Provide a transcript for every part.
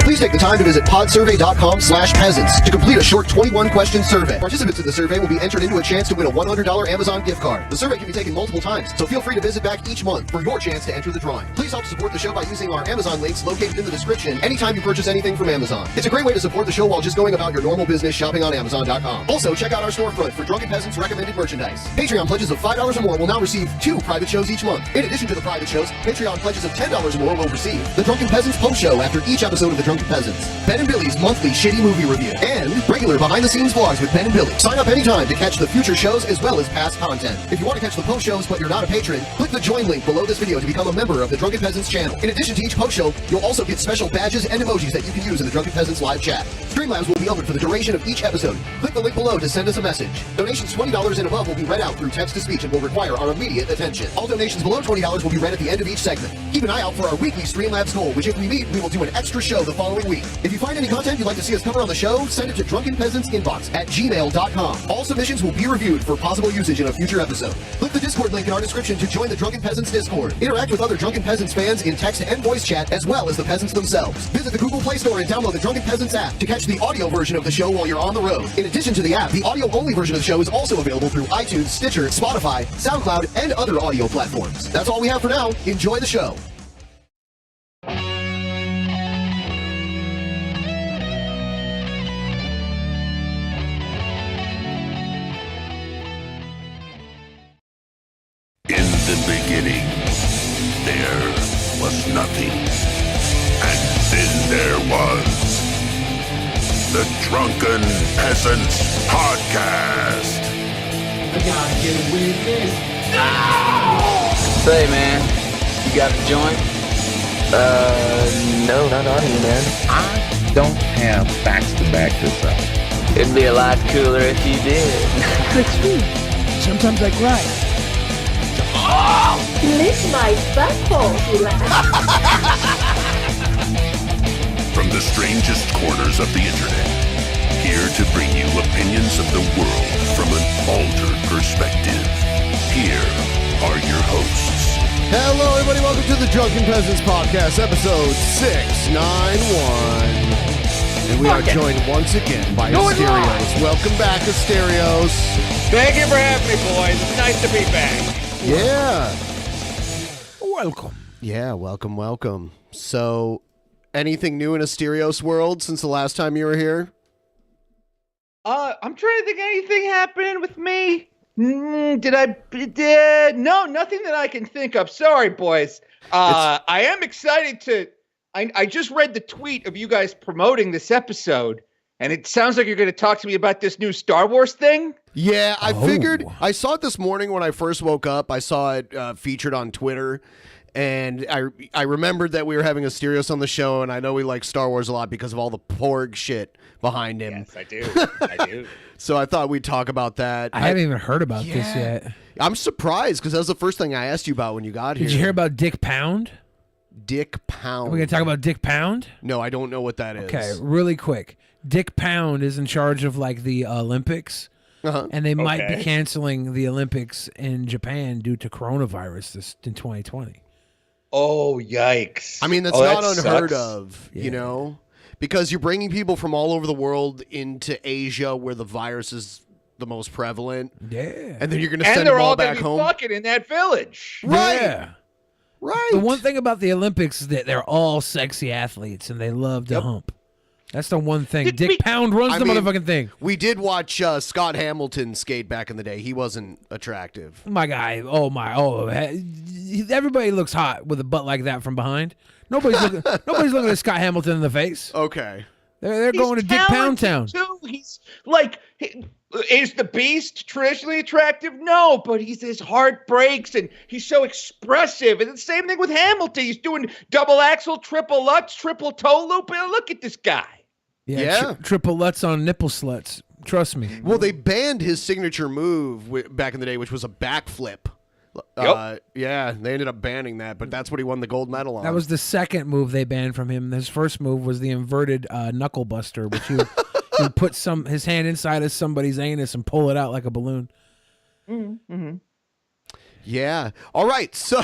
Please take the time to visit podsurvey.com/peasants to complete a short 21-question survey. Participants in the survey will be entered into a chance to win a $100 Amazon gift card. The survey can be taken multiple times, so feel free to visit back each month for your chance to enter the drawing. Please help support the show by using our Amazon links located in the description anytime you purchase anything from Amazon. It's a great way to support the show while just going about your normal business shopping on Amazon.com. Also, check out our storefront for Drunken Peasants recommended merchandise. Patreon pledges of $5 or more will now receive 2 private shows each month. In addition to the private shows, Patreon pledges of $10 or more will receive the Drunken Peasants post show after each episode of the Drunken Peasants, Ben and Billy's monthly shitty movie review, and regular behind-the-scenes vlogs with Ben and Billy. Sign up anytime to catch the future shows as well as past content. If you want to catch the post shows but you're not a patron, click the join link below this video to become a member of the Drunken Peasants channel. In addition to each post show, you'll also get special badges and emojis that you can use in the Drunken Peasants live chat. Streamlabs will be open for the duration of each episode. Click the link below to send us a message. Donations $20 and above will be read out through text-to-speech and will require our immediate attention. All donations below $20 will be read at the end of each segment. Keep an eye out for our weekly Streamlabs goal, which if we meet, we will do an extra show the following week. If you find any content you'd like to see us cover on the show, send it to drunkenpeasantsinbox@gmail.com. All submissions will be reviewed for possible usage in a future episode. Click the Discord link in our description to join the Drunken Peasants Discord. Interact with other Drunken Peasants fans in text and voice chat, as well as the peasants themselves. Visit the Google Play Store and download the Drunken Peasants app to catch the audio version of the show while you're on the road. In addition to the app, the audio-only version of the show is also available through iTunes, Stitcher, Spotify, SoundCloud, and other audio platforms. That's all we have for now. Enjoy the show. In the beginning, there was nothing. And then there was the Drunken Peasants Podcast. I gotta get a witness. No! Say, man, you got a joint? No, not on you, man. I don't have facts to back this up. It'd be a lot cooler if you did. It's me. Sometimes I cry. Lick my butthole, you laugh. From the strangest corners of the internet, here to bring you opinions of the world from an altered perspective. Here are your hosts. Hello, everybody. Welcome to the Drunken Peasants Podcast, episode 691. And we are joined once again by Asterios. Welcome back, Asterios. Thank you for having me, boys. It's nice to be back. Yeah. Welcome. Yeah, welcome. So, anything new in Asterios world since the last time you were here? I'm trying to think anything happened with me. No, nothing that I can think of. Sorry, boys. I am excited to... I just read the tweet of you guys promoting this episode, and it sounds like you're going to talk to me about this new Star Wars thing. Yeah, I figured... I saw it this morning when I first woke up. I saw it featured on Twitter, and I remembered that we were having Asterios on the show, and I know we like Star Wars a lot because of all the Porg shit behind him. Yes, I do. I do. So I thought we'd talk about that. I haven't even heard about this yet. I'm surprised because that was the first thing I asked you about when you got here. Did you hear about Dick Pound? Dick Pound. Are we going to talk about Dick Pound? No, I don't know what that is. Okay, really quick. Dick Pound is in charge of like the Olympics, and they might be canceling the Olympics in Japan due to coronavirus in 2020. Oh, yikes. I mean, that's not unheard of, you know, because you're bringing people from all over the world into Asia where the virus is the most prevalent. Yeah. And then you're going to send them all back home. And they're all going to be fucking in that village. Right. Yeah. Right. The one thing about the Olympics is that they're all sexy athletes and they love to hump. That's the one thing. Dick Pound runs the motherfucking thing. We did watch Scott Hamilton skate back in the day. He wasn't attractive. My guy. Everybody looks hot with a butt like that from behind. Nobody's looking at Scott Hamilton in the face. Okay. They're going to Dick Pound Town. Too. He's like, is the Beast traditionally attractive? No, but his heart breaks and he's so expressive. And the same thing with Hamilton. He's doing double axel, triple lutz, triple toe loop. And look at this guy. Yeah. Triple lutz on nipple sluts. Trust me. Well, they banned his signature move back in the day, which was a backflip. Yeah, they ended up banning that, but that's what he won the gold medal on. That was the second move they banned from him. His first move was the inverted knuckle buster, which he would put his hand inside of somebody's anus and pull it out like a balloon. Mm-hmm. Yeah. All right. So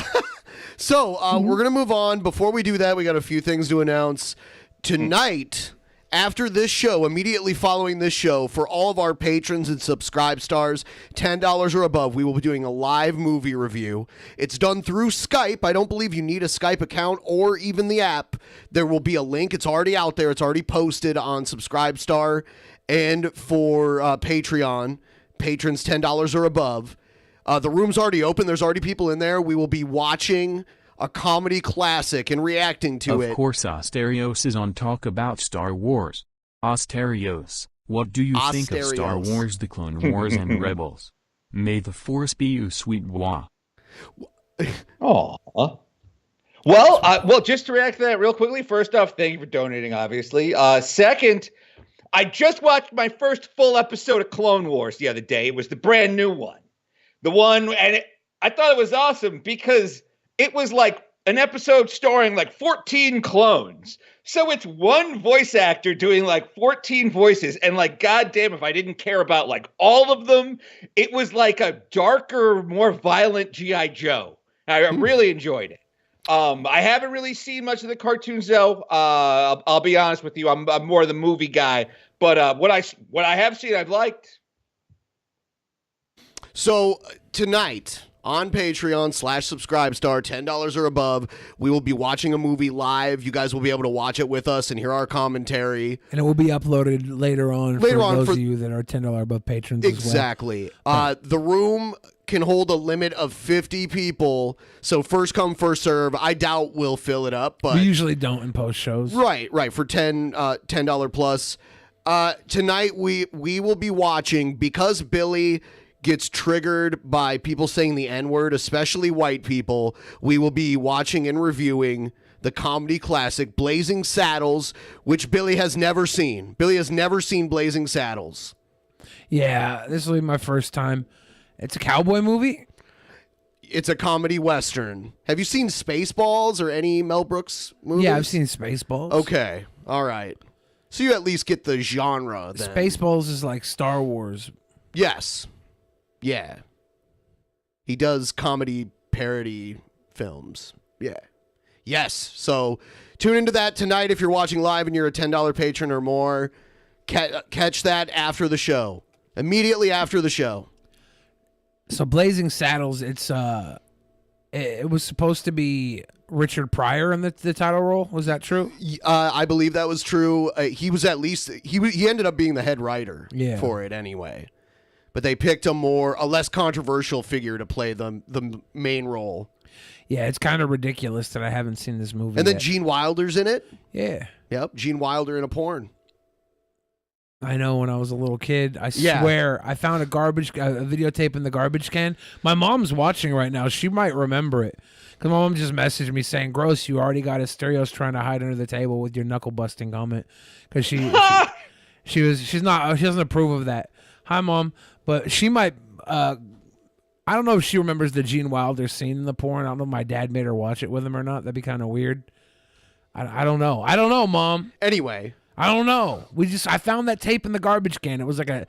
we're going to move on. Before we do that, we got a few things to announce. Tonight, after this show, immediately following this show, for all of our patrons and subscribe stars, $10 or above, we will be doing a live movie review. It's done through Skype. I don't believe you need a Skype account or even the app. There will be a link. It's already out there. It's already posted on Subscribestar and for Patreon. Patrons $10 or above. The room's already open. There's already people in there. We will be watching a comedy classic and reacting to it. Of course, Asterios is on Talk About Star Wars. Asterios, what do you think of Star Wars, The Clone Wars, and Rebels? May the Force be you, sweet boy. Oh. Well, just to react to that real quickly, first off, thank you for donating, obviously. Second, I just watched my first full episode of Clone Wars the other day. It was the brand new one. I thought it was awesome because it was like an episode starring like 14 clones. So it's one voice actor doing like 14 voices. And like, goddamn, if I didn't care about like all of them, it was like a darker, more violent G.I. Joe. I really enjoyed it. I haven't really seen much of the cartoons though. I'll be honest with you. I'm more the movie guy, but what I have seen, I've liked. So tonight on Patreon /Subscribestar, $10 or above, we will be watching a movie live. You guys will be able to watch it with us and hear our commentary. And it will be uploaded later on for those of you that are $10 above patrons exactly. as well. The room can hold a limit of 50 people, so first come, first serve. I doubt we'll fill it up, but we usually don't in post shows. Right, for $10 plus. Tonight we will be watching, because Billy gets triggered by people saying the N-word, especially white people, we will be watching and reviewing the comedy classic Blazing Saddles, which Billy has never seen. Billy has never seen Blazing Saddles. Yeah, this will be my first time. It's a cowboy movie? It's a comedy western. Have you seen Spaceballs or any Mel Brooks movies? Yeah, I've seen Spaceballs. Okay, all right. So you at least get the genre then. Spaceballs is like Star Wars. Yes. Yeah. He does comedy parody films. Yeah. Yes. So tune into that tonight if you're watching live and you're a $10 patron or more. Catch that after the show. Immediately after the show. So Blazing Saddles, it was supposed to be Richard Pryor in the title role. Was that true? I believe that was true. He was at least he ended up being the head writer for it anyway. But they picked a less controversial figure to play the main role. Yeah, it's kind of ridiculous that I haven't seen this movie And then yet. Gene Wilder's in it. Yeah. Yep, Gene Wilder in a porn. I know, when I was a little kid, I swear, I found a videotape in the garbage can. My mom's watching right now. She might remember it. Because my mom just messaged me saying, gross, you already got Asterios trying to hide under the table with your knuckle-busting comment. Because she doesn't approve of that. Hi, Mom. But she might, I don't know if she remembers the Gene Wilder scene in the porn. I don't know if my dad made her watch it with him or not. That'd be kind of weird. I don't know. I don't know, Mom. Anyway. I don't know. I found that tape in the garbage can. It was like a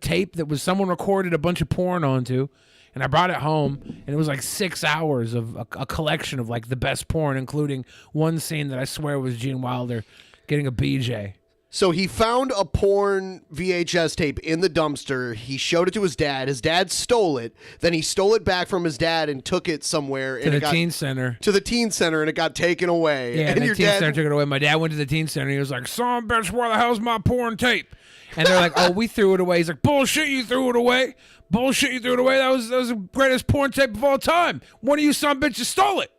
tape that was someone recorded a bunch of porn onto, and I brought it home, and it was like 6 hours of a collection of like the best porn, including one scene that I swear was Gene Wilder getting a BJ. So he found a porn VHS tape in the dumpster. He showed it to his dad. His dad stole it. Then he stole it back from his dad and took it somewhere. To the teen center. To the teen center, and it got taken away. Yeah, and the teen center took it away. My dad went to the teen center. He was like, son, bitch, where the hell's my porn tape? And they're like, oh, we threw it away. He's like, bullshit, you threw it away. Bullshit, you threw it away. That was the greatest porn tape of all time. One of you son bitches stole it.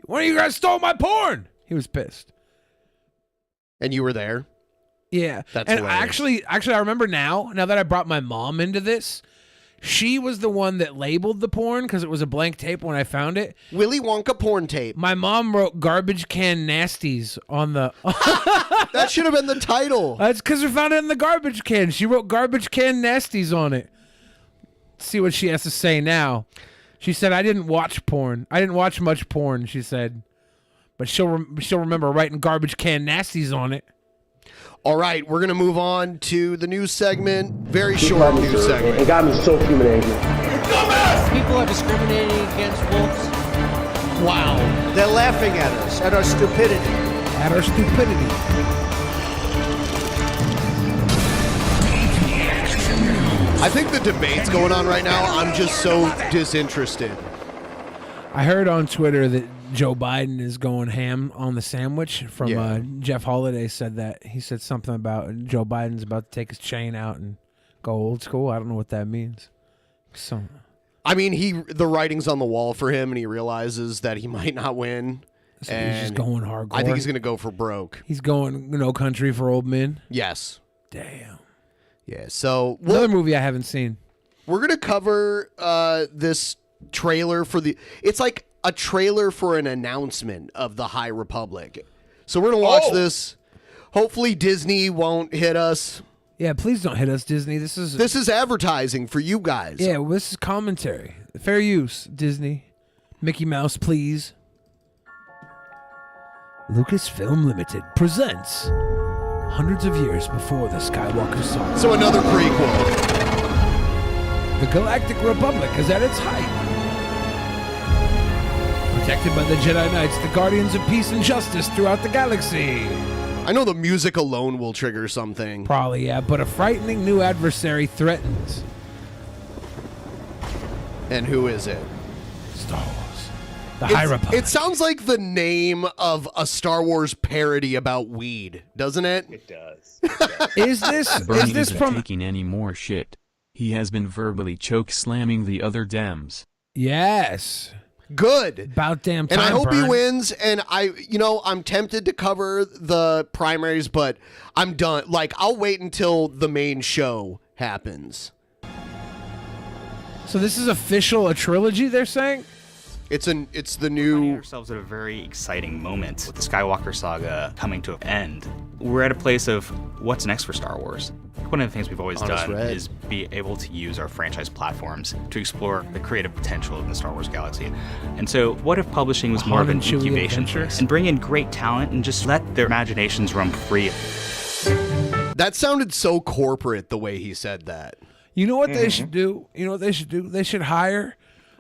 One of you guys stole my porn. He was pissed. And you were there? Yeah. That's and hilarious. actually, I remember now that I brought my mom into this, she was the one that labeled the porn because it was a blank tape when I found it. Willy Wonka porn tape. My mom wrote garbage can nasties on the... That should have been the title. That's because we found it in the garbage can. She wrote garbage can nasties on it. Let's see what she has to say now. She said, I didn't watch porn. I didn't watch much porn, she said. But she'll remember writing garbage can nasties on it. All right, we're going to move on to the news segment. Very short news segment. It got me so fuming angry. People are discriminating against wolves. Wow. They're laughing at us, at our stupidity. at our stupidity. I think the debate's going on right now. I'm just so disinterested. I heard on Twitter that Joe Biden is going ham on the sandwich. From Jeff Holiday said that. He said something about Joe Biden's about to take his chain out and go old school. I don't know what that means. So, I mean, the writing's on the wall for him, and he realizes that he might not win. so he's just going hardcore. I think he's going to go for broke. He's going No Country for Old Men. Yes. Damn. Yeah, so... Another movie I haven't seen. We're going to cover this trailer for the... It's like a trailer for an announcement of the High Republic. So we're going to watch this. Hopefully Disney won't hit us. Yeah, please don't hit us, Disney. This is advertising for you guys. Yeah, well, this is commentary. Fair use, Disney. Mickey Mouse, please. Lucasfilm Limited presents hundreds of years before the Skywalker saga. So another prequel. The Galactic Republic is at its height. Protected by the Jedi Knights, the guardians of peace and justice throughout the galaxy. I know the music alone will trigger something. Probably, yeah, but a frightening new adversary threatens. And who is it? Star Wars. The High Republic. It sounds like the name of a Star Wars parody about weed, doesn't it? It does. Is this Bernie this isn't from taking any more shit. He has been verbally choke slamming the other Dems. Yes. Good. About damn time. And I hope he Bern. wins. And I'm tempted to cover the primaries, but I'm done. Like, I'll wait until the main show happens. So this is official a trilogy, they're saying? It's the We new... find ourselves at a very exciting moment with the Skywalker saga coming to an end. We're at a place of what's next for Star Wars. One of the things we've always done is be able to use our franchise platforms to explore the creative potential of the Star Wars galaxy. And so what if publishing was more of an incubation place and bring in great talent and just let their imaginations roam free? That sounded so corporate the way he said that. You know what they should do? You know what they should do? They should hire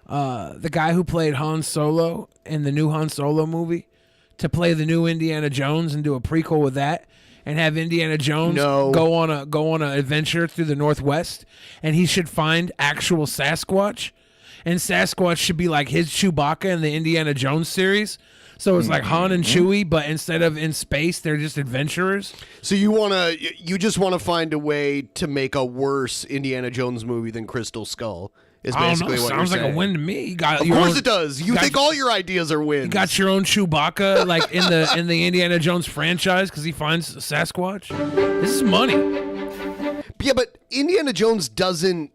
the guy who played Han Solo in the new Han Solo movie to play the new Indiana Jones and do a prequel with that, and have Indiana Jones go on an adventure through the Northwest, and he should find actual Sasquatch, and Sasquatch should be like his Chewbacca in the Indiana Jones series. So it's like Han and Chewie, but instead of in space, they're just adventurers. So you just want to find a way to make a worse Indiana Jones movie than Crystal Skull. Is basically what Sounds you're like saying. a win to me. Of course it does. You think all your ideas are wins. You got your own Chewbacca, like in the Indiana Jones franchise, because he finds Sasquatch. This is money. Yeah, but Indiana Jones doesn't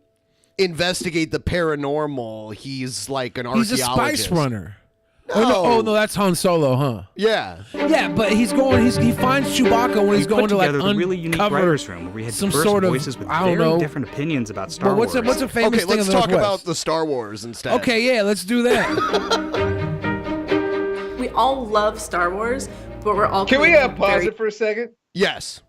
investigate the paranormal. He's like an archaeologist. He's a spice runner. No. Oh no, that's Han Solo, huh? Yeah. Yeah, but he finds Chewbacca when he's going to like a really unique uncover writers' room where we had some diverse sort of voices with I don't very know different opinions about Star Well, Wars. what's a famous Okay, thing let's in the talk Northwest? about the Star Wars instead. Okay, yeah, let's do that. We all love Star Wars, but we're all Can we creating pause very- it for a second? Yes.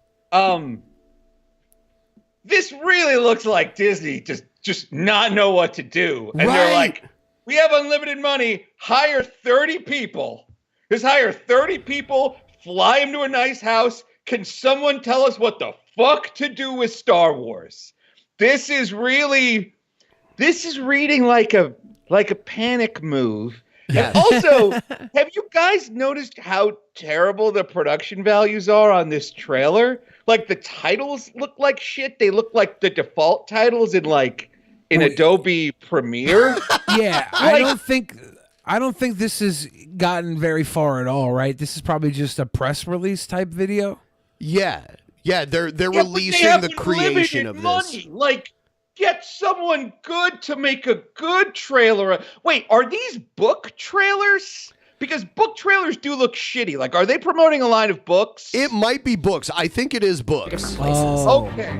This really looks like Disney just not know what to do. And they're Right. like, we have unlimited money, hire 30 people. Just hire 30 people, fly them to a nice house. Can someone tell us what the fuck to do with Star Wars? This is reading like a panic move. Yeah. And also, have you guys noticed how terrible the production values are on this trailer? Like the titles look like shit. They look like the default titles in Adobe Premiere. Yeah, I don't think this has gotten very far at all, right? This is probably just a press release type video. Yeah. Yeah, they're Yeah, but releasing they have the creation of money. this. Like, get someone good to make a good trailer. Wait, are these book trailers? Because book trailers do look shitty. Like, are they promoting a line of books? It might be books. I think it is books. Oh. Okay.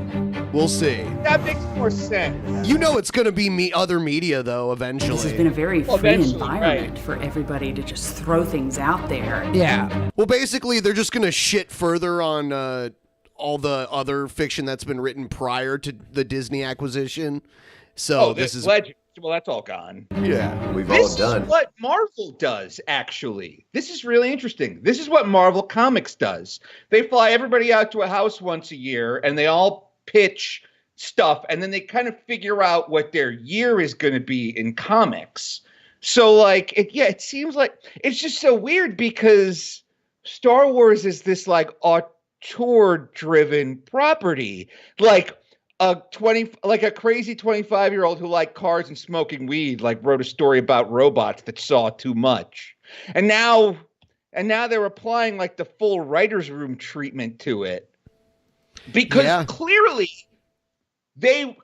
We'll see. That makes more sense. You know it's going to be other media, though, eventually. This has been a very free eventually, environment right. for everybody to just throw things out there. Yeah. Well, basically, they're just going to shit further on all the other fiction that's been written prior to the Disney acquisition. So this is Legends. well, that's all gone. Yeah, we've This all done. is what Marvel does, actually. This is really interesting. This is what Marvel Comics does. They fly everybody out to a house once a year, and they all pitch stuff, and then they kind of figure out what their year is going to be in comics. So, like, it seems like it's just so weird because Star Wars is this, like, auteur-driven property. Like a crazy 25-year-old who liked cars and smoking weed, like, wrote a story about robots that saw too much. And now they're applying, like, the full writer's room treatment to it. Because clearly they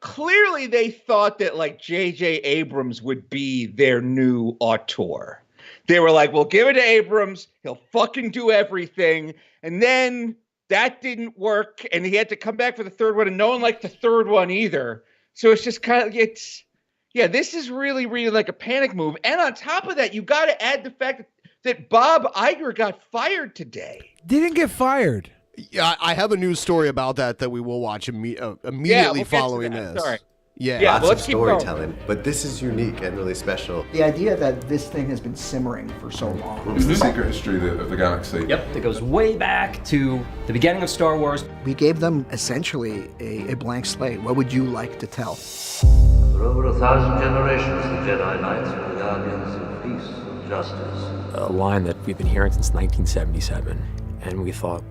thought that, like, J.J. Abrams would be their new auteur. They were like, we'll give it to Abrams. He'll fucking do everything. And then that didn't work. And he had to come back for the third one. And no one liked the third one either. So it's just kind of, this is really, really like a panic move. And on top of that, you got to add the fact that Bob Iger got fired today. Didn't get fired. Yeah, I have a news story about that we will watch immediately following this. Sorry. Yeah, lots of storytelling, but this is unique and really special. The idea that this thing has been simmering for so long. It's the secret history of the galaxy. Yep, it goes way back to the beginning of Star Wars. We gave them essentially a blank slate. What would you like to tell? For over 1,000 generations, the Jedi Knights were the guardians of peace and justice. A line that we've been hearing since 1977, and we thought,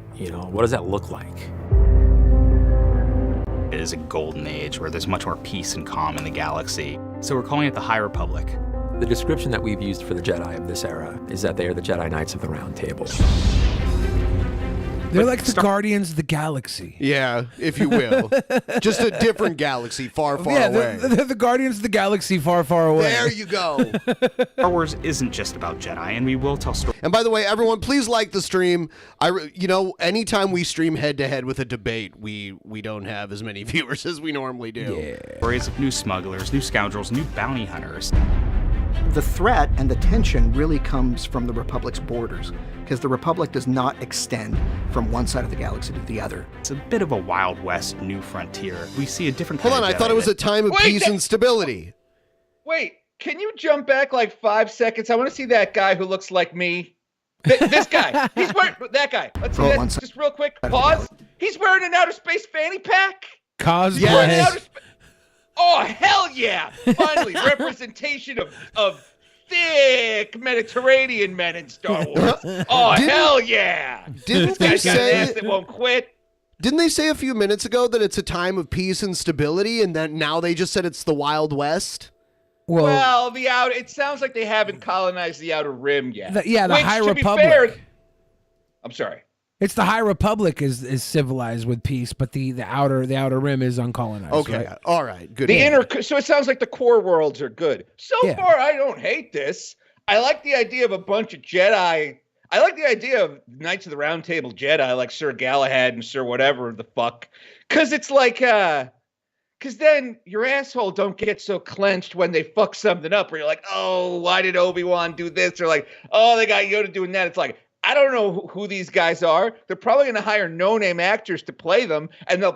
what does that look like? It is a golden age where there's much more peace and calm in the galaxy. So we're calling it the High Republic. The description that we've used for the Jedi of this era is that they are the Jedi Knights of the Round Table. They're like the Guardians of the Galaxy. Yeah, if you will. Just a different galaxy far, far away. They're the Guardians of the Galaxy far, far away. There you go. Star Wars isn't just about Jedi, and we will tell stories. And by the way, everyone, please like the stream. Anytime we stream head-to-head with a debate, we don't have as many viewers as we normally do. Yeah. Stories of new smugglers, new scoundrels, new bounty hunters. The threat and the tension really comes from the Republic's borders, because the Republic does not extend from one side of the galaxy to the other. It's a bit of a Wild West new frontier. We see a different Hold on, I thought it was a time of peace and stability. Wait, can you jump back like 5 seconds? I want to see that guy who looks like me. This guy. He's wearing that guy. Let's see that just real quick. Pause. He's wearing an outer space fanny pack. Cosplay. Yes. Oh, hell yeah! Finally, representation of thick Mediterranean men in Star Wars. Oh, hell yeah! Didn't they say that won't quit? Didn't they say a few minutes ago that it's a time of peace and stability, and that now they just said it's the Wild West? Well, it sounds like they haven't colonized the Outer Rim yet. The High Republic. Fair, I'm sorry. It's the High Republic is civilized with peace, but the outer rim is uncolonized. Okay, right? All right, good. So it sounds like the core worlds are good. So far, I don't hate this. I like the idea of a bunch of Jedi. I like the idea of Knights of the Round Table Jedi, like Sir Galahad and Sir whatever the fuck, because it's like, because then your asshole don't get so clenched when they fuck something up, where you're like, oh, why did Obi-Wan do this? Or like, oh, they got Yoda doing that. It's like, I don't know who these guys are. They're probably going to hire no-name actors to play them, and a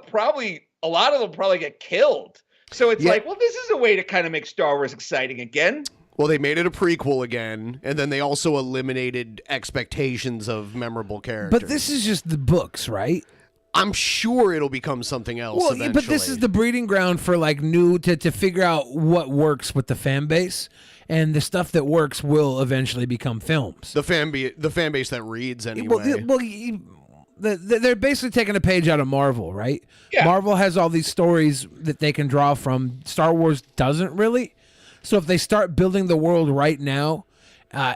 lot of them probably get killed. So it's like, well, this is a way to kind of make Star Wars exciting again. Well, they made it a prequel again, and then they also eliminated expectations of memorable characters. But this is just the books, right? I'm sure it'll become something else eventually. But this is the breeding ground for like to figure out what works with the fan base. And the stuff that works will eventually become films. The fan base that reads anyway. They're basically taking a page out of Marvel, right? Yeah. Marvel has all these stories that they can draw from. Star Wars doesn't really. So if they start building the world right now,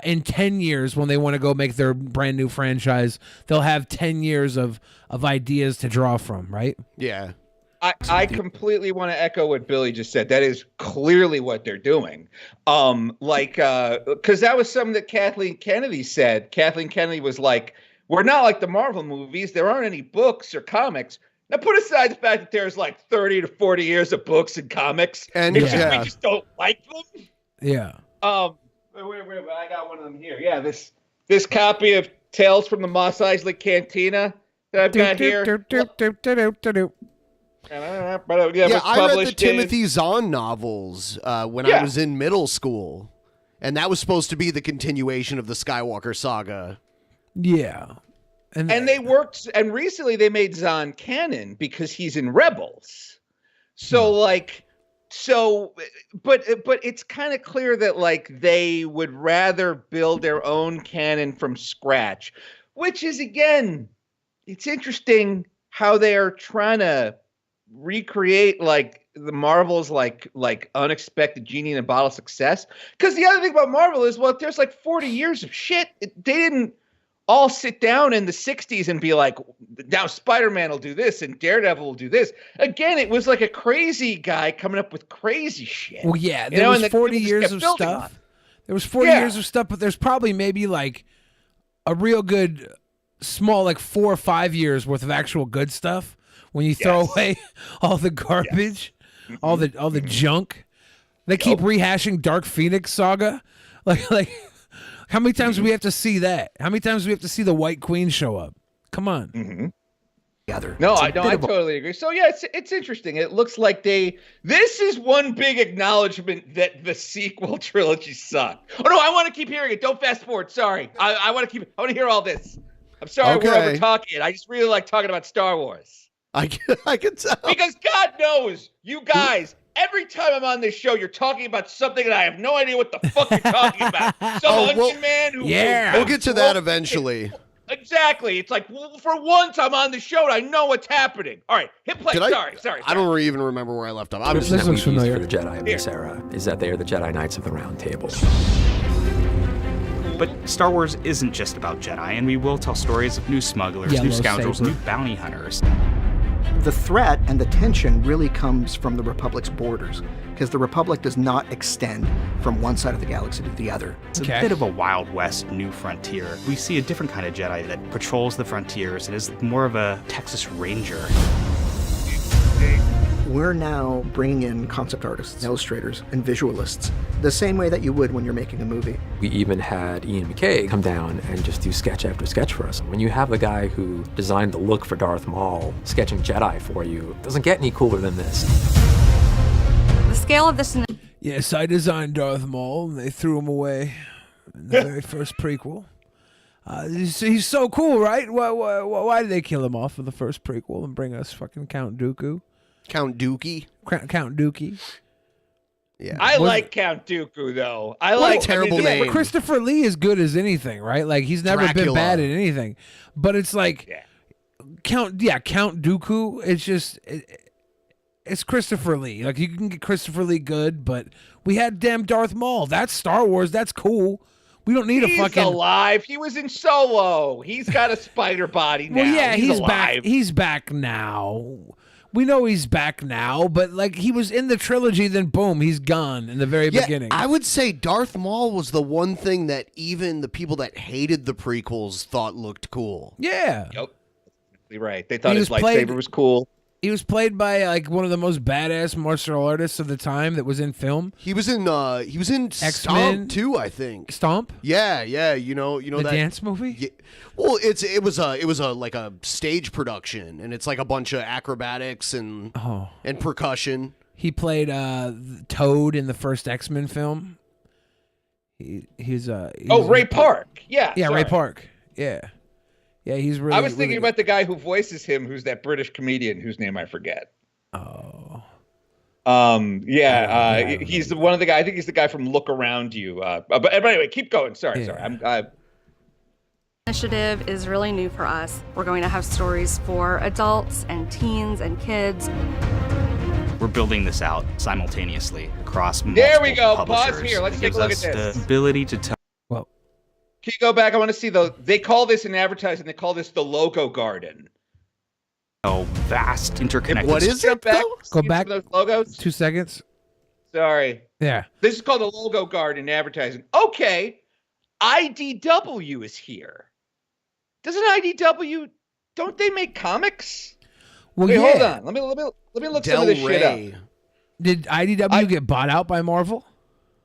in 10 years when they want to go make their brand new franchise, they'll have 10 years of ideas to draw from, right? Yeah. I completely want to echo what Billy just said. That is clearly what they're doing. Because that was something that Kathleen Kennedy said. Kathleen Kennedy was like, we're not like the Marvel movies. There aren't any books or comics. Now put aside the fact that there's like 30 to 40 years of books and comics. And we just don't like them. Yeah. Wait, I got one of them here. Yeah, this copy of Tales from the Mos Eisley Cantina that I've got here. But Yeah, I read the Timothy Zahn novels when I was in middle school, and that was supposed to be the continuation of the Skywalker saga. Yeah. And they worked, and recently they made Zahn canon because he's in Rebels. So but it's kind of clear that like they would rather build their own canon from scratch, which is, again, it's interesting how they are trying to recreate like the Marvel's like unexpected genie in a bottle success. Because the other thing about Marvel is, well, there's like 40 years of shit. They didn't all sit down in the 60s and be like, now Spider-Man will do this and Daredevil will do this. Again, it was like a crazy guy coming up with crazy shit. Well, yeah, there was 40 years of stuff. There was 40 years of stuff, but there's probably maybe like a real good small, like 4 or 5 years worth of actual good stuff when you throw away all the garbage, all the junk. They keep rehashing Dark Phoenix saga. Like how many times do we have to see that? How many times do we have to see the White Queen show up? Come on. No, I totally agree. So yeah, it's interesting. It looks like this is one big acknowledgement that the sequel trilogy sucked. Oh no, I want to keep hearing it. Don't fast forward. Sorry. I want to hear all this. I'm sorry we're over talking it. I just really like talking about Star Wars. I can tell. Because God knows, you guys, every time I'm on this show, you're talking about something that I have no idea what the fuck you're talking about. Some onion man who... we'll get to that eventually. Exactly. It's like, for once I'm on the show and I know what's happening. All right, hit play. Sorry. I don't even remember where I left off. This looks familiar. For the Jedi of this era is that they are the Jedi Knights of the Round Table. But Star Wars isn't just about Jedi, and we will tell stories of new smugglers, new scoundrels, new bounty hunters. The threat and the tension really comes from the Republic's borders, because the Republic does not extend from one side of the galaxy to the other. It's a bit of a Wild West new frontier. We see a different kind of Jedi that patrols the frontiers and is more of a Texas Ranger. We're now bringing in concept artists, illustrators, and visualists, the same way that you would when you're making a movie. We even had Ian McKay come down and just do sketch after sketch for us. When you have the guy who designed the look for Darth Maul sketching Jedi for you, it doesn't get any cooler than this. The scale of this... Yes, I designed Darth Maul, and they threw him away in the very first prequel. He's so cool, right? Why did they kill him off in the first prequel and bring us fucking Count Dooku? Count Dookie? Count Dookie. Yeah. I like Count Dooku, though. Terrible name. Christopher Lee is good as anything, right? Like, he's never been bad at anything. But it's like, Count Dooku, it's just... It's Christopher Lee. Like, you can get Christopher Lee good, but we had damn Darth Maul. That's Star Wars. That's cool. We don't need a fucking... He's alive. He was in Solo. He's got a spider body now. Well, yeah, he's alive. back. He's back now. We know he's back now, but like he was in the trilogy, then boom, he's gone in the very beginning. I would say Darth Maul was the one thing that even the people that hated the prequels thought looked cool. Yeah. Yep. You're right. They thought his lightsaber was cool. He was played by like one of the most badass martial artists of the time that was in film. He was in X-Men Stomp too, I think. Stomp? Yeah. You know the that dance movie? Yeah. Well, it was like a stage production, and it's like a bunch of acrobatics and percussion. He played Toad in the first X-Men film. He's Ray Park. Yeah. Yeah, Ray Park. Yeah. Yeah, he's really... I was thinking about the guy who voices him, who's that British comedian whose name I forget. Oh. He's one of the guys. I think he's the guy from Look Around You. But anyway, keep going. Sorry. Initiative is really new for us. We're going to have stories for adults and teens and kids. We're building this out simultaneously across multiple There we go. publishers. Pause here. Let's It take a gives look us at this. The ability to tell. Can you go back? I want to see they call this in advertising, they call this the logo garden. Oh, vast interconnected. What is it? Go back. Those logos? 2 seconds. Sorry. Yeah. This is called the logo garden in advertising. Okay. IDW is here. Doesn't IDW, don't they make comics? Well, Wait, yeah. hold on. Let me look some of this shit up. Did IDW get bought out by Marvel?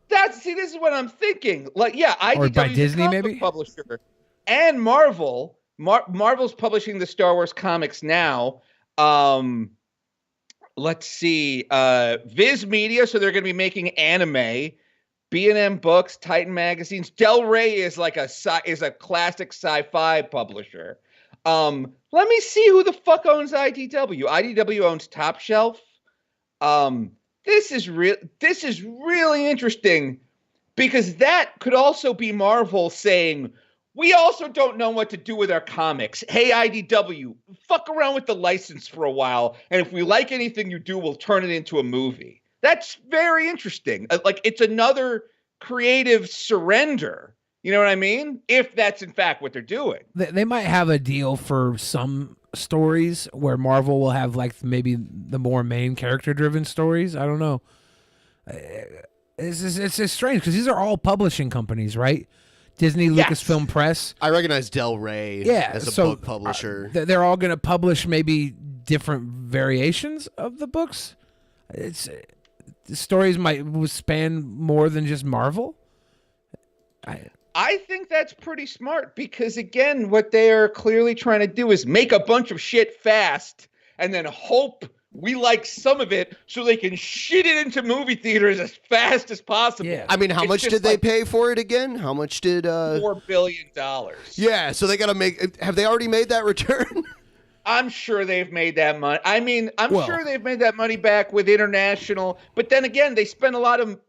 This is what I'm thinking. Like, yeah, IDW Or by is a Disney, comic maybe? publisher, and Marvel's publishing the Star Wars comics now. let's see, Viz Media, so they're going to be making anime. B&M Books, Titan Magazines. Del Rey is like a classic sci-fi publisher. Let me see who the fuck owns IDW. IDW owns Top Shelf. This is really interesting because that could also be Marvel saying, we also don't know what to do with our comics. Hey, IDW, fuck around with the license for a while, and if we like anything you do, we'll turn it into a movie. That's very interesting. Like, it's another creative surrender. You know what I mean? If that's in fact what they're doing. They might have a deal for some stories where Marvel will have like maybe the more main character-driven stories. I don't know. It's just strange because these are all publishing companies, right? Disney, Lucasfilm Press. I recognize Del Rey as a book publisher. They're all going to publish maybe different variations of the books. The stories might span more than just Marvel. I think that's pretty smart because, again, what they are clearly trying to do is make a bunch of shit fast and then hope we like some of it so they can shit it into movie theaters as fast as possible. Yeah. I mean, how much did they pay for it again? How much did... $4 billion. Yeah, so they got to make... Have they already made that return? I'm sure they've made that money. I mean, I'm sure they've made that money back with international. But then again, they spend a lot of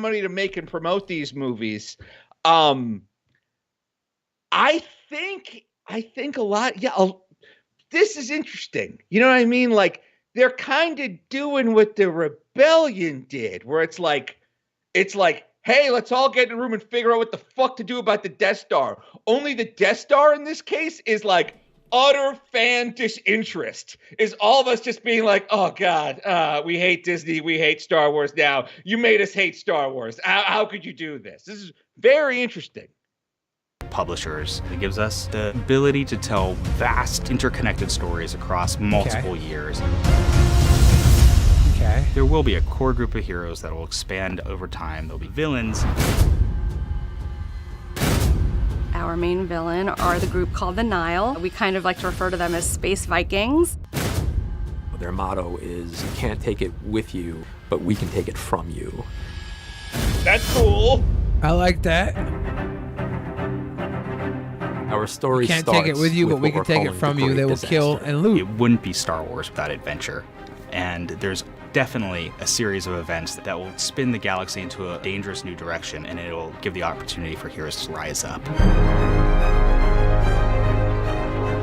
money to make and promote these movies. I think a lot. Yeah, this is interesting. You know what I mean? Like, they're kind of doing what the Rebellion did, where it's like, hey, let's all get in a room and figure out what the fuck to do about the Death Star. Only the Death Star in this case is like utter fan disinterest. Is all of us just being like, oh God, we hate Disney, we hate Star Wars now. You made us hate Star Wars. How could you do this? This is very interesting. Publishers. It gives us the ability to tell vast interconnected stories across multiple years. Okay. There will be a core group of heroes that will expand over time. There'll be villains. Our main villain are the group called the Nile. We kind of like to refer to them as space Vikings. Their motto is, you can't take it with you, but we can take it from you. That's cool. I like that. Our story can't take it with you, but we can take it from you. They will kill and loot. It wouldn't be Star Wars without adventure. And there's definitely a series of events that will spin the galaxy into a dangerous new direction, and it'll give the opportunity for heroes to rise up.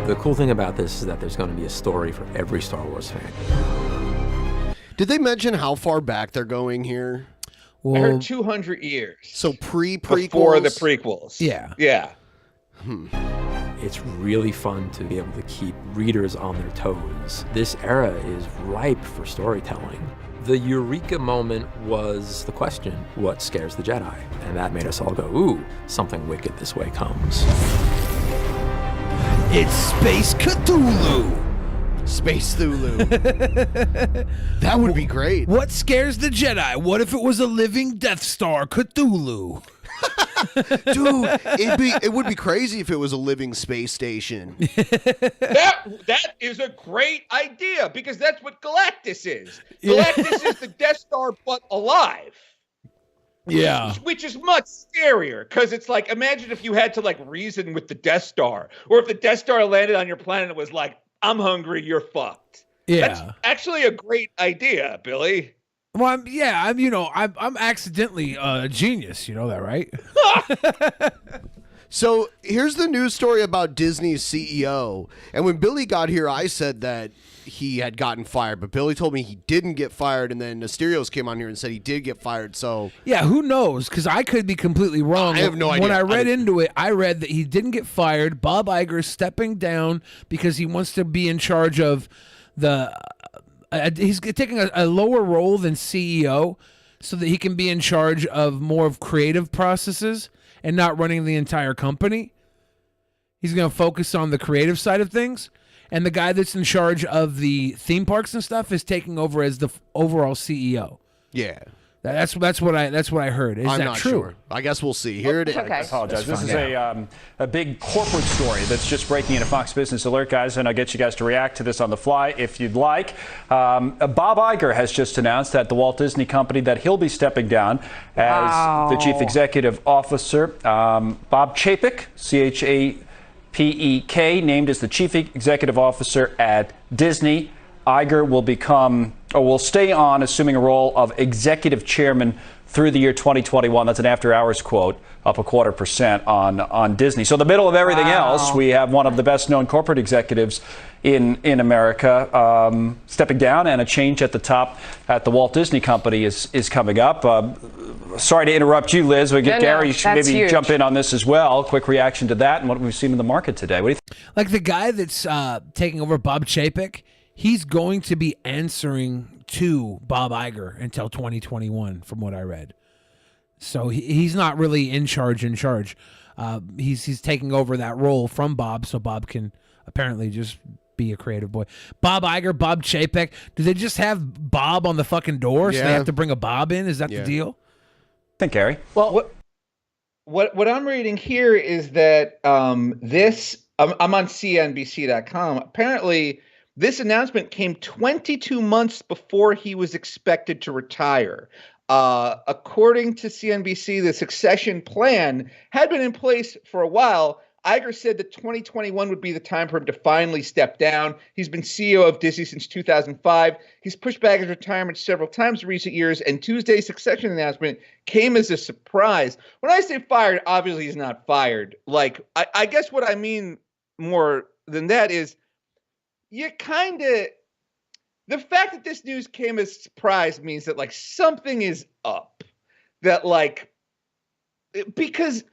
The cool thing about this is that there's going to be a story for every Star Wars fan. Did they mention how far back they're going here? I heard 200 years. So prequels? Before the prequels. Yeah. Yeah. It's really fun to be able to keep readers on their toes. This era is ripe for storytelling. The eureka moment was the question, what scares the Jedi? And that made us all go, ooh, something wicked this way comes. It's Space Cthulhu. Space Cthulhu. That would be great. What scares the Jedi? What if it was a living Death Star Cthulhu? Dude, it would be crazy if it was a living space station. That is a great idea because that's what Galactus is. Galactus is the Death Star but alive. Yeah. Which is much scarier because it's like, imagine if you had to like reason with the Death Star, or if the Death Star landed on your planet and was like, I'm hungry, you're fucked. Yeah. That's actually a great idea, Billy. Well, I'm accidentally a genius. You know that, right? So here's the news story about Disney's CEO. And when Billy got here, I said that he had gotten fired, but Billy told me he didn't get fired, and then Asterios came on here and said he did get fired. So yeah, who knows? Because I could be completely wrong. I have no idea. When I read into it, I read that he didn't get fired. Bob Iger's stepping down because he wants to be in charge of the. He's taking a lower role than CEO so that he can be in charge of more of creative processes and not running the entire company. He's going to focus on the creative side of things. And the guy that's in charge of the theme parks and stuff is taking over as the overall CEO. Yeah. That's what I heard. Is I'm that not true? sure. I guess we'll see. Here it is. I apologize. This is a big corporate story that's just breaking into Fox Business Alert, guys, and I'll get you guys to react to this on the fly if you'd like. Bob Iger has just announced at the Walt Disney Company that he'll be stepping down as the chief executive officer. Bob Chapek, Chapek, named as the chief executive officer at Disney. Iger will stay on, assuming a role of executive chairman through the year 2021. That's an after-hours quote, up 0.25% on Disney. So in the middle of everything else, we have one of the best-known corporate executives in America stepping down, and a change at the top at the Walt Disney Company is coming up. Sorry to interrupt you, Liz. We get Gary should maybe huge. Jump in on this as well. Quick reaction to that and what we've seen in the market today. What do you think? Like the guy that's taking over, Bob Chapek, he's going to be answering to Bob Iger until 2021, from what I read. So he's not really in charge. He's taking over that role from Bob, so Bob can apparently just be a creative boy. Bob Iger, Bob Chapek. Do they just have Bob on the fucking door, so they have to bring a Bob in? Is that the deal? I think, Gary. Well, what I'm reading here is that I'm on CNBC.com. Apparently, this announcement came 22 months before he was expected to retire. According to CNBC, the succession plan had been in place for a while. Iger said that 2021 would be the time for him to finally step down. He's been CEO of Disney since 2005. He's pushed back his retirement several times in recent years, and Tuesday's succession announcement came as a surprise. When I say fired, obviously he's not fired. Like, I guess what I mean more than that is the fact that this news came as a surprise means that, like, something is up. That, like, because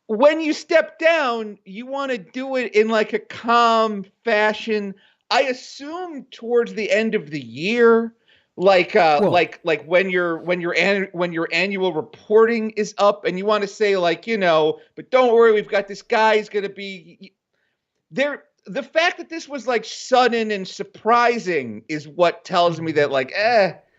when you step down, you want to do it in like a calm fashion. I assume towards the end of the year, like when your annual reporting is up, and you want to say, like, but don't worry, we've got this guy who's going to be there. The fact that this was like sudden and surprising is what tells me that, like,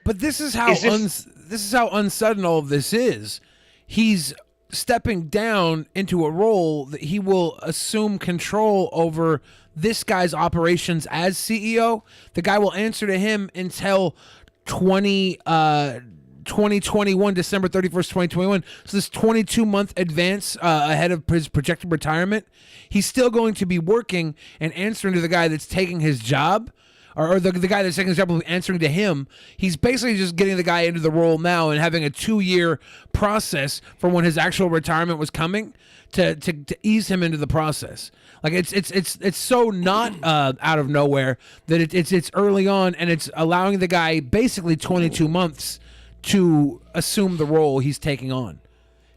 But this is how unsudden all of this is. He's stepping down into a role that he will assume control over this guy's operations as CEO. The guy will answer to him until 2021, December 31st, 2021. So this 22-month advance ahead of his projected retirement, he's still going to be working and answering to the guy that's taking his job. Or the guy that's taking his job will be answering to him. He's basically just getting the guy into the role now and having a 2-year process from when his actual retirement was coming to ease him into the process. Like it's so not out of nowhere that it's early on, and it's allowing the guy basically 22 months to assume the role he's taking on.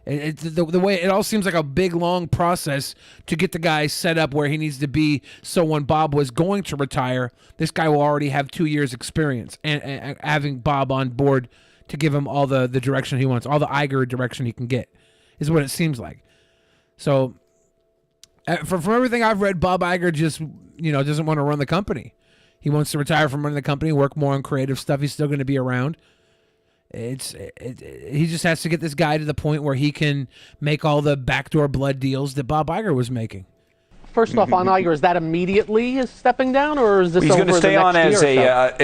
The way it all seems like a big long process to get the guy set up where he needs to be, so when Bob was going to retire, this guy will already have 2 years experience, and having Bob on board to give him all the direction he wants, all the Iger direction he can get, is what it seems like. So from everything I've read, Bob Iger just doesn't want to run the company. He wants to retire from running the company, work more on creative stuff. He's still going to be around. He just has to get this guy to the point where he can make all the backdoor blood deals that Bob Iger was making. First off, on Iger, is that immediately his stepping down, or is this He's over going to stay the on next as year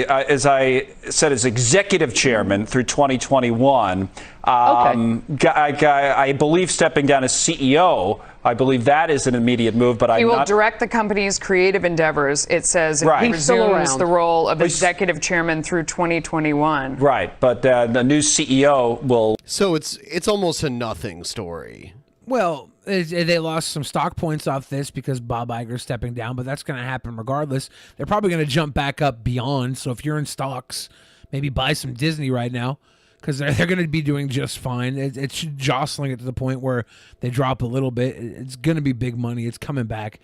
as I said, as executive chairman through 2021. I believe stepping down as CEO, I believe that is an immediate move, but he will direct the company's creative endeavors. It says it resumes the role of executive chairman through 2021. Right, but the new CEO will. So it's almost a nothing story. Well, they lost some stock points off this because Bob Iger's stepping down, but that's going to happen regardless. They're probably going to jump back up beyond. So if you're in stocks, maybe buy some Disney right now, because they're going to be doing just fine. It's jostling it to the point where they drop a little bit. It's going to be big money. It's coming back,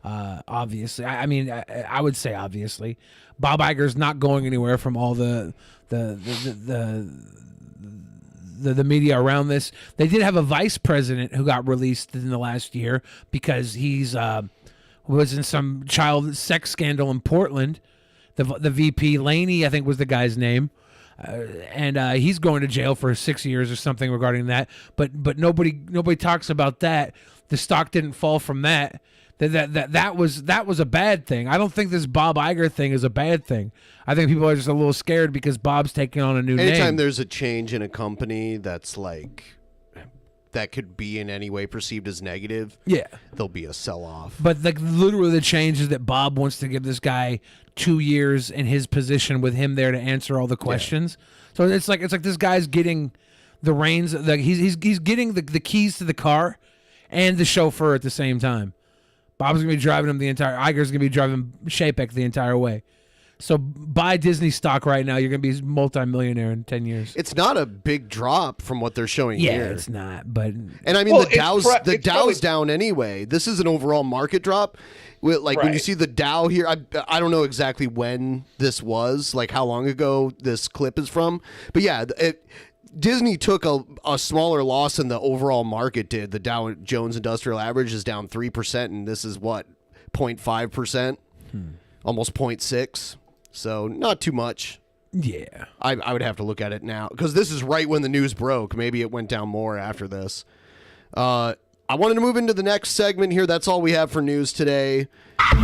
obviously. I would say obviously. Bob Iger's not going anywhere from all the media around this. They did have a vice president who got released in the last year because he's was in some child sex scandal in Portland. The VP, Laney, I think was the guy's name. and he's going to jail for 6 years or something regarding that. But nobody talks about that. The stock didn't fall from that. That was a bad thing. I don't think this Bob Iger thing is a bad thing. I think people are just a little scared because Bob's taking on a new name. Anytime there's a change in a company that's like that could be in any way perceived as negative, yeah, there'll be a sell-off. But like literally the change is that Bob wants to give this guy 2 years in his position with him there to answer all the questions. Yeah. So it's like this guy's getting the reins, like he's getting the keys to the car and the chauffeur at the same time. Bob's gonna be driving him the entire. Iger's gonna be driving Chapek the entire way. So buy Disney stock right now. You're gonna be a multi-millionaire in 10 years. It's not a big drop from what they're showing here. Yeah, it's not. But and I mean the Dow's down anyway. This is an overall market drop. When you see the Dow here, I don't know exactly when this was, like how long ago this clip is from, but yeah, Disney took a smaller loss than the overall market did. The Dow Jones Industrial Average is down 3%, and this is what, 0.5%, almost 0.6%. So not too much. Yeah, I would have to look at it now because this is right when the news broke. Maybe it went down more after this. I wanted to move into the next segment here. That's all we have for news today. On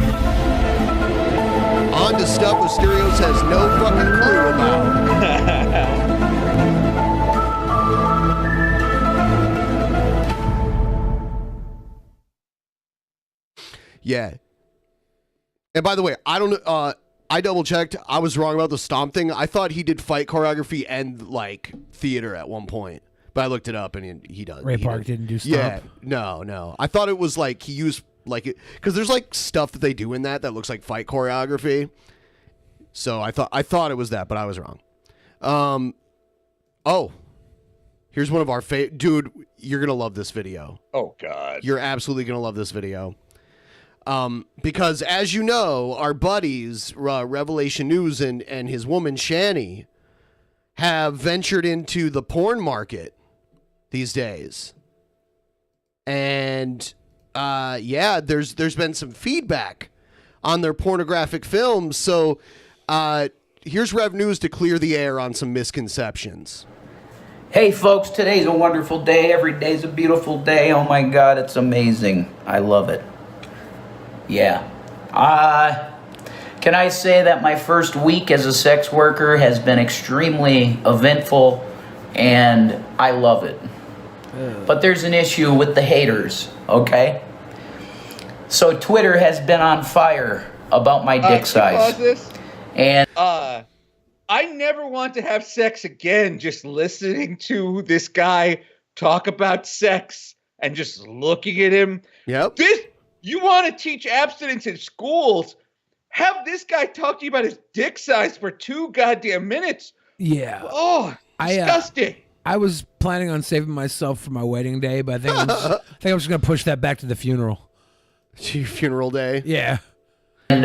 to stuff Asterios has no fucking clue about. Yeah. And by the way, I don't I double checked. I was wrong about the stomp thing. I thought he did fight choreography and like theater at one point. But I looked it up and he does. Ray Park didn't do stomp. Yeah. No. I thought it was like he used like it because there's like stuff that they do in that looks like fight choreography. So I thought it was that, but I was wrong. Here's one of our dude, you're gonna love this video. Oh God. You're absolutely gonna love this video. Because as you know, our buddies, Revelation News and his woman, Shani, have ventured into the porn market these days. And, there's been some feedback on their pornographic films. So, here's Rev News to clear the air on some misconceptions. Hey folks, today's a wonderful day. Every day's a beautiful day. Oh my God, it's amazing. I love it. Yeah. Can I say that my first week as a sex worker has been extremely eventful and I love it. But there's an issue with the haters, okay? So Twitter has been on fire about my dick size. Pause this. And I never want to have sex again just listening to this guy talk about sex and just looking at him. Yep. You want to teach abstinence in schools? Have this guy talk to you about his dick size for 2 goddamn minutes. Yeah. Oh, disgusting. I was planning on saving myself for my wedding day, but I think I'm just gonna push that back to the funeral. To your funeral day? Yeah. And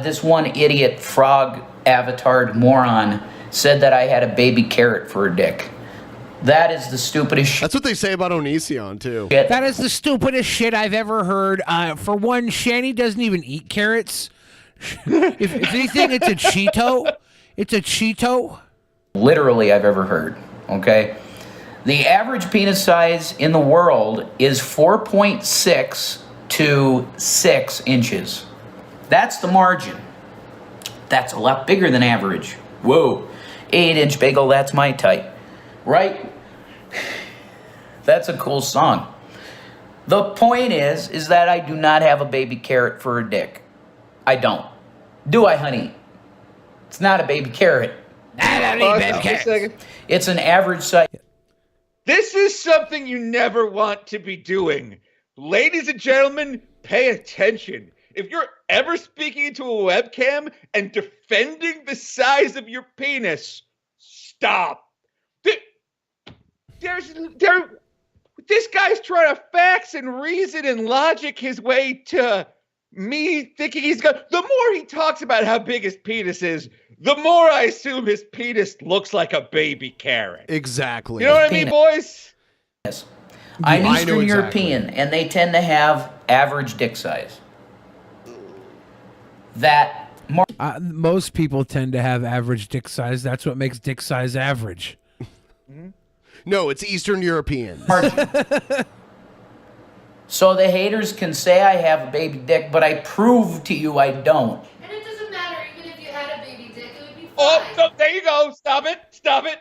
this one idiot frog avatared moron said that I had a baby carrot for a dick. That is the stupidest shit. That's what they say about Onision, too. That is the stupidest shit I've ever heard. For one, Shani doesn't even eat carrots. If anything, it's a Cheeto. It's a Cheeto. Literally, I've ever heard, okay? The average penis size in the world is 4.6 to 6 inches. That's the margin. That's a lot bigger than average. Whoa. 8-inch bagel, that's my type. Right? That's a cool song. The point is that I do not have a baby carrot for a dick. I don't. Do I, honey? It's not a baby carrot. I don't need baby carrots. It's an average size. This is something you never want to be doing. Ladies and gentlemen, pay attention. If you're ever speaking into a webcam and defending the size of your penis, stop. This guy's trying to facts and reason and logic his way to me thinking he's got. The more he talks about how big his penis is, the more I assume his penis looks like a baby carrot. Exactly. You know what I mean, boys? Yes. I'm Eastern European, and they tend to have average dick size. That Most people tend to have average dick size. That's what makes dick size average. No, it's Eastern European. So the haters can say I have a baby dick, but I prove to you I don't. And it doesn't matter, even if you had a baby dick, it would be fine. Oh, no, there you go. Stop it. Stop it.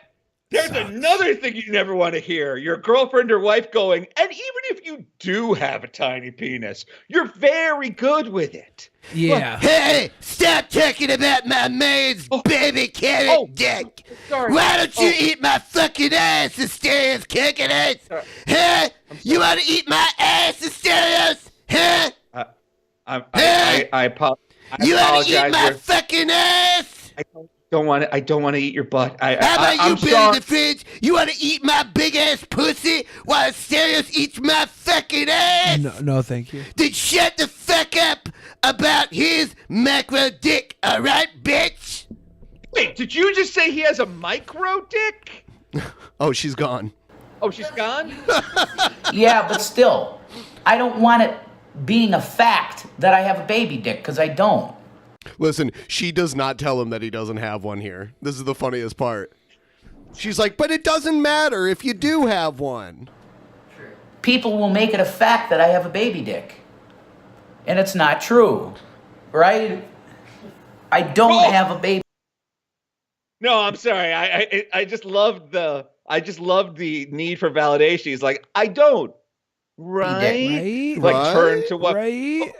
There's another thing you never want to hear. Your girlfriend or wife going, and even if you do have a tiny penis, you're very good with it. Yeah. Hey, stop talking about my maid's baby carrot dick. Sorry. Why don't you eat my fucking ass, Asterios coconuts? Huh? You want to eat my ass, Asterios? Huh? I apologize. You want to eat my fucking ass? I don't want to eat your butt. How about you build the fridge? You want to eat my big ass pussy while Asterios eats my fucking ass? No, thank you. Then shut the fuck up about his macro dick, alright, bitch? Wait, did you just say he has a micro dick? Oh, she's gone. Oh, she's gone? Yeah, but still, I don't want it being a fact that I have a baby dick, because I don't. Listen, she does not tell him that he doesn't have one here. This is the funniest part. She's like, but it doesn't matter if you do have one. People will make it a fact that I have a baby dick. And it's not true, right? I don't have a baby. No, I'm sorry. I just loved the need for validation. He's like, I don't. Right? Like turn to what? Right?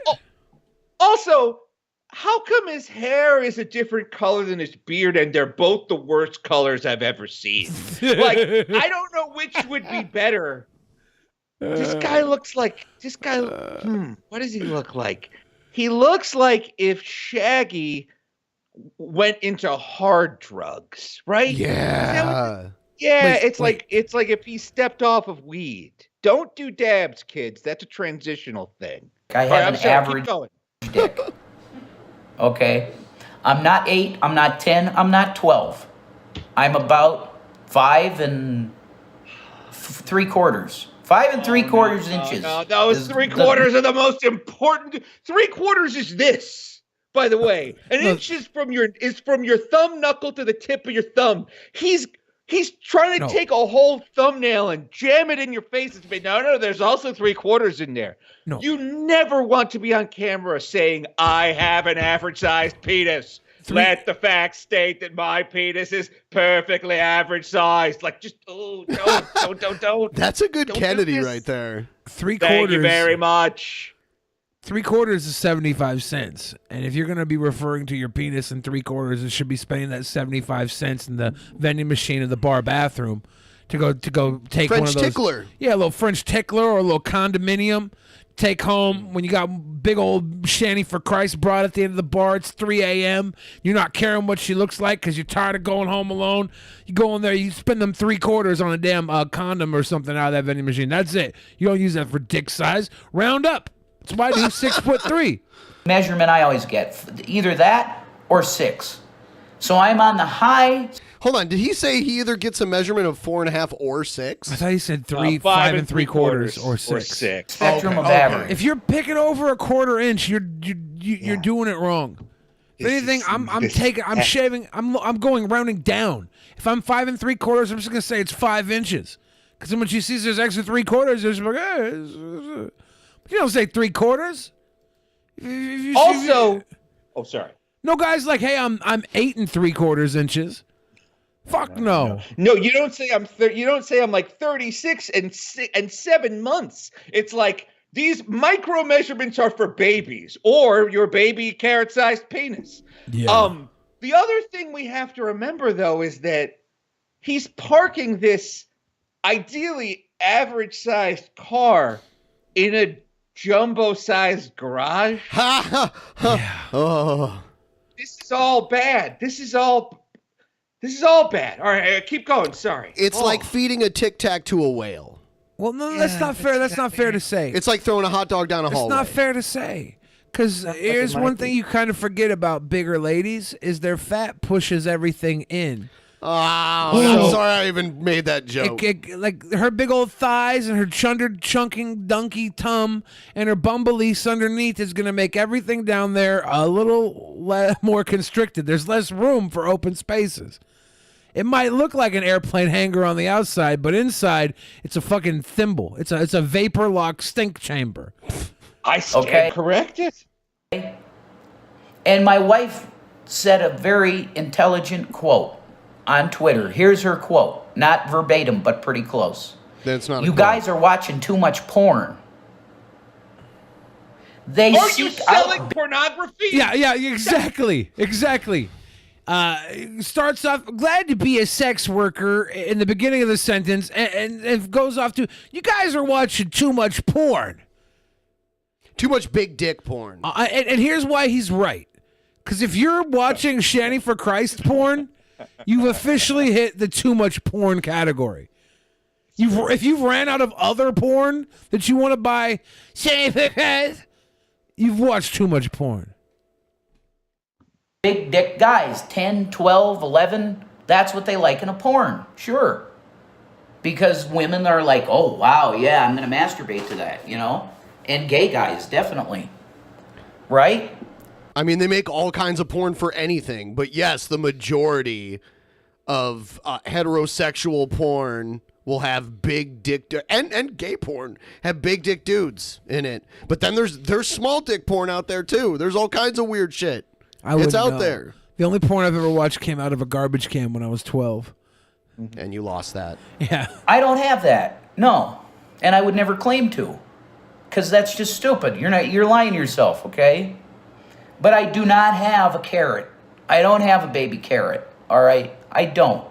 Also, how come his hair is a different color than his beard, and they're both the worst colors I've ever seen? Like, I don't know which would be better. This guy looks like what does he look like? He looks like if Shaggy went into hard drugs, right? Yeah. Yeah, it's like if he stepped off of weed. Don't do dabs, kids. That's a transitional thing. I have an average dick. Okay. I'm not 8, I'm not 10, I'm not 12. I'm about 5 3/4. 5 3/4 inches. No, those 3/4 are the most important. 3/4 is this, by the way. An inch is from your thumb knuckle to the tip of your thumb. He's trying to take a whole thumbnail and jam it in your face. And say, no, there's also 3/4 in there. No. You never want to be on camera saying, I have an average-sized penis. Let the facts state that my penis is perfectly average-sized. Like, just, don't. That's a good Kennedy right there. 3/4. Thank you very much. 3/4 is 75 cents. And if you're going to be referring to your penis in 3/4, it should be spending that 75 cents in the vending machine in the bar bathroom to go take French one of those. tickler. Yeah, a little French tickler or a little condominium. Take home when you got big old Shanny for Christ brought at the end of the bar. It's 3 a.m. You're not caring what she looks like because you're tired of going home alone. You go in there, you spend them 3/4 on a damn condom or something out of that vending machine. That's it. You don't use that for dick size. Round up. That's why I do 6'3". Measurement I always get either that or 6. So I'm on the high. Hold on, did he say he either gets a measurement of 4.5 or 6? I thought he said 5 3/4 or 6. Spectrum of average. If you're picking over a 1/4 inch, you're doing it wrong. If anything, I'm going rounding down. If I'm 5 3/4, I'm just gonna say it's 5 inches. Because then when she sees there's extra 3/4, there's like, hey, you don't say 3/4. Sorry. No guy's like, hey, I'm 8 3/4 inches. Fuck no. No, you don't say I'm like 36 and 7 months. It's like these micro measurements are for babies or your baby carrot-sized penis. Yeah. The other thing we have to remember though is that he's parking this ideally average-sized car in a jumbo-sized garage. Oh. This is all bad. This is all bad. All right, keep going. Sorry. It's like feeding a Tic Tac to a whale. Well, no, that's not fair. That's not fair to say. It's like throwing a hot dog down a hallway. It's not fair to say. Because here's one thing you kind of forget about bigger ladies is their fat pushes everything in. Oh, I'm sorry I even made that joke. Like her big old thighs and her chunking donkey tum and her bumblelease underneath is going to make everything down there a little more constricted. There's less room for open spaces. It might look like an airplane hangar on the outside, but inside it's a fucking thimble. It's a vapor lock stink chamber. I stand corrected. And my wife said a very intelligent quote on Twitter. Here's her quote. Not verbatim, but pretty close. That's not. You guys are watching too much porn. Are you selling pornography? Yeah, exactly. Starts off, glad to be a sex worker in the beginning of the sentence, and it goes off to, you guys are watching too much porn. Too much big dick porn. And here's why he's right. Because if you're watching Shanny for Christ porn, you've officially hit the too much porn category. If you've ran out of other porn that you want to buy, Shanny for Christ, you've watched too much porn. Big dick guys, 10, 12, 11, that's what they like in a porn, sure. Because women are like, oh, wow, yeah, I'm going to masturbate to that, you know? And gay guys, definitely. Right? I mean, they make all kinds of porn for anything, but yes, the majority of heterosexual porn will have big dick and gay porn have big dick dudes in it. But then there's small dick porn out there too. There's all kinds of weird shit. It's out there. The only porn I've ever watched came out of a garbage can when I was 12. And you lost that. Yeah. I don't have that. No. And I would never claim to. Because that's just stupid. You're lying to yourself, okay? But I do not have a carrot. I don't have a baby carrot. All right? I don't.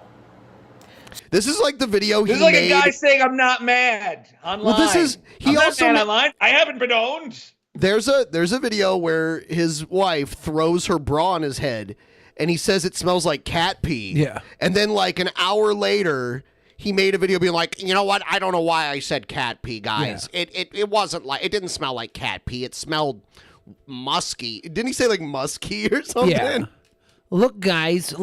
This is like the video This is like a guy saying, I'm not mad online. Well, I'm not mad online. I haven't been owned. There's a video where his wife throws her bra on his head, and he says it smells like cat pee. Yeah. And then like an hour later, he made a video being like, you know what? I don't know why I said cat pee, guys. Yeah. It wasn't like, it didn't smell like cat pee. It smelled musky. Didn't he say like musky or something? Yeah. Look, guys,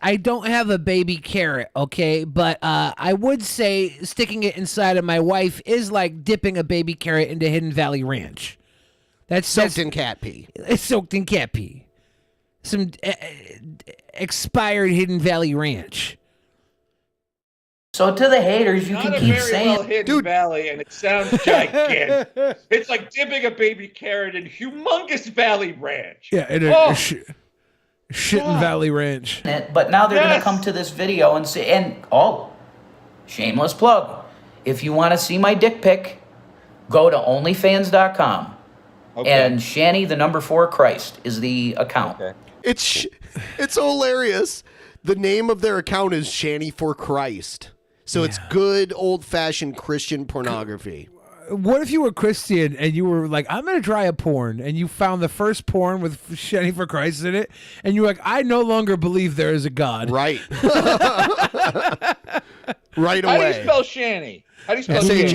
I don't have a baby carrot, okay? But I would say sticking it inside of my wife is like dipping a baby carrot into Hidden Valley Ranch. That's soaked in cat pee. It's soaked in cat pee. Some expired Hidden Valley Ranch. So to the haters, you Not can a keep very saying, well hidden valley, and it sounds gigantic. It's like dipping a baby carrot in humongous Valley Ranch. Yeah, in a shitting Valley Ranch. but now they're going to come to this video and say, shameless plug. If you want to see my dick pic, go to onlyfans.com. Okay. And Shanny, the number 4 Christ, is the account. Okay. It's hilarious. The name of their account is Shanny for Christ. So it's good old-fashioned Christian pornography. What if you were Christian and you were like, I'm going to try a porn, and you found the first porn with Shanny for Christ in it, and you're like, I no longer believe there is a God. Right. Right away. How do you spell Shanny? How do you spell Shanny?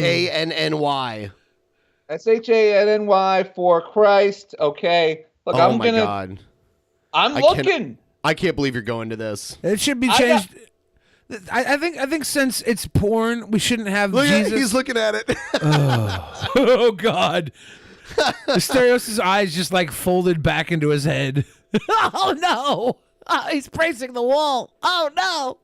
Shanny for Christ. Okay. Look, oh my God. I'm looking. I can't believe you're going to this. It should be changed. I think since it's porn, we shouldn't have Jesus. He's looking at it. Oh God. Asterios' eyes just like folded back into his head. Oh no. He's bracing the wall. Oh no.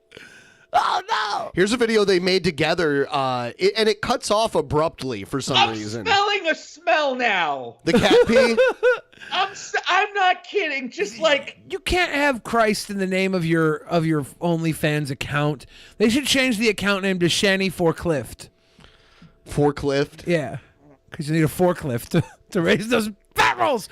Oh no! Here's a video they made together, and it cuts off abruptly for some reason. I'm smelling a smell now. The cat pee? I'm not kidding. Just like you can't have Christ in the name of your OnlyFans account. They should change the account name to Shanny Forklift. Forklift? Yeah, because you need a forklift to raise those barrels.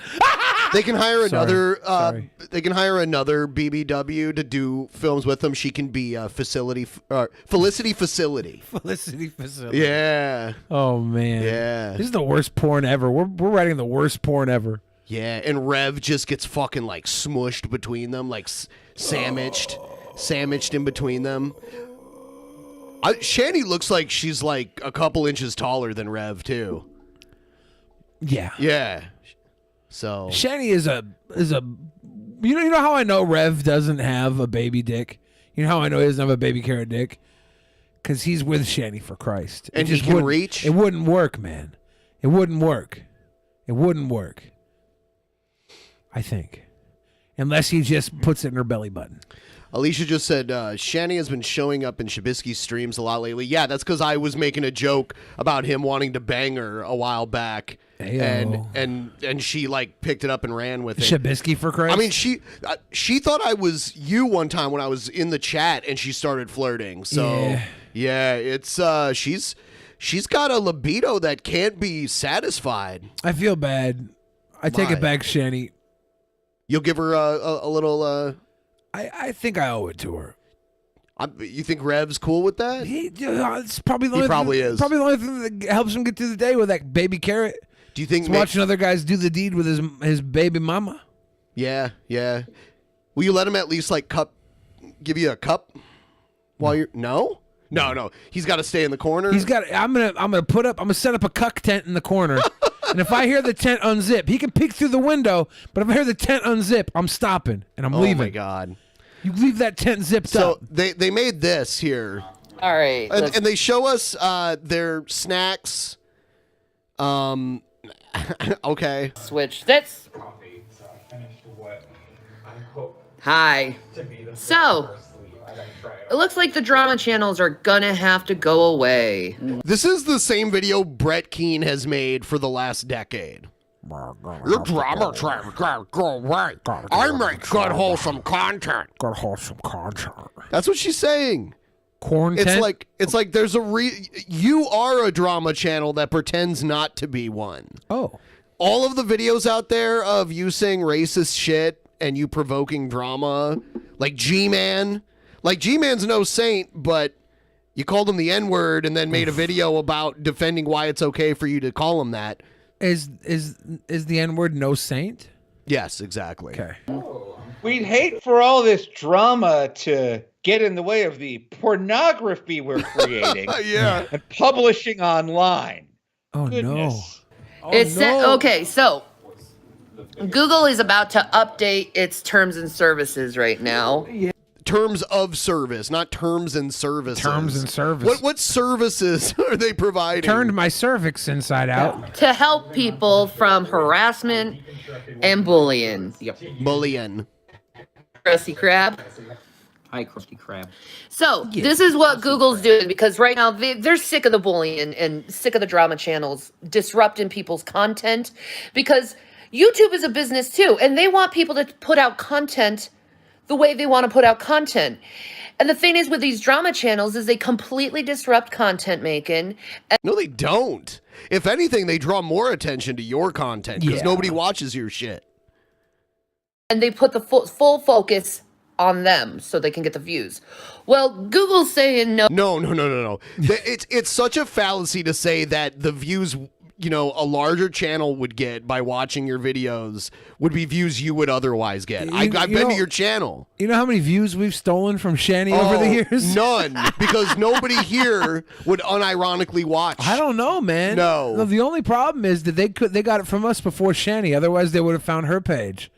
They can hire another. Sorry. They can hire another BBW to do films with them. She can be Felicity Facility. Felicity Facility. Yeah. Oh man. Yeah. This is the worst porn ever. We're writing the worst porn ever. Yeah, and Rev just gets fucking like smushed between them, like sandwiched in between them. Shanny looks like she's like a couple inches taller than Rev too. Yeah. Yeah. So Shanny is a you know how I know Rev doesn't have a baby dick? You know how I know he doesn't have a baby carrot dick? Because he's with Shani, for Christ. And he can reach? It wouldn't work, man. It wouldn't work. It wouldn't work. I think. Unless he just puts it in her belly button. Alicia just said, Shani has been showing up in Shabisky's streams a lot lately. Yeah, that's because I was making a joke about him wanting to bang her a while back. Ayo. And she like picked it up and ran with it. Shabisky, for Christ. I mean, she thought I was you one time when I was in the chat and she started flirting. So yeah, it's she's got a libido that can't be satisfied. I feel bad. I take it back, Shani. You'll give her a little. I think I owe it to her. You think Rev's cool with that? It's probably the He only probably thing, is. Probably the only thing that helps him get through the day with that baby carrot. Do you think watching other guys do the deed with his baby mama? Yeah. Will you let him at least like give you a cup while you're No. He's got to stay in the corner. I'm gonna set up a cuck tent in the corner. And if I hear the tent unzip, he can peek through the window, but if I hear the tent unzip, I'm stopping and I'm leaving. Oh my God. You leave that tent zipped up. So they made this here. All right. And they show us their snacks. Okay. Switch this. Hi. So, it looks like the drama channels are gonna have to go away. This is the same video Brett Keane has made for the last decade. Your drama channels gotta go away. I make good wholesome content. Good wholesome content. That's what she's saying. Content? It's like there's you are a drama channel that pretends not to be one. Oh. All of the videos out there of you saying racist shit and you provoking drama, like G-Man. Like G-Man's no saint, but you called him the N-word and then made a video about defending why it's okay for you to call him that. Is the N-word no saint? Yes, exactly. Okay. We'd hate for all this drama to get in the way of the pornography we're creating and publishing online. Oh, Goodness. no. Okay, so Google is about to update its terms and services right now. Terms of service, not terms and services. Terms and service. What services are they providing? Turned my cervix inside out. To help people from harassment and bullying. Bullying. Krusty Krab. Hi, Krusty Krab. So this is what Google's doing because right now they're sick of the bullying and sick of the drama channels disrupting people's content because YouTube is a business too and they want people to put out content the way they want to put out content. And the thing is with these drama channels is they completely disrupt content making. No, they don't. If anything, they draw more attention to your content because nobody watches your shit. And they put the full focus on them so they can get the views. Well, Google's saying no. No. It's such a fallacy to say that the views, a larger channel would get by watching your videos would be views you would otherwise get. I've been to your channel. You know how many views we've stolen from Shani over the years? None, because nobody here would unironically watch. I don't know, man. No. The only problem is that they got it from us before Shani. Otherwise, they would have found her page.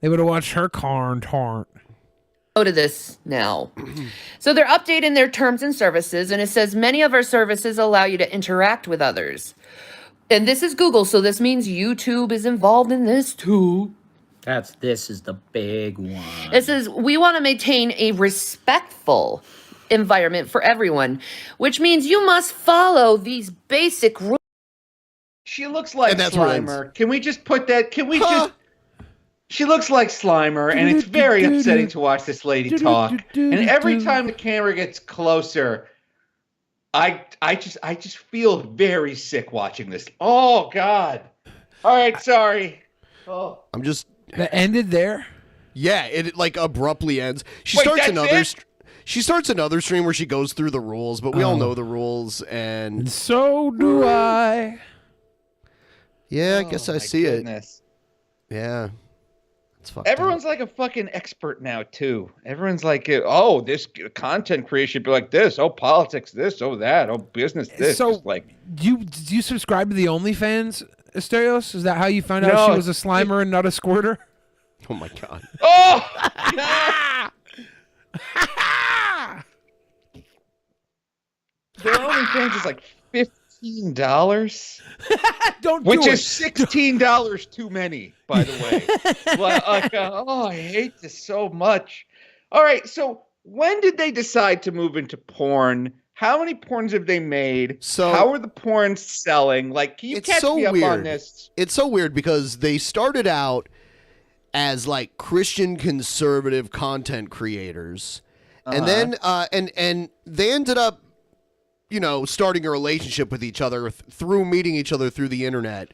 They would have watched her content. Go to this now. So they're updating their terms and services, and it says many of our services allow you to interact with others. And this is Google, so this means YouTube is involved in this too. This is the big one. It says we want to maintain a respectful environment for everyone, which means you must follow these basic rules. She looks like Slimer. Can we just put that? She looks like Slimer, and it's very upsetting to watch this lady talk. And every time the camera gets closer, I just feel very sick watching this. Oh God! All right, sorry. Oh. I'm just. That ended there. Yeah, it like abruptly ends. She Wait, starts that's another. it? She starts another stream where she goes through the rules, but we all know the rules, and so do I. Yeah, I guess I see it. Yeah. Everyone's like a fucking expert now too. Everyone's like, oh, this content creation should be like this. Oh, politics this. Oh, that. Oh, business this. So, Just like, do you subscribe to the OnlyFans, Asterios? Is that how you found out she was a Slimer and not a squirter? Oh my God. Oh! their OnlyFans is like $15. Don't Which do is it. $16 too many, by the way. I hate this so much. All right, so when did they decide to move into porn? How many porns have they made? So how are the porns selling? Like, can you catch me up on this? It's so weird because they started out as like Christian conservative content creators, and then and they ended up, starting a relationship with each other through meeting each other through the internet.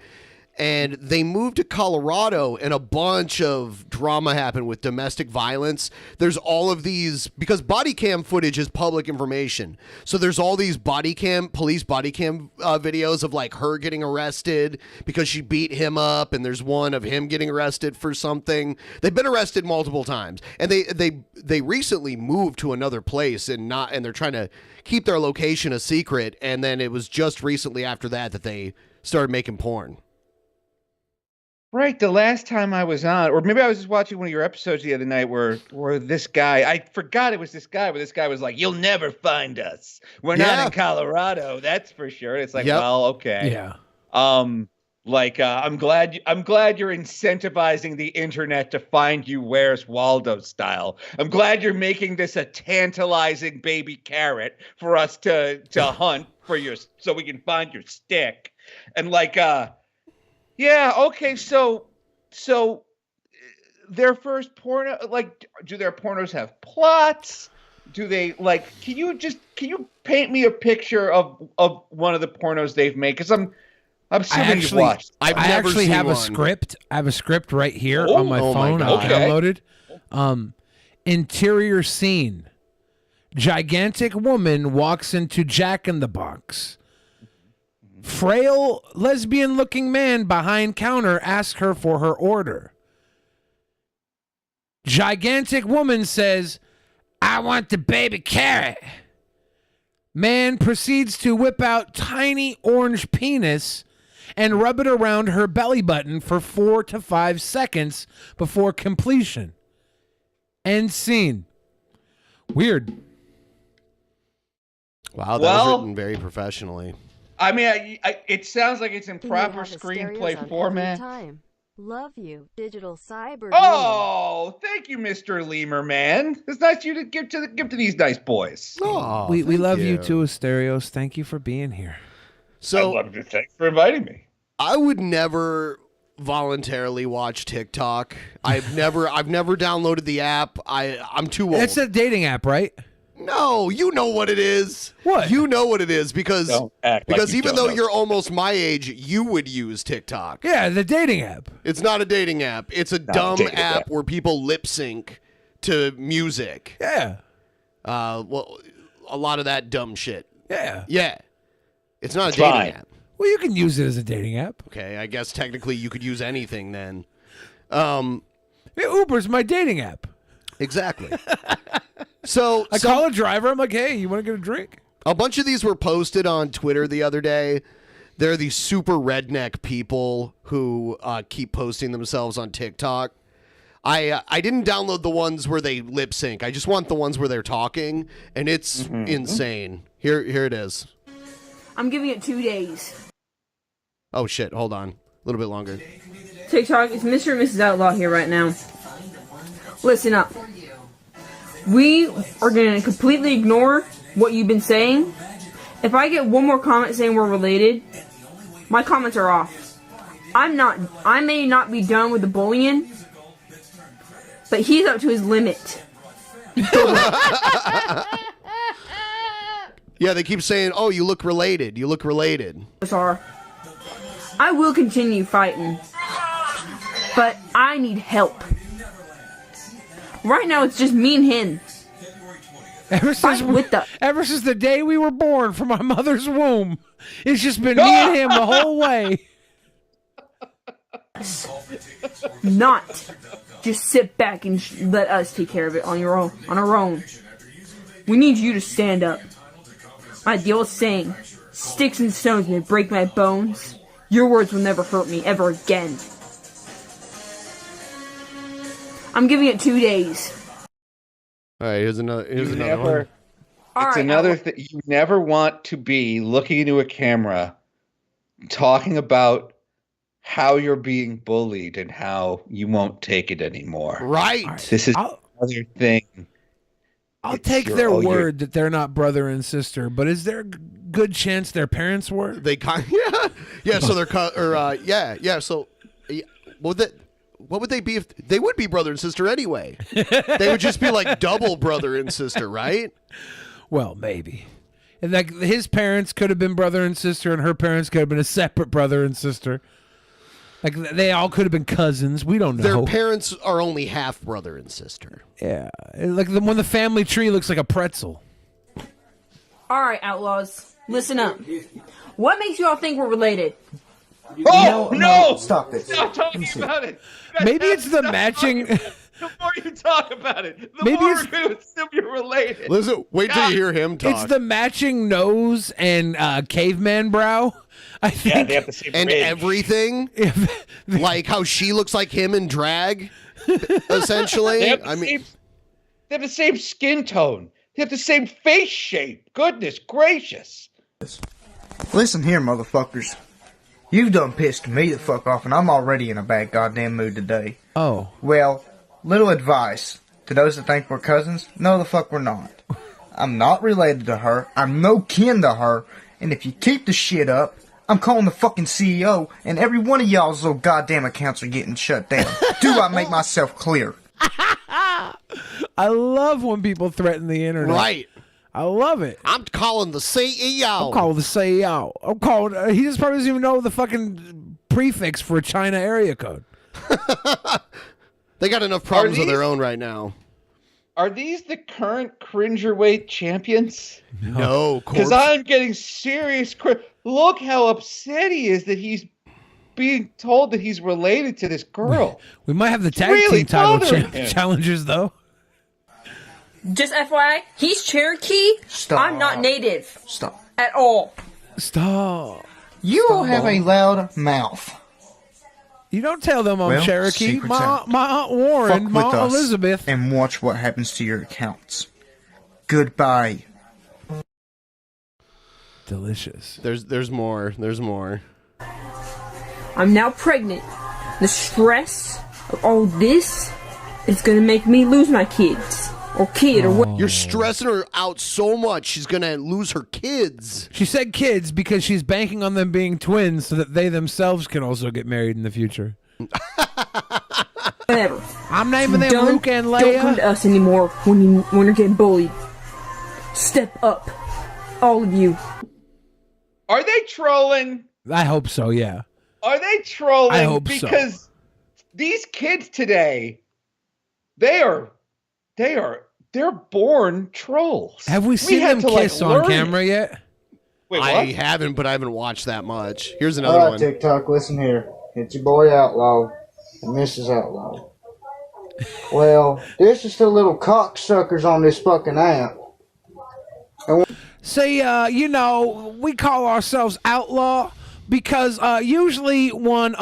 And they moved to Colorado, and a bunch of drama happened with domestic violence. There's all of these, because body cam footage is public information. So there's all these police body cam videos of like her getting arrested because she beat him up. And there's one of him getting arrested for something. They've been arrested multiple times. And they recently moved to another place and they're trying to keep their location a secret. And then it was just recently after that they started making porn. Right, the last time I was on, or maybe I was just watching one of your episodes the other night where this guy, I forgot it was this guy, where this guy was like, "You'll never find us. We're not in Colorado, that's for sure." It's like, well, okay. Yeah. I'm glad you're incentivizing the internet to find you Where's Waldo style. I'm glad you're making this a tantalizing baby carrot for us to hunt for so we can find your stick. And yeah, okay, so their first porno, do their pornos have plots? Do they, can you paint me a picture of one of the pornos they've made? Because I'm assuming you've watched. I actually have a script. I have a script right here on my phone. I downloaded. Interior scene. Gigantic woman walks into Jack in the Box. Frail, lesbian-looking man behind counter asks her for her order. Gigantic woman says, "I want the baby carrot." Man proceeds to whip out tiny orange penis and rub it around her belly button for 4 to 5 seconds before completion. End scene. Weird. Wow, that was written very professionally. I mean, it sounds like it's in proper screenplay format. Love you, digital cyber. Oh, thank you, Mr. Lemur, man. It's nice of you to give to these nice boys. Oh, we love you too, Asterios. Thank you for being here. So, I love you. Thanks for inviting me. I would never voluntarily watch TikTok. I've never downloaded the app. I'm too old. It's a dating app, right? No, you know what it is. What? You know what it is because even though know. you're almost my age, you would use TikTok. Yeah, the dating app. It's not a dating app. It's a dumb app where people lip sync to music. Yeah. Well, a lot of that dumb shit. Yeah. Yeah. It's not a dating app. Well, you can use it as a dating app. Okay, I guess technically you could use anything then. Uber's my dating app. Exactly. So I call a driver. I'm like, "Hey, you want to get a drink?" A bunch of these were posted on Twitter the other day. They're these super redneck people who keep posting themselves on TikTok. I didn't download the ones where they lip sync. I just want the ones where they're talking, and it's insane. Here it is. I'm giving it 2 days. Oh shit! Hold on, a little bit longer. TikTok, it's Mr. and Mrs. Outlaw here right now. Listen up. We are going to completely ignore what you've been saying. If I get one more comment saying we're related, my comments are off. I may not be done with the bullying, but he's up to his limit. Yeah, they keep saying, "Oh, you look related. You look related." I will continue fighting, but I need help. Right now, it's just me and him. Ever since the day we were born from our mother's womb, it's just been me and him the whole way. Not just sit back and let us take care of it on our own. We need you to stand up. Like the old saying, "Sticks and stones may break my bones. Your words will never hurt me ever again." I'm giving it 2 days. All right, here's another one. It's another thing. You never want to be looking into a camera talking about how you're being bullied and how you won't take it anymore. Right. This is another thing. I'll take their word that they're not brother and sister, but is there a good chance their parents were? They kind yeah. So they're So what would they be if they would be brother and sister anyway? They would just be like double brother and sister, right? Well, maybe. And like his parents could have been brother and sister, and her parents could have been a separate brother and sister. Like they all could have been cousins. We don't know. Their parents are only half brother and sister. Yeah, like when the family tree looks like a pretzel. All right, outlaws, listen up. What makes you all think we're related? Oh no! Stop it. Stop talking about it. Maybe it's the matching. The more you talk about it, the Maybe more it's- we're going to assume you're related. Listen, wait till you hear him talk. It's the matching nose and caveman brow. I think. Yeah, they have the same and ridge. everything, like how she looks like him in drag, essentially. They have the same skin tone. They have the same face shape. Goodness gracious. Listen here, motherfuckers. You've done pissed me the fuck off, and I'm already in a bad goddamn mood today. Oh. Well, little advice to those that think we're cousins. No, the fuck we're not. I'm not related to her. I'm no kin to her. And if you keep the shit up, I'm calling the fucking CEO, and every one of y'all's little goddamn accounts are getting shut down. Do I make myself clear? I love when people threaten the internet. Right. I love it. I'm calling the CEO. I'm calling the CEO. I'm calling. He just probably doesn't even know the fucking prefix for a China area code. They got enough problems of their own right now. Are these the current cringerweight champions? No, because I'm getting serious. Look how upset he is that he's being told that he's related to this girl. We might have the tag really team title bothering him. challengers though. Just FYI, he's Cherokee. Stop. I'm not native. Stop. At all. Stop. You all have a loud mouth. You don't tell them I'm Well, Cherokee. secret's My out. Aunt Warren, Fuck my with Aunt us Elizabeth. and watch what happens to your accounts. Goodbye. Delicious. There's more. There's more. I'm now pregnant. The stress of all this is gonna make me lose my kids. Or kid, or what? You're stressing her out so much, she's gonna lose her kids. She said kids because she's banking on them being twins so that they themselves can also get married in the future. Whatever. I'm naming them Don't- Luke and Don't come Leia. to us anymore when you're getting bullied. Step up. All of you. Are they trolling? I hope so, yeah. Are they trolling? I hope so. Because these kids today, they're born trolls. Have we seen had them to, kiss on learn camera yet? Wait, what? I haven't, but I haven't watched that much. Here's another Alright, one. TikTok, listen here. It's your boy Outlaw and Mrs. Outlaw. Well, there's just a little cocksuckers on this fucking app. See, you know, we call ourselves Outlaw because usually when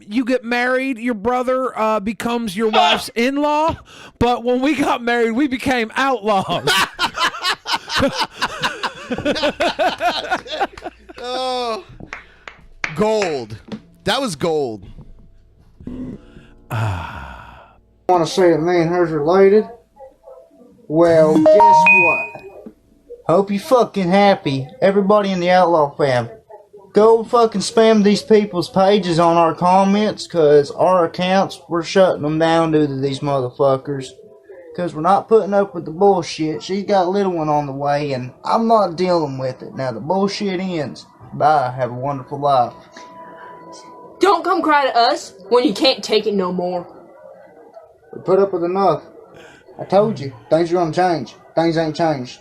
you get married, your brother becomes your wife's in-law. But when we got married, we became outlaws. Oh, gold. That was gold. Want to say that me and her's related? Well, guess what? Hope you fucking happy. Everybody in the Outlaw fam. Go fucking spam these people's pages on our comments, cause our accounts, we're shutting them down due to these motherfuckers. Cause we're not putting up with the bullshit. She's got a little one on the way and I'm not dealing with it. Now the bullshit ends. Bye. Have a wonderful life. Don't come cry to us when you can't take it no more. We put up with enough. I told you, things are gonna change. Things ain't changed.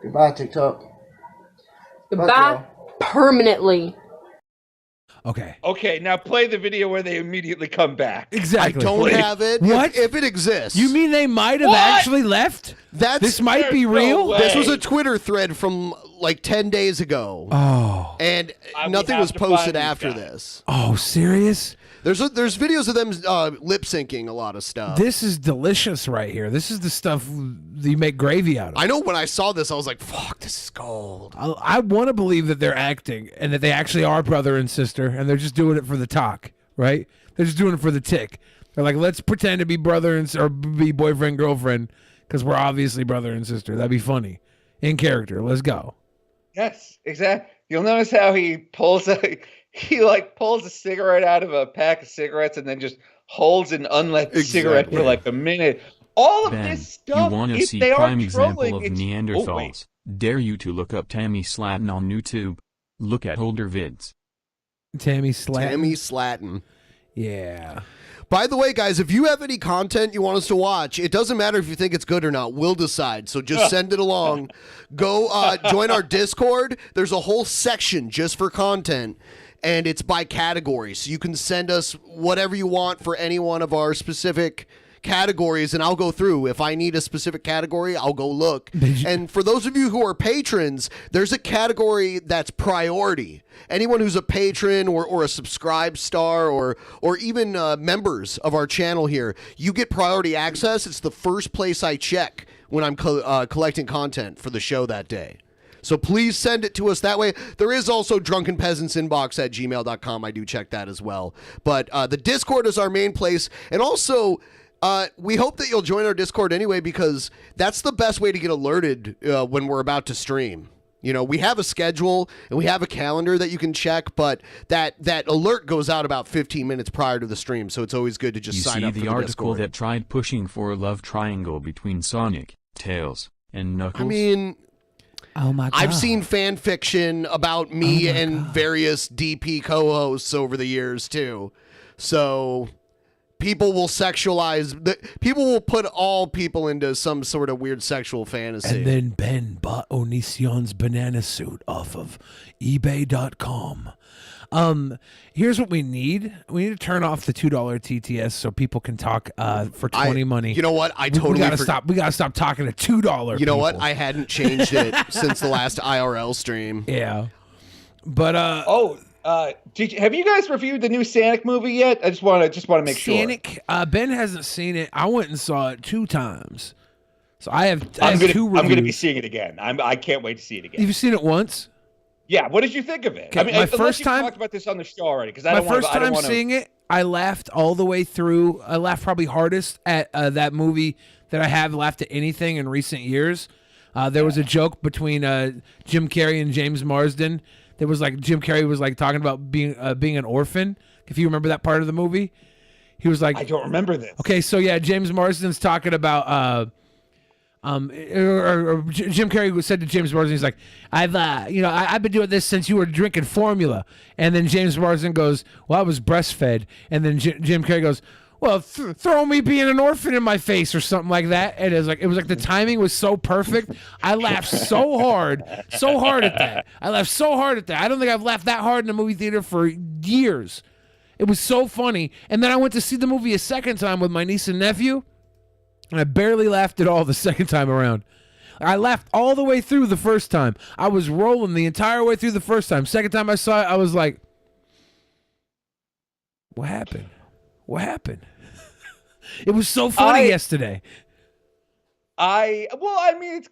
Goodbye, TikTok. Goodbye permanently. Okay. Okay, now play the video where they immediately come back. Exactly. I don't have it. What? If it exists. You mean they might have What? actually left? This might be There's no real? way. This was a Twitter thread from like 10 days ago. Oh. And I would nothing have was to posted find these after guys. this. Oh, serious? There's videos of them lip syncing a lot of stuff. This is delicious right here. This is the stuff that you make gravy out of. I know when I saw this, I was like, fuck, this is gold. I want to believe that they're acting and that they actually are brother and sister and they're just doing it for the talk, right? They're just doing it for the tick. They're like, let's pretend to be brother or be boyfriend, girlfriend, because we're obviously brother and sister. That'd be funny. In character. Let's go. Yes, exactly. You'll notice how he pulls a cigarette out of a pack of cigarettes and then just holds an unlit cigarette for like a minute. All of Ben, this stuff. you want to if see they are prime example trolling, of it's- Neanderthals? Oh, wait. Dare you to look up Tammy Slaton on YouTube. Look at older vids. Tammy Slaton. Tammy Slaton. Yeah. By the way, guys, if you have any content you want us to watch, it doesn't matter if you think it's good or not. We'll decide. So just send it along. Go join our Discord. There's a whole section just for content, and it's by category. So you can send us whatever you want for any one of our specific categories, and I'll go through. If I need a specific category, I'll go look. And for those of you who are patrons, there's a category that's priority. Anyone who's a patron or a subscribe star or even members of our channel here, you get priority access. It's the first place I check when I'm collecting content for the show that day. So please send it to us that way. There is also drunkenpeasantsinbox at gmail.com. I do check that as well. But the Discord is our main place. And also, we hope that you'll join our Discord anyway, because that's the best way to get alerted when we're about to stream. You know, we have a schedule and we have a calendar that you can check, but that alert goes out about 15 minutes prior to the stream, so it's always good to just You sign see up for the the article Discord. that tried pushing for a love triangle between Sonic, Tails, and Knuckles? I mean, oh my God. I've seen fan fiction about me and various DP co-hosts over the years too. So people will people will put all people into some sort of weird sexual fantasy. And then Ben bought Onision's banana suit off of eBay.com. Here's what we need. We need to turn off the $2 TTS so people can talk for 20 money. You know what? we gotta stop. We gotta stop talking to $2. You know what? I hadn't changed it since the last IRL stream. Yeah, but have you guys reviewed the new Sonic movie yet? I just want to make sure. Sonic, Ben hasn't seen it. I went and saw it 2 times, so I have. I'm two reviews. going to be seeing it again. I can't wait to see it again. You've seen it once? Yeah. What did you think of it? Okay, I mean, my unless first you time- talked about this on the show already, because I My don't want first to. time seeing it, I laughed all the way through. I laughed probably hardest at that movie that I have laughed at anything in recent years. There was a joke between Jim Carrey and James Marsden. There was like Jim Carrey was like talking about being an orphan. If you remember that part of the movie, he was like, I don't remember this. Okay, so yeah, James Marsden's talking about or Jim Carrey said to James Marsden, he's like, I've been doing this since you were drinking formula. And then James Marsden goes, well, I was breastfed. And then Jim Carrey goes, well, throw me being an orphan in my face or something like that. And it was like the timing was so perfect. I laughed so hard at that. I don't think I've laughed that hard in a movie theater for years. It was so funny. And then I went to see the movie a second time with my niece and nephew, and I barely laughed at all the second time around. I laughed all the way through the first time. I was rolling the entire way through the first time. Second time I saw it, I was like, what happened? It was so funny yesterday. It's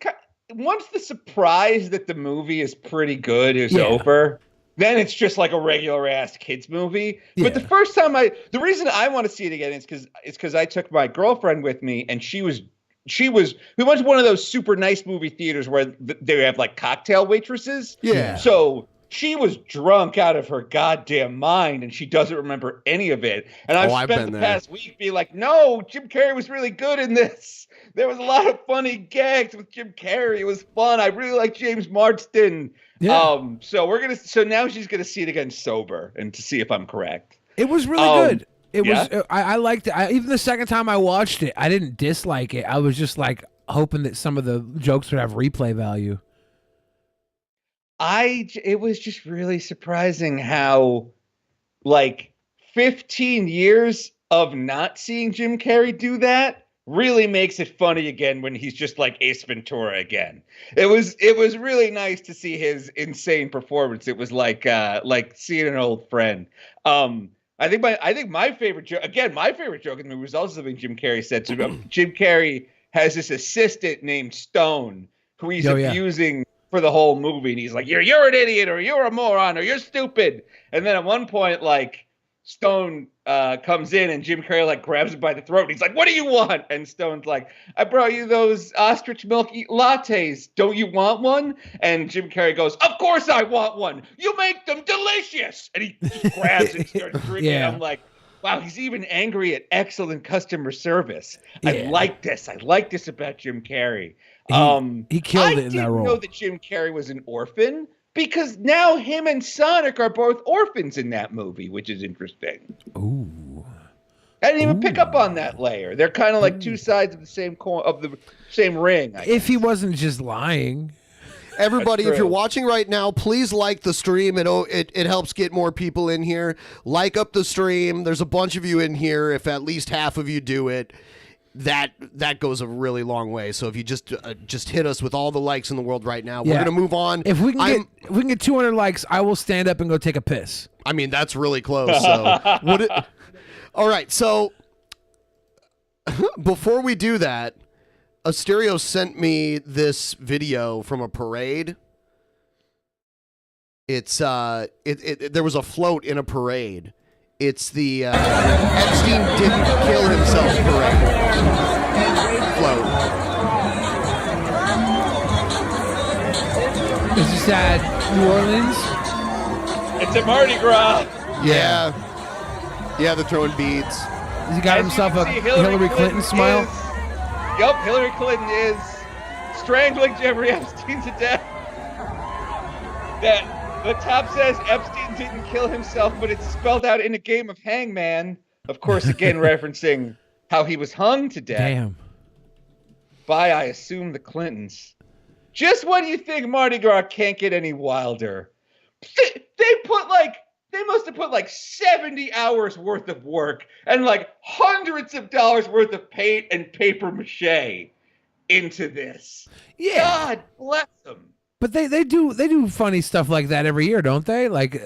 once the surprise that the movie is pretty good is over, then it's just like a regular ass kids movie. Yeah. But the first time the reason I want to see it again is because I took my girlfriend with me, and we went to one of those super nice movie theaters where they have like cocktail waitresses. Yeah. So she was drunk out of her goddamn mind, and she doesn't remember any of it. And I've spent the past week being like, no, Jim Carrey was really good in this. There was a lot of funny gags with Jim Carrey. It was fun. I really like James Marsden. Yeah. So now she's gonna see it again sober and to see if I'm correct. It was really good. It was. I liked it. Even the second time I watched it, I didn't dislike it. I was just like hoping that some of the jokes would have replay value. It was just really surprising how, like, 15 years of not seeing Jim Carrey do that really makes it funny again when he's just like Ace Ventura again. It was really nice to see his insane performance. It was like seeing an old friend. I think my favorite joke in the movie was also something Jim Carrey said. So Jim Carrey has this assistant named Stone who he's abusing for the whole movie, and he's like, "You're an idiot, or you're a moron, or you're stupid." And then at one point, like, Stone comes in and Jim Carrey like grabs him by the throat and he's like, "What do you want?" And Stone's like, "I brought you those ostrich milk lattes. Don't you want one?" And Jim Carrey goes, "Of course I want one. You make them delicious." And he just grabs and starts drinking. Yeah. I'm like, wow, he's even angry at excellent customer service. I like this. I like this about Jim Carrey. He killed it in that role. I didn't know that Jim Carrey was an orphan, because now him and Sonic are both orphans in that movie, which is interesting. Ooh. I didn't even pick up on that layer. They're kind of like two sides of the same coin, of the same ring. If he wasn't just lying. Everybody, if you're watching right now, please like the stream. It helps get more people in here. Like up the stream. There's a bunch of you in here. If at least half of you do it, that goes a really long way. So if you just hit us with all the likes in the world right now, we're gonna move on. If we can get 200 likes, I will stand up and go take a piss. I mean, that's really close. So all right. So before we do that, Asterios sent me this video from a parade. It's there was a float in a parade. It's the Epstein didn't kill himself parade float. Is this at New Orleans? It's at Mardi Gras. Yeah. Yeah, they're throwing beads. Has he got himself a Hillary Clinton smile? Yup, Hillary Clinton is strangling Jeffrey Epstein to death. The top says Epstein didn't kill himself, but it's spelled out in a game of Hangman. Of course, again referencing how he was hung to death. Damn. By, I assume, the Clintons. Just when you think Mardi Gras can't get any wilder, they must have put like 70 hours worth of work and like hundreds of dollars worth of paint and paper mache into this. Yeah. God bless them. But they do funny stuff like that every year, don't they? Like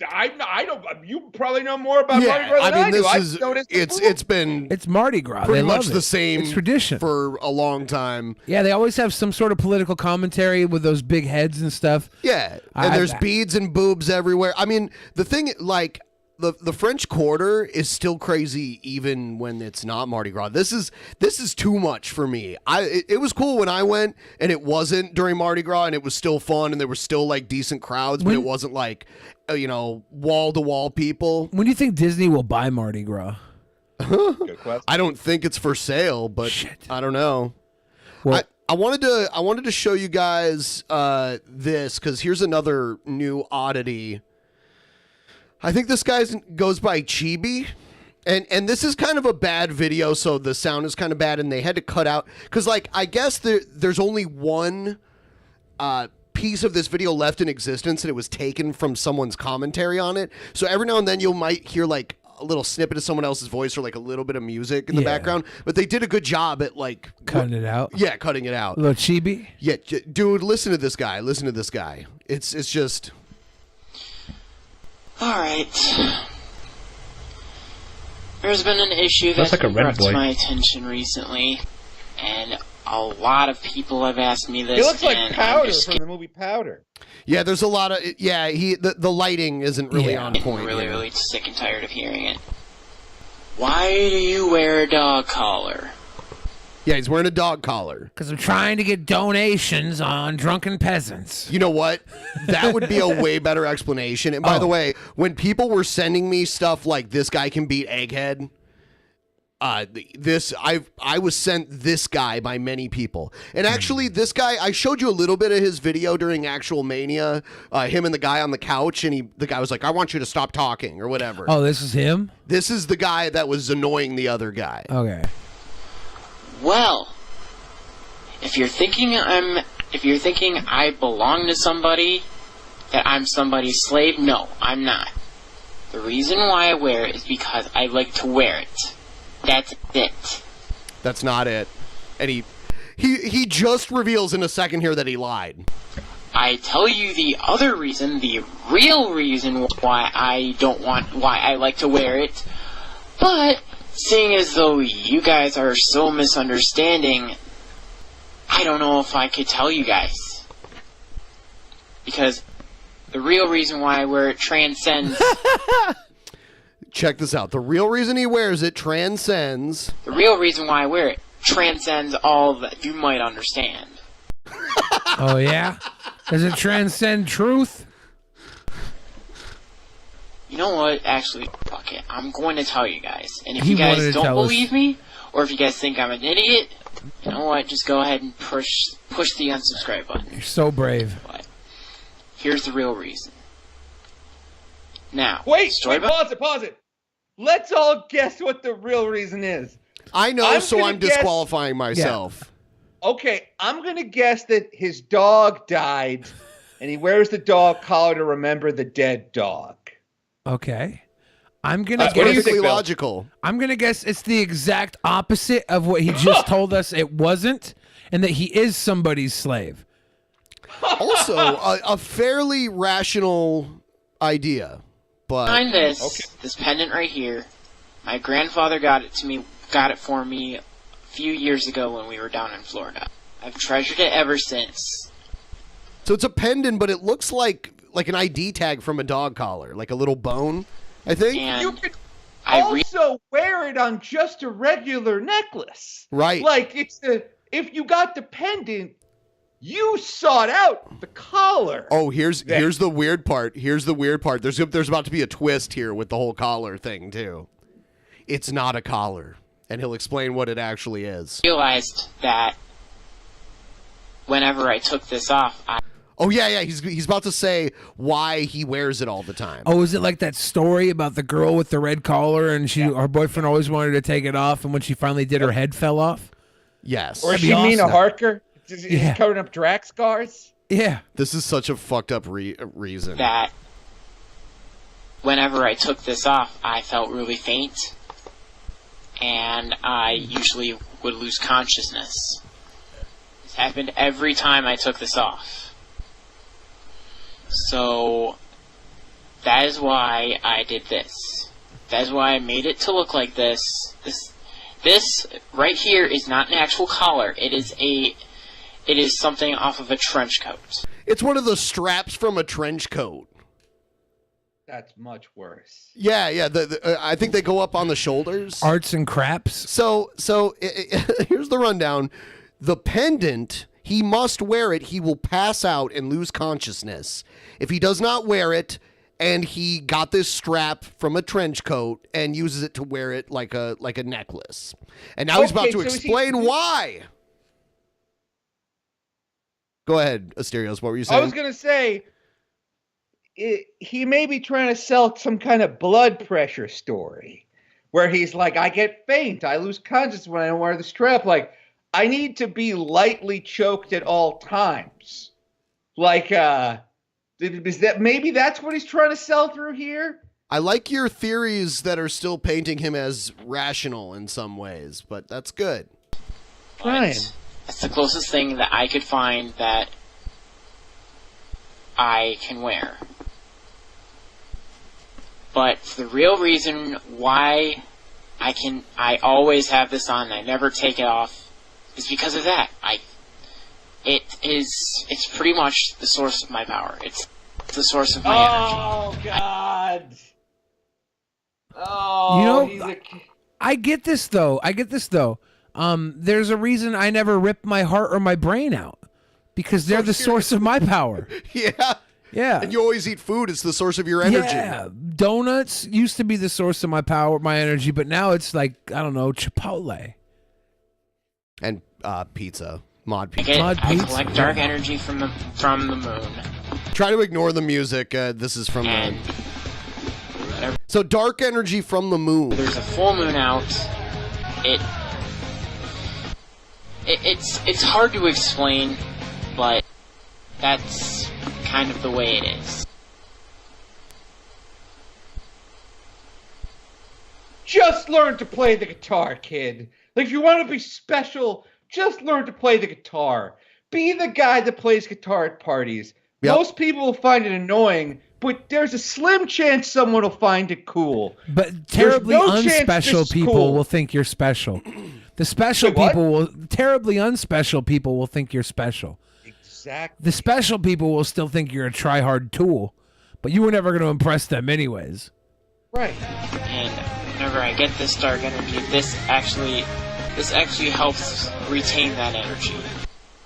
I don't. You probably know more about Mardi Gras than I do. It's Mardi Gras. pretty They love much it. the same. It's tradition for a long time. Yeah, they always have some sort of political commentary with those big heads and stuff. Yeah, and there's beads and boobs everywhere. I mean, the thing, like, the French Quarter is still crazy even when it's not Mardi Gras. This is too much for me. It was cool when I went, and it wasn't during Mardi Gras, and it was still fun, and there were still like decent crowds, but it wasn't like wall to wall people. When do you think Disney will buy Mardi Gras? Good question. I don't think it's for sale, but I don't know. Well, I wanted to show you guys this, because here's another new oddity. I think this guy goes by Chibi, and this is kind of a bad video, so the sound is kind of bad, and they had to cut out, because, like, I guess there's only one piece of this video left in existence, and it was taken from someone's commentary on it, so every now and then you might hear, like, a little snippet of someone else's voice or, like, a little bit of music in the background, but they did a good job at, like... Cutting it out? Yeah, cutting it out. A little Chibi? Yeah, dude, listen to this guy. Listen to this guy. It's just... Alright. There's been an issue that's like a red brought boy. to my attention recently, and a lot of people have asked me this. He looks like and I'm Powder just from the movie Powder. Yeah, there's a lot of... Yeah, the lighting isn't really on getting point. really, really sick and tired of hearing it. Why do you wear a dog collar? Yeah, he's wearing a dog collar. Because I'm trying to get donations on Drunken Peasants. You know what? That would be a way better explanation. And by the way, when people were sending me stuff like this guy can beat Egghead, I was sent this guy by many people. And actually, this guy, I showed you a little bit of his video during Actual Mania, him and the guy on the couch, and the guy was like, I want you to stop talking, or whatever. Oh, this is him? This is the guy that was annoying the other guy. Okay. Well, if you're thinking I belong to somebody, that I'm somebody's slave, no, I'm not. The reason why I wear it is because I like to wear it. That's it. That's not it. And he just reveals in a second here that he lied. I tell you the other reason, the real reason why I like to wear it, but seeing as though you guys are so misunderstanding, I don't know if I could tell you guys. Because the real reason why I wear it transcends... Check this out. The real reason he wears it transcends... The real reason why I wear it transcends all that you might understand. Oh, yeah? Does it transcend truth? You know what? Actually, fuck it. I'm going to tell you guys. And if you guys don't believe me, or if you guys think I'm an idiot, you know what? Just go ahead and push the unsubscribe button. You're so brave. But here's the real reason. Now, pause it. Let's all guess what the real reason is. I know, so I'm disqualifying myself. Yeah. Okay, I'm going to guess that his dog died, and he wears the dog collar to remember the dead dog. Okay. I'm going to guess... Perfectly logical. I'm going to guess it's the exact opposite of what he just told us it wasn't, and that he is somebody's slave. Also, a fairly rational idea, but... Find this pendant right here. My grandfather got it for me a few years ago when we were down in Florida. I've treasured it ever since. So it's a pendant, but it looks like an ID tag from a dog collar, like a little bone, I think. And you could also wear it on just a regular necklace. Right. Like, if you got the pendant, you sought out the collar. Oh, here's the weird part. Here's the weird part. There's about to be a twist here with the whole collar thing, too. It's not a collar. And he'll explain what it actually is. I realized that whenever I took this off, Oh, yeah, he's about to say why he wears it all the time. Oh, is it like that story about the girl with the red collar and her boyfriend always wanted to take it off, and when she finally did, her head fell off? Yes. Or she Mina Harker? Is covering up drag scars? Yeah. This is such a fucked up reason. That whenever I took this off, I felt really faint. And I usually would lose consciousness. This happened every time I took this off. So, that is why I did this. That is why I made it to look like this. This right here is not an actual collar. It is something off of a trench coat. It's one of the straps from a trench coat. That's much worse. Yeah. I think they go up on the shoulders. Arts and craps. So here's the rundown. The pendant, he must wear it. He will pass out and lose consciousness. If he does not wear it, and he got this strap from a trench coat and uses it to wear it like a necklace. And now he's about to explain why. Go ahead, Asterios. What were you saying? I was going to say, he may be trying to sell some kind of blood pressure story where he's like, I get faint, I lose consciousness when I don't wear the strap. Like, I need to be lightly choked at all times. Like, is that maybe that's what he's trying to sell through here? I like your theories that are still painting him as rational in some ways, but that's good. Fine. That's the closest thing that I could find that I can wear. But the real reason why I always have this on and I never take it off is because of that. It's pretty much the source of my power. It's the source of my energy. Oh, God. Oh, I get this, though. There's a reason I never rip my heart or my brain out. Because they're the source of my power. Yeah. And you always eat food. It's the source of your energy. Yeah. Donuts used to be the source of my power, my energy, but now it's like, I don't know, Chipotle. And pizza. Mod pizza. I collect dark energy from the moon. Try to ignore the music. This is from the... So dark energy from the moon. There's a full moon out. It's hard to explain, but that's kind of the way it is. just learn to play the guitar, kid. Like, if you want to be special, just learn to play the guitar. Be the guy that plays guitar at parties. Yep. Most people will find it annoying, but there's a slim chance someone will find it cool. But terribly There's no chance unspecial this is people cool. will think you're special. The special Wait, what? people will, terribly unspecial people will think you're special. Exactly. The special people will still think you're a try-hard tool, but you were never going to impress them anyways. Right. And whenever I get this dark energy, this actually helps retain that energy.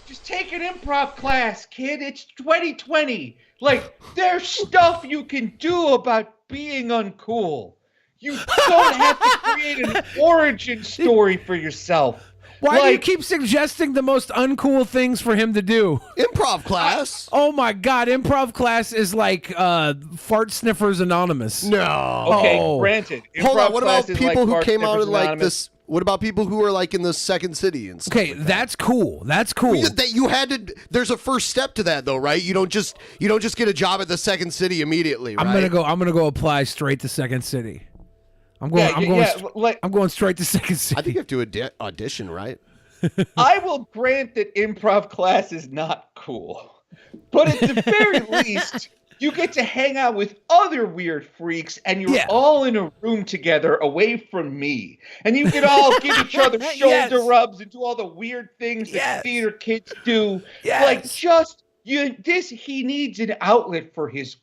Just take an improv class, kid. It's 2020. Like, there's stuff you can do about being uncool. You don't have to create an origin story for yourself. Why do you keep suggesting the most uncool things for him to do? Improv class. Oh my God, improv class is like Fart Sniffers Anonymous. No. Okay, granted. Hold on. Improv What about class is people like who Fart came out Sniffers of like Anonymous. this? What about people who are like in the Second City and stuff? Okay, that's cool. That's cool. That you had to. There's a first step to that, though, right? You don't just get a job at the Second City immediately, right? I'm gonna go apply straight to Second City. I'm going straight to Second City. I think you have to audition, right? I will grant that improv class is not cool. But at the very least, you get to hang out with other weird freaks, and you're all in a room together away from me. And you can all give each other shoulder rubs and do all the weird things that theater kids do. Like, he needs an outlet for his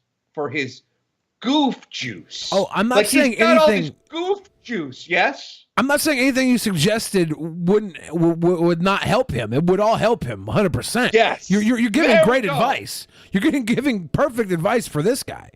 goof juice. Oh, I'm not like, saying he's got anything. all this goof juice, yes? I'm not saying anything you suggested would not help him. It would all help him 100%. Yes. You're giving There we great go. advice. You're giving perfect advice for this guy.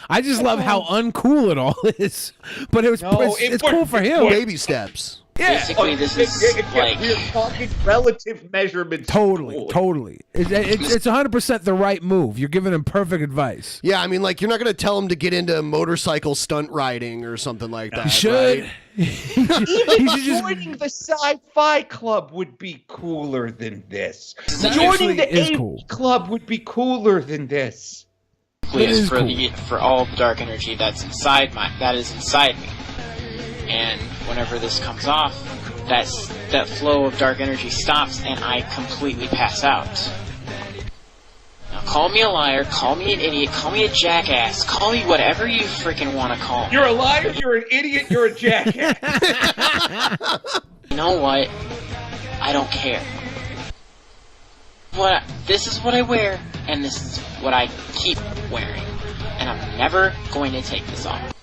I just love how uncool it all is. But it's cool for him. Baby steps. Yeah. Basically, this is like we're talking relative measurements. Totally. It's 100% the right move. You're giving him perfect advice. Yeah, I mean, like, you're not going to tell him to get into motorcycle stunt riding or something like that. You should. Right? Even joining the sci-fi club would be cooler than this. That Joining actually the is 80s cool. club would be cooler than this. is for all the dark energy that is inside me. And whenever this comes off, that flow of dark energy stops, and I completely pass out. Now, call me a liar, call me an idiot, call me a jackass, call me whatever you freaking want to call me. You're a liar, you're an idiot, you're a jackass. You know what? I don't care. This is what I wear, and this is what I keep wearing. And I'm never going to take this off.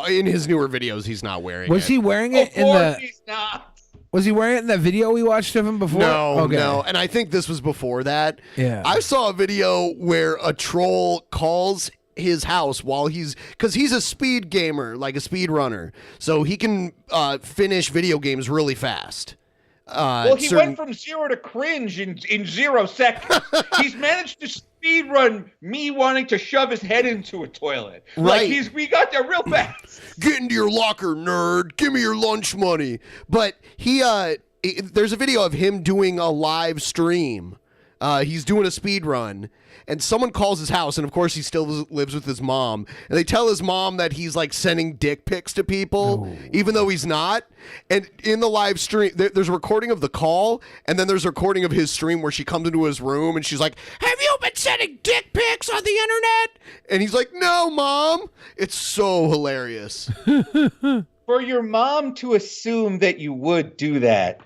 In his newer videos, he's not wearing it. Was he wearing it in the? He's not. Was he wearing it in that video we watched of him before? No. And I think this was before that. Yeah. I saw a video where a troll calls his house because he's a speed gamer, like a speed runner. So he can finish video games really fast. Well, he went from 0 to cringe in 0 seconds. He's managed to speed run me wanting to shove his head into a toilet. Right. Like we got there real fast. Get into your locker, nerd. Give me your lunch money. But there's a video of him doing a live stream. He's doing a speed run, and someone calls his house, and of course he still lives with his mom. And they tell his mom that he's like sending dick pics to people, even though he's not. And in the live stream, there's a recording of the call, and then there's a recording of his stream where she comes into his room and she's like, "Have you been sending dick pics on the internet?" And he's like, "No, Mom." It's so hilarious. For your mom to assume that you would do that,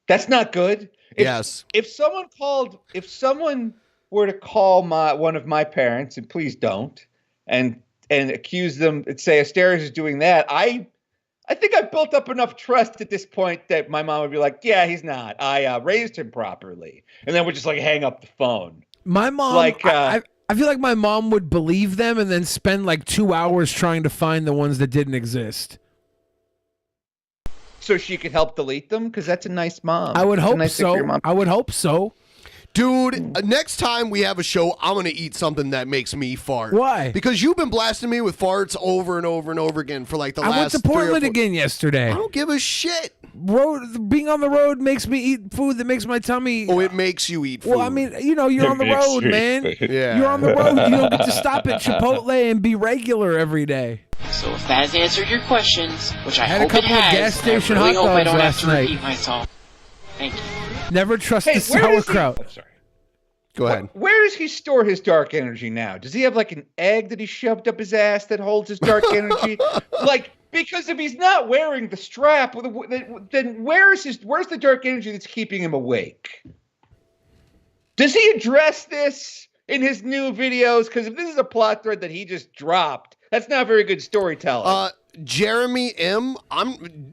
that's not good. If someone were to call one of my parents, and please don't, and accuse them and say Asterios is doing that, I think I've built up enough trust at this point that my mom would be like, "Yeah, he's not. I raised him properly," and then we'd just like hang up the phone. My mom, I feel like my mom would believe them and then spend like 2 hours trying to find the ones that didn't exist. So she could help delete them? Because that's a nice mom. I would It's a hope nice thing for your so. mom. I would hope so. Dude, next time we have a show, I'm going to eat something that makes me fart. Why? Because you've been blasting me with farts over and over and over again for like the last I went to 3 or Portland 4 again yesterday. I don't give a shit. Being on the road makes me eat food that makes my tummy. Oh, it makes you eat food. Well, I mean, you're on the road, man. Yeah. You're on the road. You don't get to stop at Chipotle and be regular every day. So if that has answered your questions, which I Had a hope it couple of has, gas station I really hot hope I dogs don't have last to night. repeat myself. Thank you. Never trust Hey, the where does he- sauerkraut. Oh, sorry. Go ahead. Where does he store his dark energy now? Does he have like an egg that he shoved up his ass that holds his dark energy? Like, because if he's not wearing the strap, then where's the dark energy that's keeping him awake? Does he address this in his new videos? Because if this is a plot thread that he just dropped, that's not very good storytelling. Jeremy M.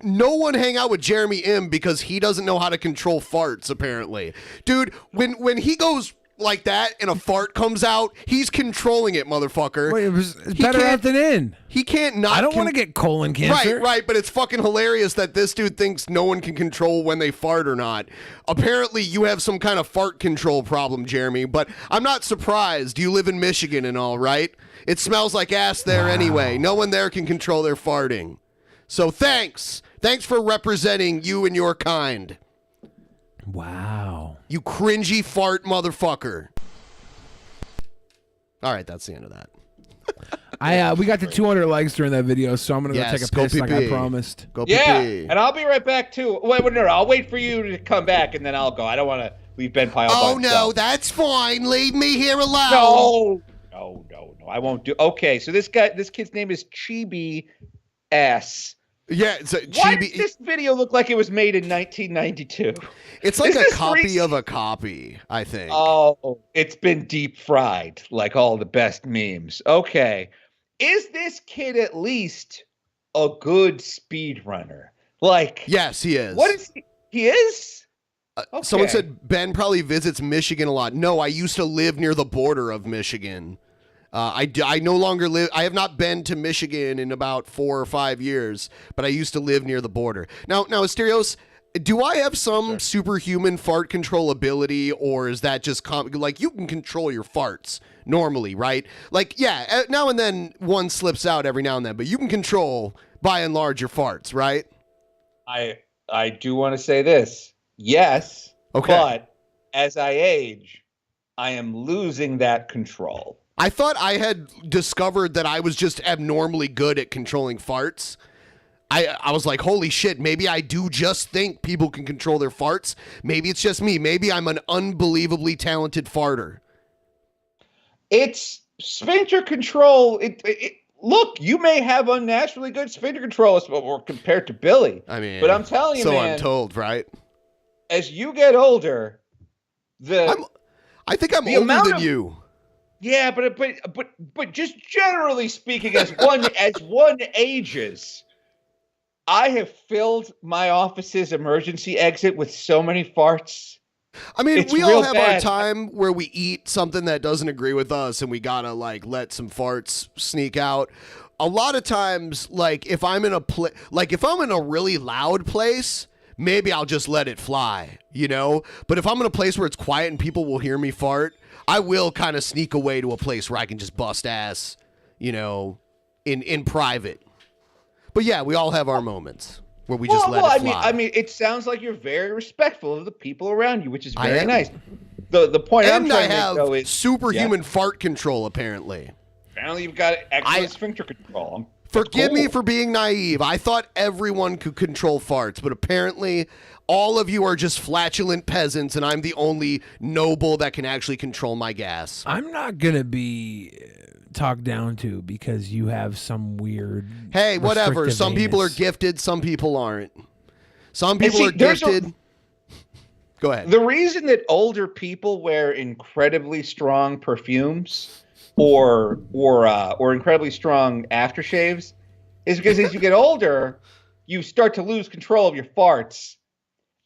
No one hang out with Jeremy M. because he doesn't know how to control farts. Apparently, dude, when he goes like that and a fart comes out, he's controlling it, motherfucker. Wait, it's better out than in. He can't not. I don't want to get colon cancer. Right, but it's fucking hilarious that this dude thinks no one can control when they fart or not. Apparently, you have some kind of fart control problem, Jeremy, but I'm not surprised. You live in Michigan and all, right? It smells like ass there anyway. No one there can control their farting. So thanks. Thanks for representing you and your kind. Wow. You cringy fart motherfucker. All right, that's the end of that. We got to 200 likes during that video, so I'm gonna go take a piss like I promised. Go yeah, pee. and I'll be right back too. Wait, no, I'll wait for you to come back and then I'll go. I don't want to leave BENPAI all by himself. That's fine. Leave me here alone. No, I won't do. Okay, so this kid's name is Chibi S. Yeah, it's Why does this video look like it was made in 1992? It's like a copy of a copy, I think. Oh, it's been deep fried, like all the best memes. Okay, is this kid at least a good speed runner? Like, yes, he is. What is he? He is. Someone Okay. said Ben probably visits Michigan a lot. No, I used to live near the border of Michigan. I no longer live. I have not been to Michigan in about 4 or 5 years, but I used to live near the border. Now, Asterios, do I have some superhuman fart control ability, or is that just like you can control your farts normally, right? Like, yeah, now and then one slips out every now and then, but you can control by and large your farts, right? I do want to say this. Yes. Okay. But as I age, I am losing that control. I thought I had discovered that I was just abnormally good at controlling farts. I was like, holy shit, maybe I do just think people can control their farts. Maybe it's just me. Maybe I'm an unbelievably talented farter. It's sphincter control. Look, you may have unnaturally good sphincter control compared to Billy. I mean, but I'm telling you, so man, I'm told, right? As you get older, I think I'm older than you. Yeah, but just generally speaking, as one ages, I have filled my office's emergency exit with so many farts. I mean, It's we all real have bad. our time where we eat something that doesn't agree with us and we gotta like let some farts sneak out. A lot of times, like if I'm in a really loud place, maybe I'll just let it fly, you know? But if I'm in a place where it's quiet and people will hear me fart, I will kind of sneak away to a place where I can just bust ass, you know, in private. But yeah, we all have our moments where we just let it fly. I mean, it sounds like you're very respectful of the people around you, which is I very am. nice. The point I'm And I trying to have make though is superhuman fart control, apparently. apparently you've got excellent sphincter control. Forgive me for being naive. I thought everyone could control farts, but apparently all of you are just flatulent peasants, and I'm the only noble that can actually control my gas. I'm not gonna be talked down to because you have some weird. Hey, whatever. restrictive Some people are anus. gifted, some people aren't. Some people see, are there's gifted. Go ahead. The reason that older people wear incredibly strong perfumes or incredibly strong aftershaves is because as you get older, you start to lose control of your farts.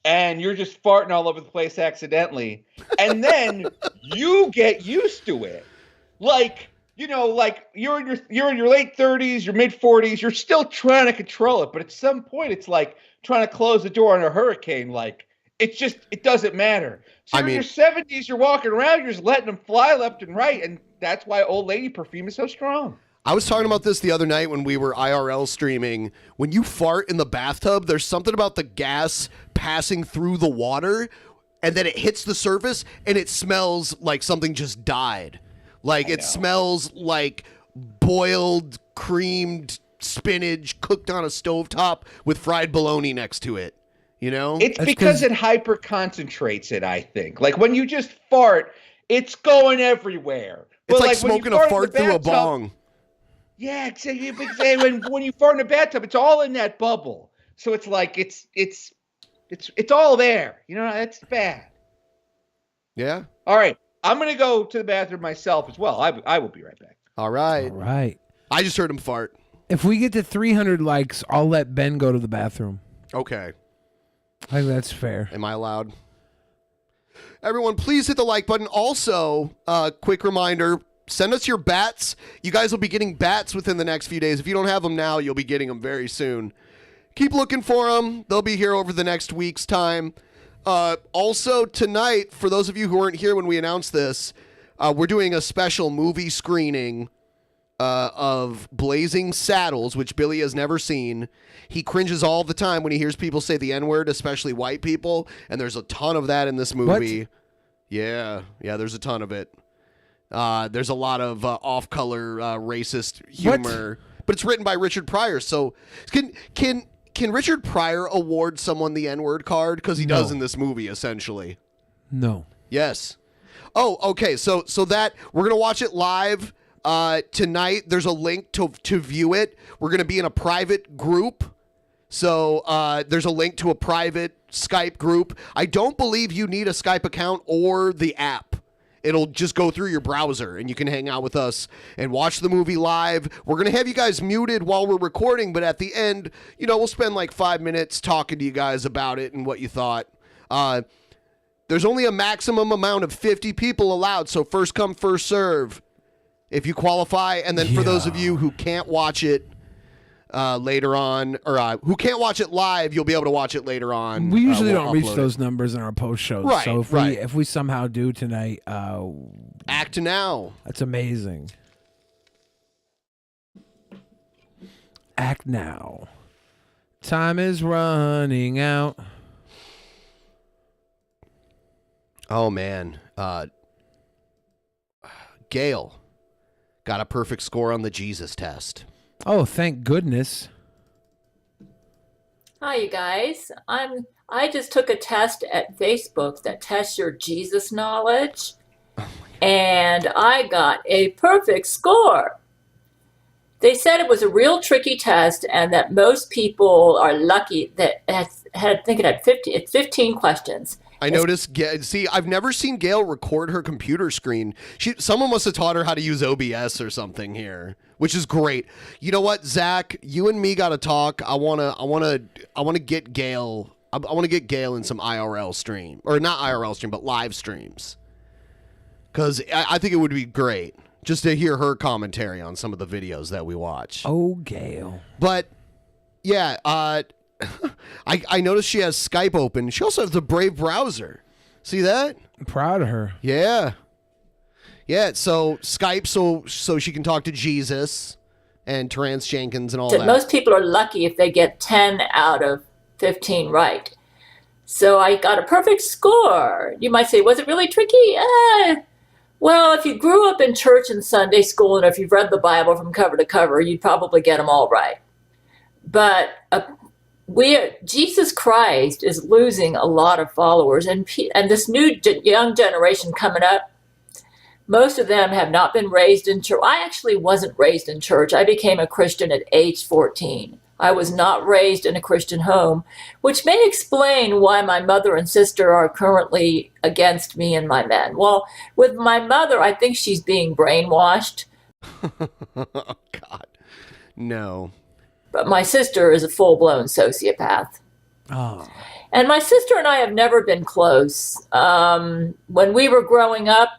And you're just farting all over the place accidentally. And then you get used to it. Like, you know, like you're in your late 30s, your mid 40s, you're still trying to control it. But at some point, it's like trying to close the door on a hurricane. Like, it doesn't matter. So in your 70s, you're walking around, you're just letting them fly left and right. And that's why old lady perfume is so strong. I was talking about this the other night when we were IRL streaming. When you fart in the bathtub, there's something about the gas passing through the water and then it hits the surface and it smells like something just died. Like it smells like boiled, creamed spinach cooked on a stovetop with fried bologna next to it. You know? It's because it hyper concentrates it, I think. Like when you just fart, it's going everywhere. It's But like when you smoking a in the fart through a bathtub- bong. Yeah, exactly. When you fart in a bathtub, it's all in that bubble. So it's like it's all there. You know, that's bad. Yeah. All right. I'm gonna go to the bathroom myself as well. I will be right back. All right. All right. I just heard him fart. If we get to 300 likes, I'll let Ben go to the bathroom. Okay. I think that's fair. Am I allowed? Everyone, please hit the like button. Also, quick reminder, send us your bats. You guys will be getting bats within the next few days. If you don't have them now, you'll be getting them very soon. Keep looking for them. They'll be here over the next week's time. Also, tonight, for those of you who weren't here when we announced this, we're doing a special movie screening of Blazing Saddles, which Billy has never seen. He cringes all the time when he hears people say the N-word, especially white people, and there's a ton of that in this movie. What? Yeah, there's a ton of it. There's a lot of off-color racist humor, but it's written by Richard Pryor. So can Richard Pryor award someone the N-word card? Because he does in this movie, essentially. No. Yes. Oh, okay. So that we're gonna watch it live tonight. There's a link to view it. We're gonna be in a private group. So there's a link to a private Skype group. I don't believe you need a Skype account or the app. It'll just go through your browser and you can hang out with us and watch the movie live. We're going to have you guys muted while we're recording, but at the end, we'll spend like 5 minutes talking to you guys about it and what you thought. There's only a maximum amount of 50 people allowed, so first come, first serve if you qualify. And then for those of you who can't watch it later on, or who can't watch it live, you'll be able to watch it later on. We usually We'll don't reach upload those it. numbers in our post shows. Right, So right. if we somehow do tonight, act now. That's amazing. Act now. Time is running out. Oh man, Gail got a perfect score on the Jesus test. Oh, thank goodness. Hi, you guys. I just took a test at Facebook that tests your Jesus knowledge, and I got a perfect score. They said it was a real tricky test, and that most people are lucky that I think it had 15 questions. I noticed. See, I've never seen Gail record her computer screen. Someone must have taught her how to use OBS or something here, which is great. You know what, Zach? You and me got to talk. I wanna get Gail. I want to get Gail in some IRL stream, or not IRL stream, but live streams, because I think it would be great just to hear her commentary on some of the videos that we watch. Oh, Gail. But yeah, I noticed she has Skype open. She also has the Brave browser. See that? I'm proud of her. Yeah. Yeah, so Skype so she can talk to Jesus and Terrence Jenkins and all that. Most people are lucky if they get 10 out of 15 right. So I got a perfect score. You might say, was it really tricky? Well, if you grew up in church and Sunday school, and if you've read the Bible from cover to cover, you'd probably get them all right. But Jesus Christ is losing a lot of followers, and this new young generation coming up, most of them have not been raised in church. I actually wasn't raised in church. I became a Christian at age 14. I was not raised in a Christian home, which may explain why my mother and sister are currently against me and my men. Well, with my mother, I think she's being brainwashed. Oh, God. No. But my sister is a full-blown sociopath. Oh. And my sister and I have never been close. When we were growing up,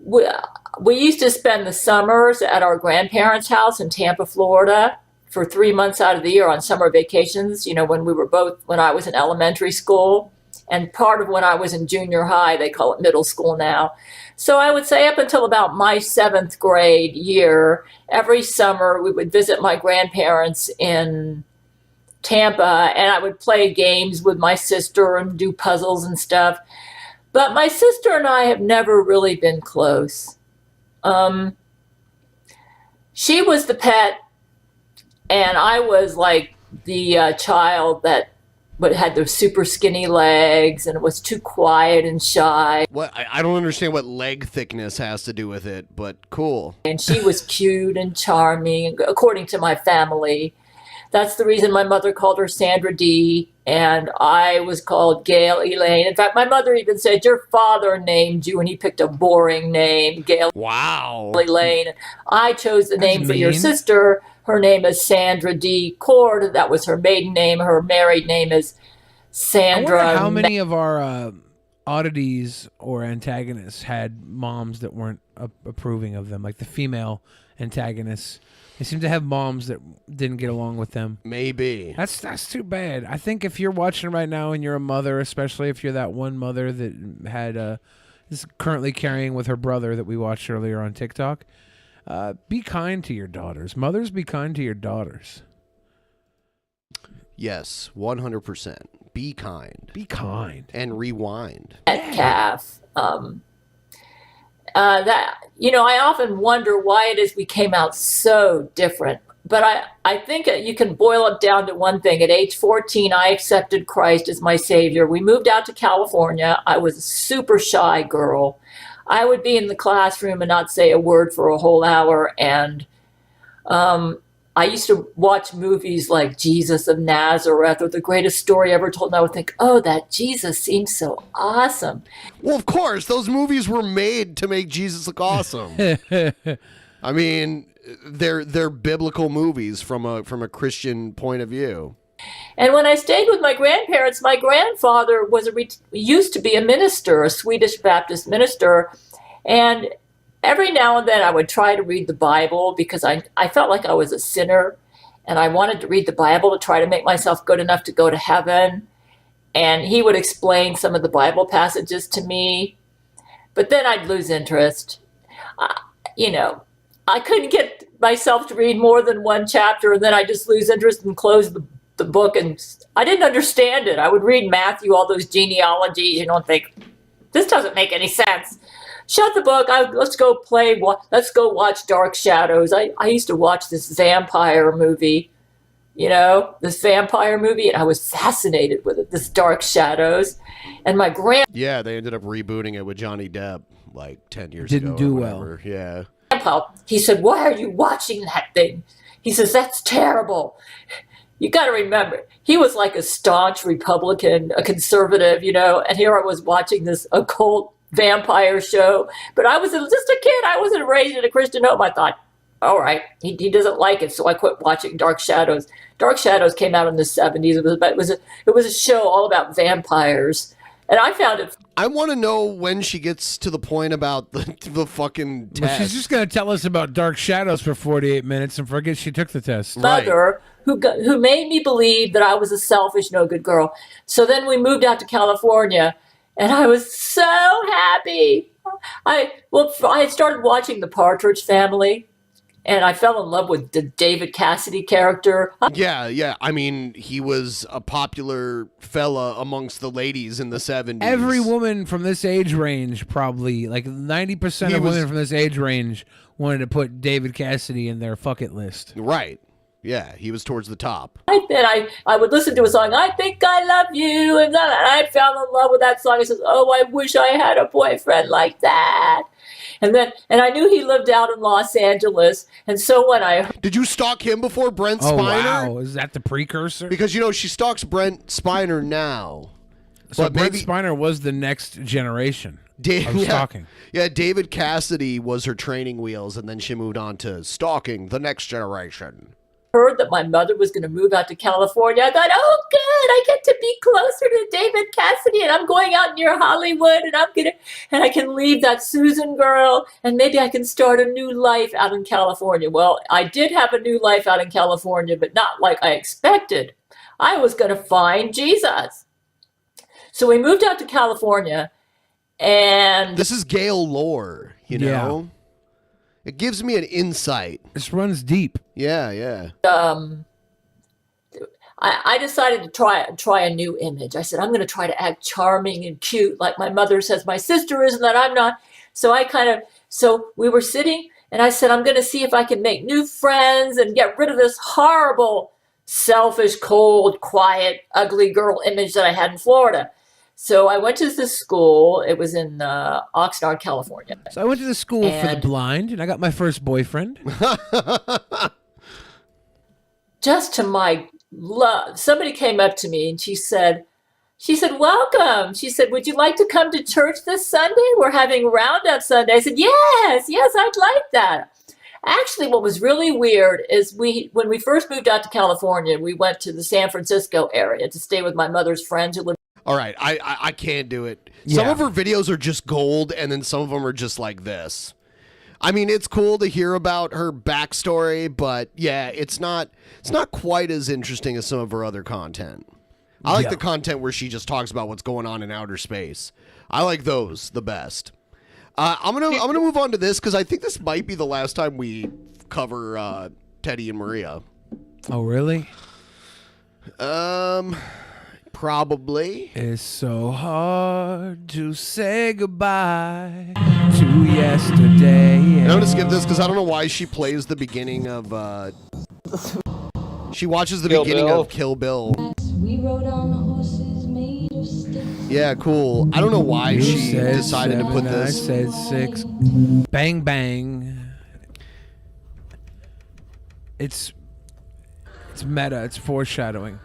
we used to spend the summers at our grandparents' house in Tampa, Florida, for 3 months out of the year on summer vacations, when I was in elementary school, and part of when I was in junior high. They call it middle school now. So I would say up until about my 7th grade year, every summer we would visit my grandparents in Tampa, and I would play games with my sister and do puzzles and stuff. But my sister and I have never really been close. She was the pet And I was like the child that had those super skinny legs and was too quiet and shy. What? I don't understand what leg thickness has to do with it, but cool. And she was cute and charming, according to my family. That's the reason my mother called her Sandra D. And I was called Gail Elaine. In fact, my mother even said, your father named you, and he picked a boring name, Gail Elaine. I chose the name for your sister. Her name is Sandra D. Cord. That was her maiden name. Her married name is Sandra. I wonder how many of our oddities or antagonists had moms that weren't approving of them, like the female antagonists. They seem to have moms that didn't get along with them. Maybe. That's too bad. I think if you're watching right now and you're a mother, especially if you're that one mother that had is currently carrying with her brother that we watched earlier on TikTok, be kind to your daughters. Mothers, be kind to your daughters. Yes, 100%. Be kind. Be kind. And rewind. Calf. That, you know, I often wonder why it is we came out so different. But I think you can boil it down to one thing. At age 14, I accepted Christ as my Savior. We moved out to California. I was a super shy girl. I would be in the classroom and not say a word for a whole hour. And I used to watch movies like Jesus of Nazareth or The Greatest Story Ever Told, and I would think, oh, that Jesus seems so awesome. Well, of course, those movies were made to make Jesus look awesome. I mean, they're biblical movies from a Christian point of view. And when I stayed with my grandparents, my grandfather used to be a minister, a Swedish Baptist minister, and every now and then I would try to read the Bible because I felt like I was a sinner and I wanted to read the Bible to try to make myself good enough to go to heaven. And he would explain some of the Bible passages to me, but then I'd lose interest. You know, I couldn't get myself to read more than one chapter, and then I just lose interest and close the book, and I didn't understand it. I would read Matthew, all those genealogies, you know, and think, this doesn't make any sense. Shut the book. Let's go let's go watch Dark Shadows. I used to watch this vampire movie, you know, and I was fascinated with it, this Dark Shadows. And my Yeah, they ended up rebooting it with Johnny Depp like 10 years ago. Didn't do well. Yeah. grandpa, he said, why are you watching that thing? He says, that's terrible. You got to remember, he was like a staunch Republican, a conservative, you know, and here I was watching this occult vampire show, but I was just a kid. I wasn't raised in a Christian home. I thought, all right, he doesn't like it, so I quit watching Dark Shadows. Dark Shadows came out in the 70s. It was a show all about vampires, and I found it. I want to know when she gets to the point about the fucking test. Well, she's just going to tell us about Dark Shadows for 48 minutes and forget she took the test. Mother, who made me believe that I was a selfish, no good girl. So then we moved out to California. And I was so happy. I had started watching The Partridge Family, and I fell in love with the David Cassidy character. Yeah. I mean, he was a popular fella amongst the ladies in the 70s. Every woman from this age range, probably, like 90% of women from this age range wanted to put David Cassidy in their fuck it list. Right. Yeah, he was towards the top. I would listen to a song, I Think I Love You, and I fell in love with that song. I said, oh, I wish I had a boyfriend like that. And I knew he lived out in Los Angeles, and so when I... Did you stalk him before Brent Spiner? Oh, wow. Is that the precursor? Because, you know, she stalks Brent Spiner now. So but Brent Spiner was the next generation of stalking. Yeah, David Cassidy was her training wheels, and then she moved on to stalking the next generation. Heard that my mother was going to move out to California. I thought, oh, good, I get to be closer to David Cassidy, and I'm going out near Hollywood, and I can leave that Susan girl, and maybe I can start a new life out in California. Well, I did have a new life out in California, but not like I expected. I was going to find Jesus. So we moved out to California, and... This is Gail lore, you know? Yeah. It gives me an insight. This runs deep. Yeah. I decided to try a new image. I said, I'm going to try to act charming and cute like my mother says my sister is and that I'm not. So we were sitting And I said, I'm going to see if I can make new friends and get rid of this horrible, selfish, cold, quiet, ugly girl image that I had in Florida. So I went to this school. It was in Oxnard, California. So I went to the school for the blind, and I got my first boyfriend. Just to my love, somebody came up to me and she said, welcome. She said, would you like to come to church this Sunday? We're having Roundup Sunday. I said, yes, I'd like that. Actually, what was really weird is when we first moved out to California, we went to the San Francisco area to stay with my mother's friends who lived. All right, I can't do it. Some of her videos are just gold, and then some of them are just like this. I mean, it's cool to hear about her backstory, but yeah, it's not quite as interesting as some of her other content. I like the content where she just talks about what's going on in outer space. I like those the best. I'm gonna move on to this because I think this might be the last time we cover Teddy and Maria. Oh, really? Probably. It's so hard to say goodbye to yesterday. And I'm gonna skip this because I don't know why she plays the beginning of. She watches the beginning of Kill Bill. We rode on horses made of sticks. Yeah, cool. I don't know why she decided to put this. I said 6. Bang bang. It's meta. It's foreshadowing.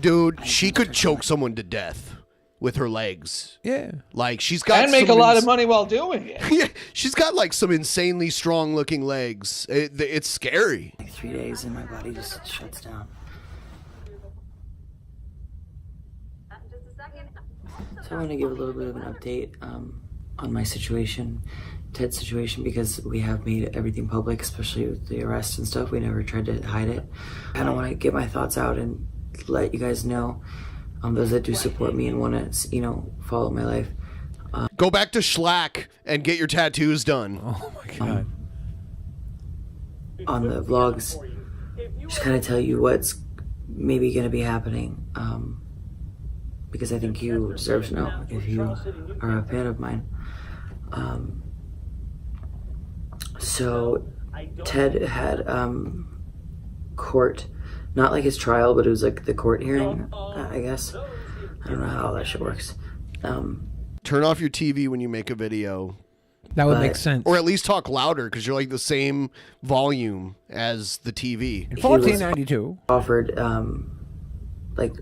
Dude, she could choke someone to death with her legs. Yeah. Like, she's got and make a lot of money while doing it. Yeah, she's got like some insanely strong looking legs. It's scary. 3 days and my body just shuts down. So I want to give a little bit of an update on my situation, Ted's situation, because we have made everything public, especially with the arrest and stuff. We never tried to hide it. I don't want to get my thoughts out and let you guys know, those that do support me and want to, follow my life. Go back to Schlack and get your tattoos done. Oh my God. On the vlogs, just kind of tell you what's maybe going to be happening, because I think you deserve to know if you are a fan of mine. So Ted had court. Not like his trial, but it was like the court hearing, I guess. I don't know how all that shit works. Turn off your TV when you make a video. That would make sense. Or at least talk louder because you're like the same volume as the TV. In 1492. Offered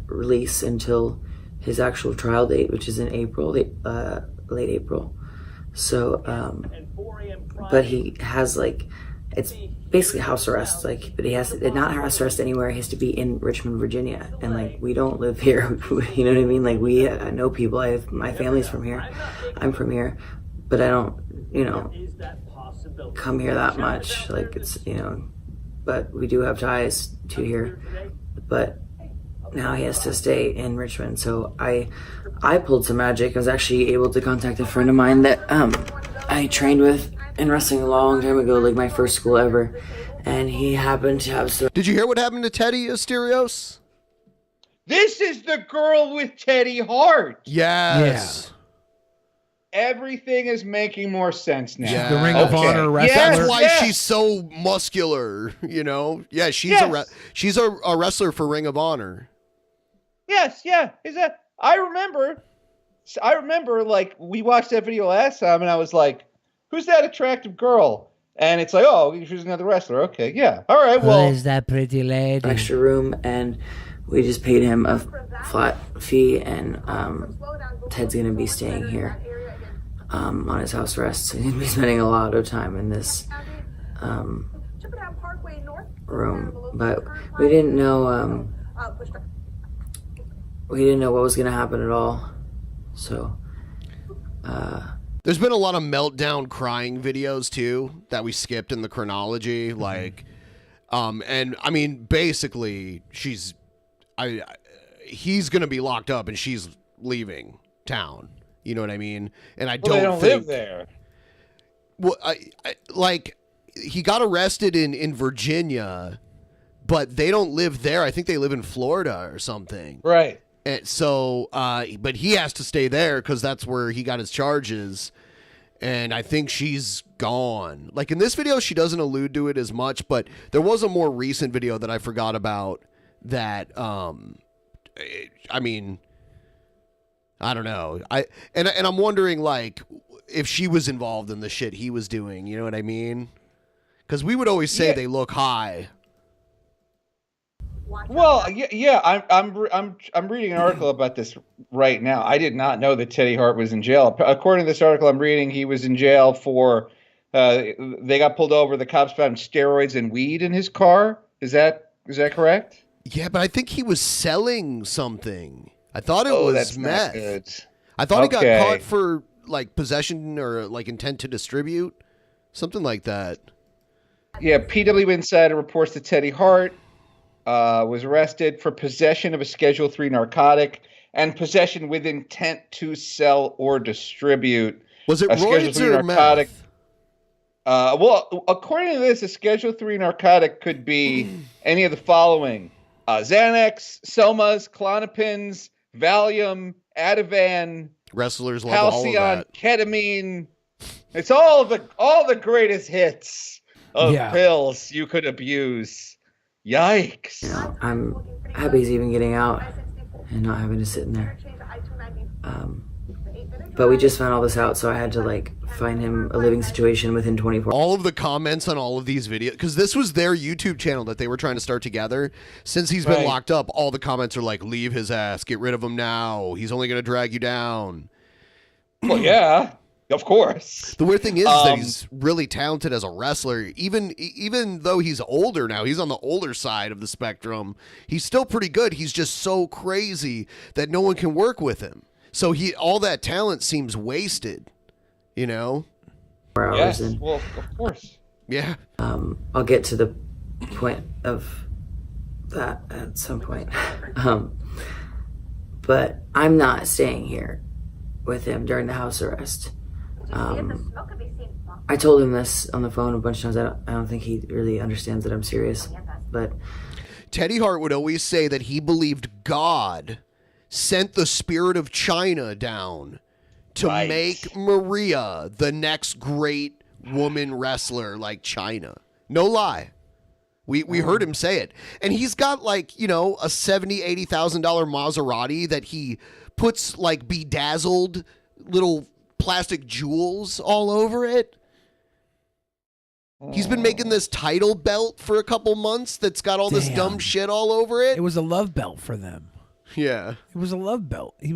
release until his actual trial date, which is in April, late April. So, but he has it's basically house arrest, but he has to, not house arrest anywhere. He has to be in Richmond, Virginia, and we don't live here. You know what I mean? I know people. My family's from here. I'm from here, but I don't, come here that much. But we do have ties to here. But now he has to stay in Richmond. So I pulled some magic. I was actually able to contact a friend of mine that I trained with in wrestling a long time ago, my first school ever, and he happened to have some. Did you hear what happened to Teddy, Asterios? This is the girl with Teddy Hart. Yes. Yeah. Everything is making more sense now. Yeah. The Ring of Honor wrestler. That's why she's so muscular, Yeah, she's a wrestler for Ring of Honor. Yes, yeah. I remember we watched that video last time and I was like, who's that attractive girl? And it's like, oh, she's another wrestler. Okay, yeah. All right, well. Who is that pretty lady? Extra room, and we just paid him a flat fee, and Ted's going to be staying here on his house arrest. So he's going to be spending a lot of time in this room. But we didn't know what was going to happen at all. So there's been a lot of meltdown crying videos too that we skipped in the chronology, and I mean basically he's gonna be locked up and she's leaving town. You know what I mean? And I they don't live there. Well, he got arrested in Virginia, but they don't live there. I think they live in Florida or something. Right. And so, but he has to stay there because that's where he got his charges. and I think she's gone. Like in this video, she doesn't allude to it as much, but there was a more recent video that I forgot about that, I mean, I don't know. And I'm wondering, like, if she was involved in the shit he was doing, you know what I mean? Because we would always say they look high. Well, yeah, I'm reading an article about this right now. I did not know that Teddy Hart was in jail. According to this article I'm reading, he was in jail for they got pulled over. The cops found steroids and weed in his car. Is that correct? Yeah, but I think he was selling something. I thought it was that's meth. not good. I thought he got caught for like possession or like intent to distribute, something like that. Yeah, PW Insider reports that Teddy Hart was arrested for possession of a Schedule III narcotic and possession with intent to sell or distribute. Was it a Schedule roids III or narcotic? meth? Well, according to this, a Schedule III narcotic could be any of the following: Xanax, Somas, Klonopins, Valium, Ativan, Wrestlers love all of Halcyon, that. ketamine. It's all the greatest hits of pills you could abuse. Yikes! I'm happy he's even getting out and not having to sit in there. But we just found all this out, so I had to like find him a living situation within 24 hours. All of the comments on all of these videos, because this was their YouTube channel that they were trying to start together. Since he's been locked up, all the comments are like, leave his ass, get rid of him now. He's only going to drag you down. Well, yeah, of course. The weird thing is that he's really talented as a wrestler. Even though he's older now, he's on the older side of the spectrum. He's still pretty good. He's just so crazy that no one can work with him. So all that talent seems wasted, you know? Yes, well, of course. Yeah. I'll get to the point of that at some point. But I'm not staying here with him during the house arrest. I told him this on the phone a bunch of times. I don't think he really understands that I'm serious. But Teddy Hart would always say that he believed God sent the spirit of China down to make Maria the next great woman wrestler like China. No lie. We heard him say it. And he's got like, you know, a $70,000, $80,000 Maserati that he puts like bedazzled little plastic jewels all over it. He's been making this title belt for a couple months that's got all this dumb shit all over it. It was a love belt for them. Yeah. It was a love belt. He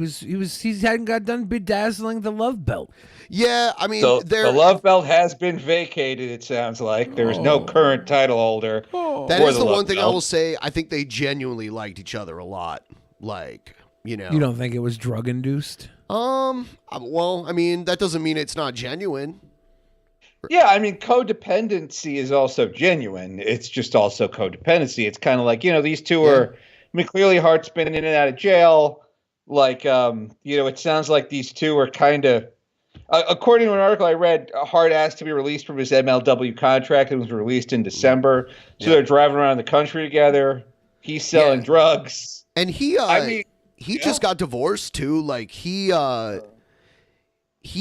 hadn't got done bedazzling the love belt. Yeah, I mean, the love belt has been vacated, it sounds like. There is no current title holder. That is the one thing I will say. I think they genuinely liked each other a lot. Like, you know. You don't think it was drug induced? Well, I mean, that doesn't mean it's not genuine. Yeah, I mean, codependency is also genuine. It's just also codependency. It's kind of like, you know, these two are, I mean, clearly Hart's been in and out of jail. Like, you know, it sounds like these two are kind of, according to an article I read, Hart asked to be released from his MLW contract. It was released in December. So they're driving around the country together. He's selling drugs. And he just got divorced too. Like he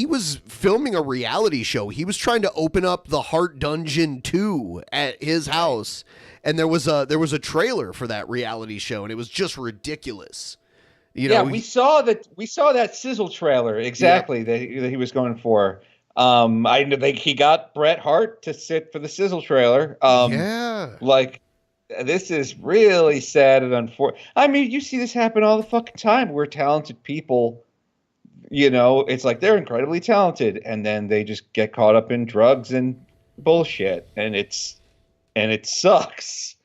was filming a reality show. He was trying to open up the Hart Dungeon 2 at his house. And there was a trailer for that reality show, and it was just ridiculous. You know, we saw that sizzle trailer exactly that he was going for. I think he got Bret Hart to sit for the sizzle trailer. Like this is really sad and unfortunate. I mean, you see this happen all the fucking time where talented people, you know, it's like they're incredibly talented, and then they just get caught up in drugs and bullshit, and it sucks.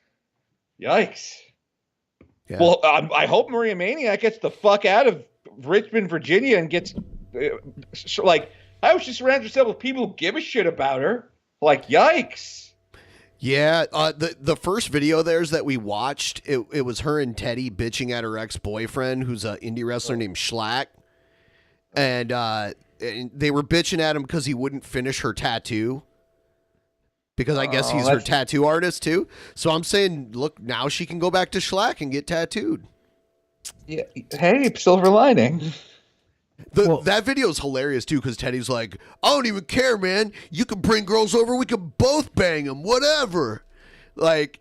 Yikes. Yeah. Well, I hope Maria Maniac gets the fuck out of Richmond, Virginia, and gets like, I hope she surrounds herself with people who give a shit about her. Like, yikes. Yeah, the first video theirs that we watched, it was her and Teddy bitching at her ex-boyfriend, who's an indie wrestler named Schlack. And they were bitching at him because he wouldn't finish her tattoo. Because I guess he's her tattoo artist too. So I'm saying, look, now she can go back to Schlack and get tattooed. Yeah. Hey, silver lining. That video is hilarious too because Teddy's like, I don't even care, man. You can bring girls over, we can both bang them, whatever. Like,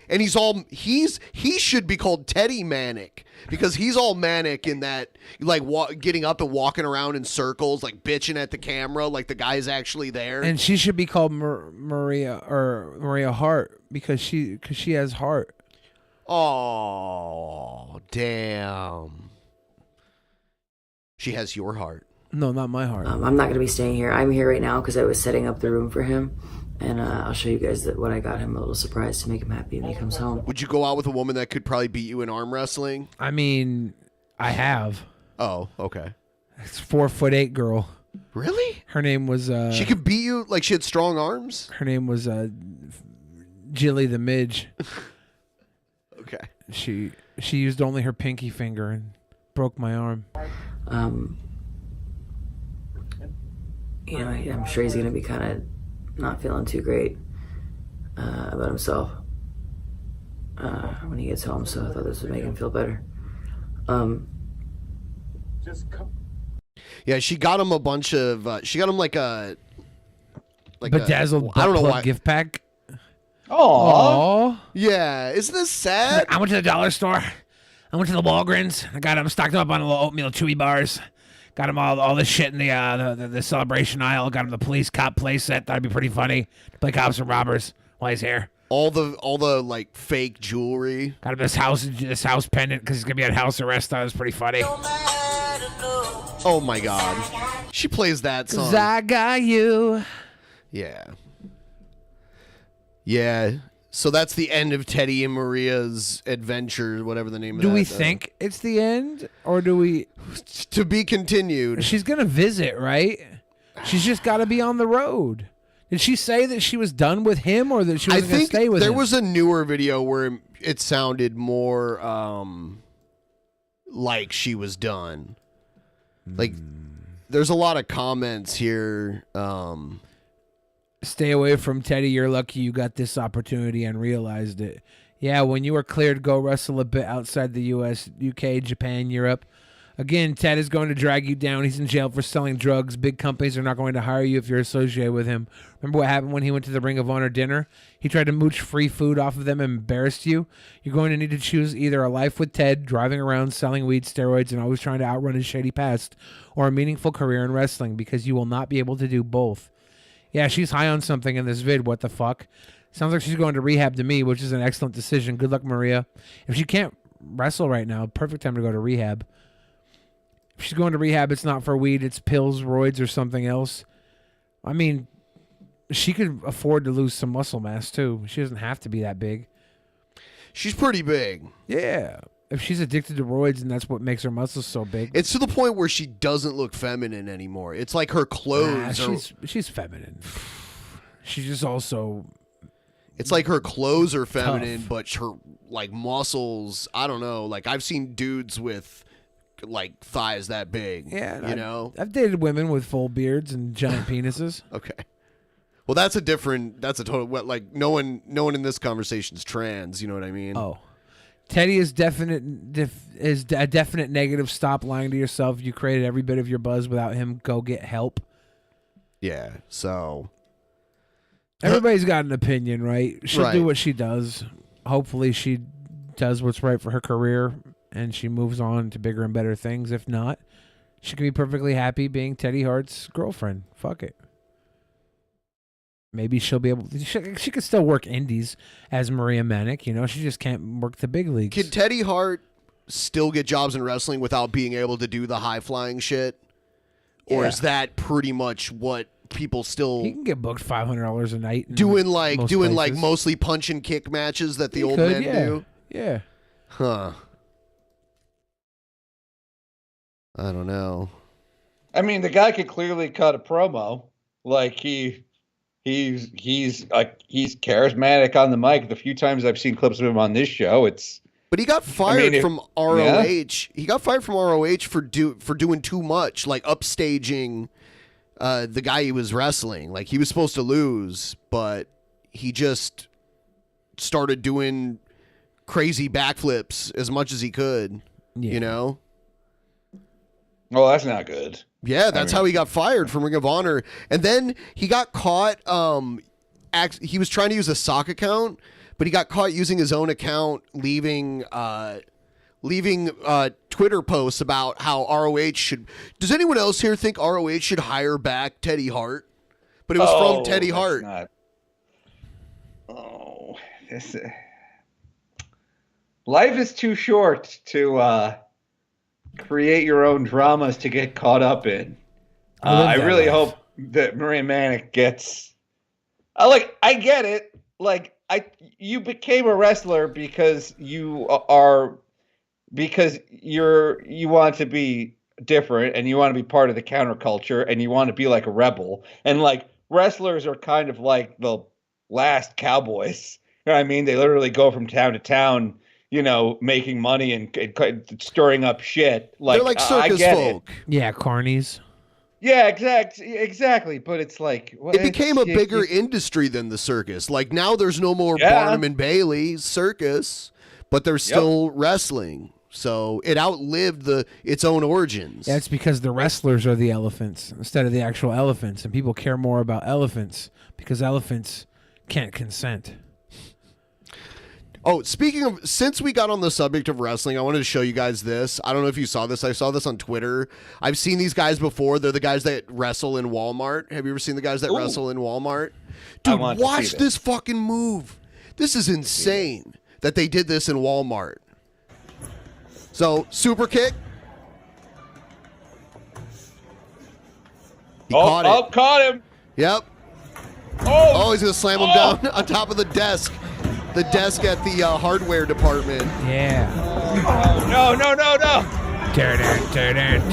and he should be called Teddy Manic because he's all manic in that, like, getting up and walking around in circles, like bitching at the camera, like the guy's actually there. And she should be called Maria Hart because she has heart. Oh, damn. She has your heart. No, not my heart. I'm not going to be staying here. I'm here right now because I was setting up the room for him. And I'll show you guys what I got him, a little surprise to make him happy when he comes home. Would you go out with a woman that could probably beat you in arm wrestling? I mean, I have. Oh, okay. It's 4'8" girl. Really? Her name was... she could beat you? Like she had strong arms? Her name was Jilly the Midge. Okay. She used only her pinky finger and broke my arm. You know, I'm sure he's going to be kind of not feeling too great about himself when he gets home, so I thought this would make him feel better. Yeah, she got him a bunch of. She got him like a bedazzled I don't know why. gift pack. Aww. Yeah, isn't this sad? I went to the dollar store. I went to the Walgreens. I got them stocked up on little oatmeal chewy bars. Got him all this shit in the celebration aisle. Got him the police cop play set. That'd be pretty funny. To play cops and robbers while he's here. All the like fake jewelry. Got him this house pendant because he's gonna be on house arrest. That was pretty funny. Oh my god, she plays that song. 'Cause I got you. Yeah. Yeah. So that's the end of Teddy and Maria's adventure, whatever the name of Do that. we think it's the end, or do we? To be continued. She's gonna visit, right? She's just got to be on the road. Did she say that she was done with him, or that she was going to stay with him? There was a newer video where it sounded more like she was done. Like, there's a lot of comments here. Stay away from Teddy. You're lucky you got this opportunity and realized it. Yeah, when you were cleared, go wrestle a bit outside the U.S., UK, Japan, Europe. Again, Ted is going to drag you down. He's in jail for selling drugs. Big companies are not going to hire you if you're associated with him. Remember what happened when he went to the Ring of Honor dinner? He tried to mooch free food off of them and embarrassed you. You're going to need to choose either a life with Ted, driving around, selling weed, steroids, and always trying to outrun his shady past, or a meaningful career in wrestling, because you will not be able to do both. Yeah, she's high on something in this vid. What the fuck? Sounds like she's going to rehab to me, which is an excellent decision. Good luck, Maria. If she can't wrestle right now, perfect time to go to rehab. If she's going to rehab, it's not for weed, it's pills, roids, or something else. I mean, she could afford to lose some muscle mass, too. She doesn't have to be that big. She's pretty big. Yeah. If she's addicted to roids and that's what makes her muscles so big. It's to the point where she doesn't look feminine anymore. It's like her clothes she's feminine. She's just also... It's like her clothes are feminine, but her, like, muscles, I don't know. Like, I've seen dudes with... like thighs that big. Yeah, you know. I've dated women with full beards and giant penises. Okay. Well, that's a total. Like no one in this conversation's trans. You know what I mean? Oh, Teddy is a definite negative. Stop lying to yourself. You created every bit of your buzz without him. Go get help. Yeah. So everybody's got an opinion, right? She'll do Right. what she does. Hopefully, she does what's right for her career. And she moves on to bigger and better things. If not, she can be perfectly happy being Teddy Hart's girlfriend. Fuck it. Maybe she'll be able to... She could still work indies as Maria Manic. You know, she just can't work the big leagues. Can Teddy Hart still get jobs in wrestling without being able to do the high-flying shit? Or Yeah. is that pretty much what people still... He can get booked $500 a night. in Doing most like places. mostly punch and kick matches that the He old could, men yeah. do? Yeah. Huh. I don't know. I mean, the guy could clearly cut a promo. Like he's charismatic on the mic. The few times I've seen clips of him on this show, it's. But he got fired from ROH. Yeah. He got fired from ROH for doing too much, like upstaging the guy he was wrestling. Like he was supposed to lose, but he just started doing crazy backflips as much as he could. Yeah. You know. Oh, that's not good. Yeah, that's how he got fired from Ring of Honor. And then he got caught. He was trying to use a sock account, but he got caught using his own account, leaving Twitter posts about how ROH should. Does anyone else here think ROH should hire back Teddy Hart? But it was from Teddy Hart. Life is too short to create your own dramas to get caught up in. I really hope that Maria Manic gets. I get it. You became a wrestler because you want to be different and you want to be part of the counterculture and you want to be like a rebel. And wrestlers are kind of like the last cowboys. You know what I mean? They literally go from town to town, making money and stirring up shit. They're like circus folk. Yeah, carnies. Yeah, exactly. But it's it became a bigger industry than the circus. Now there's no more Barnum and Bailey circus, but there's still wrestling. So it outlived its own origins. That's because the wrestlers are the elephants instead of the actual elephants, and people care more about elephants because elephants can't consent. Oh, speaking of, since we got on the subject of wrestling, I wanted to show you guys this. I don't know if you saw this. I saw this on Twitter. I've seen these guys before. They're the guys that wrestle in Walmart. Have you ever seen the guys that wrestle in Walmart? Dude, watch this fucking move. This is insane that they did this in Walmart. So, super kick. He caught it. Caught him. Yep. Oh, he's going to slam him down on top of the desk. The desk at the hardware department. Yeah. No.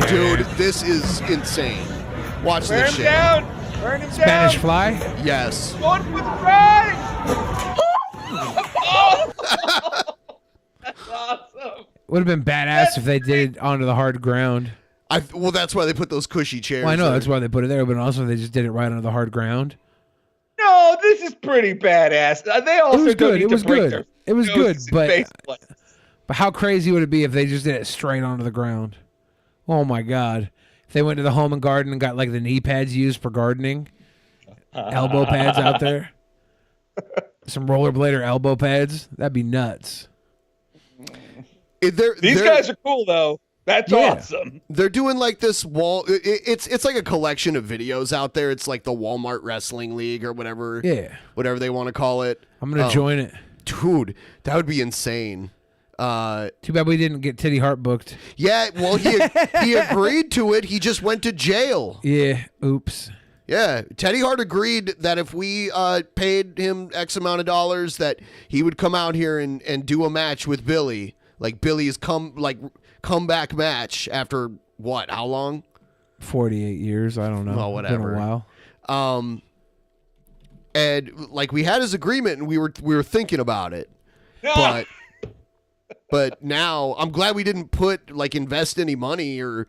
Dude, this is insane. Watch Wear this him shit. down. Burn him Spanish down. fly? Yes. Going for the prize. That's awesome. Would have been badass if they did it onto the hard ground. Well, that's why they put those cushy chairs. Well, I know there. that's why they put it there, but also they just did it right onto the hard ground. No, this is pretty badass. They also It was good. It was good. It was good, but how crazy would it be if they just did it straight onto the ground? Oh my God! If they went to the home and garden and got the knee pads used for gardening, elbow pads out there, some rollerblader elbow pads, that'd be nuts. These guys are cool though. That's awesome. They're doing this wall. It's like a collection of videos out there. It's like the Walmart Wrestling League or whatever. Yeah. Whatever they want to call it. I'm gonna join it. Dude, that would be insane. Too bad we didn't get Teddy Hart booked. Yeah, well, he agreed to it. He just went to jail. Yeah, oops. Yeah, Teddy Hart agreed that if we paid him X amount of dollars, that he would come out here and do a match with Billy. Billy's comeback match after what? How long? 48 years. I don't know. Oh, whatever. It's been a while. And we had his agreement and we were thinking about it. But now I'm glad we didn't invest any money or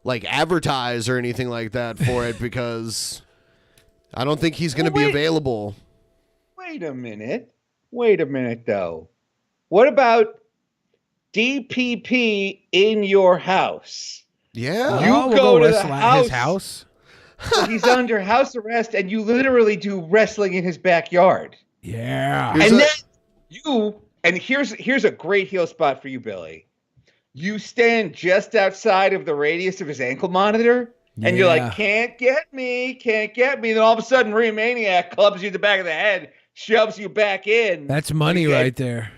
advertise or anything like that for it because I don't think he's going to be available. Wait a minute though. What about DPP in your house? Yeah. You go to the his house. He's under house arrest and you literally do wrestling in his backyard. Yeah. And here's a great heel spot for you, Billy. You stand just outside of the radius of his ankle monitor and you're like, can't get me. And then all of a sudden Maria Maniac clubs you in the back of the head, shoves you back in. That's money right there.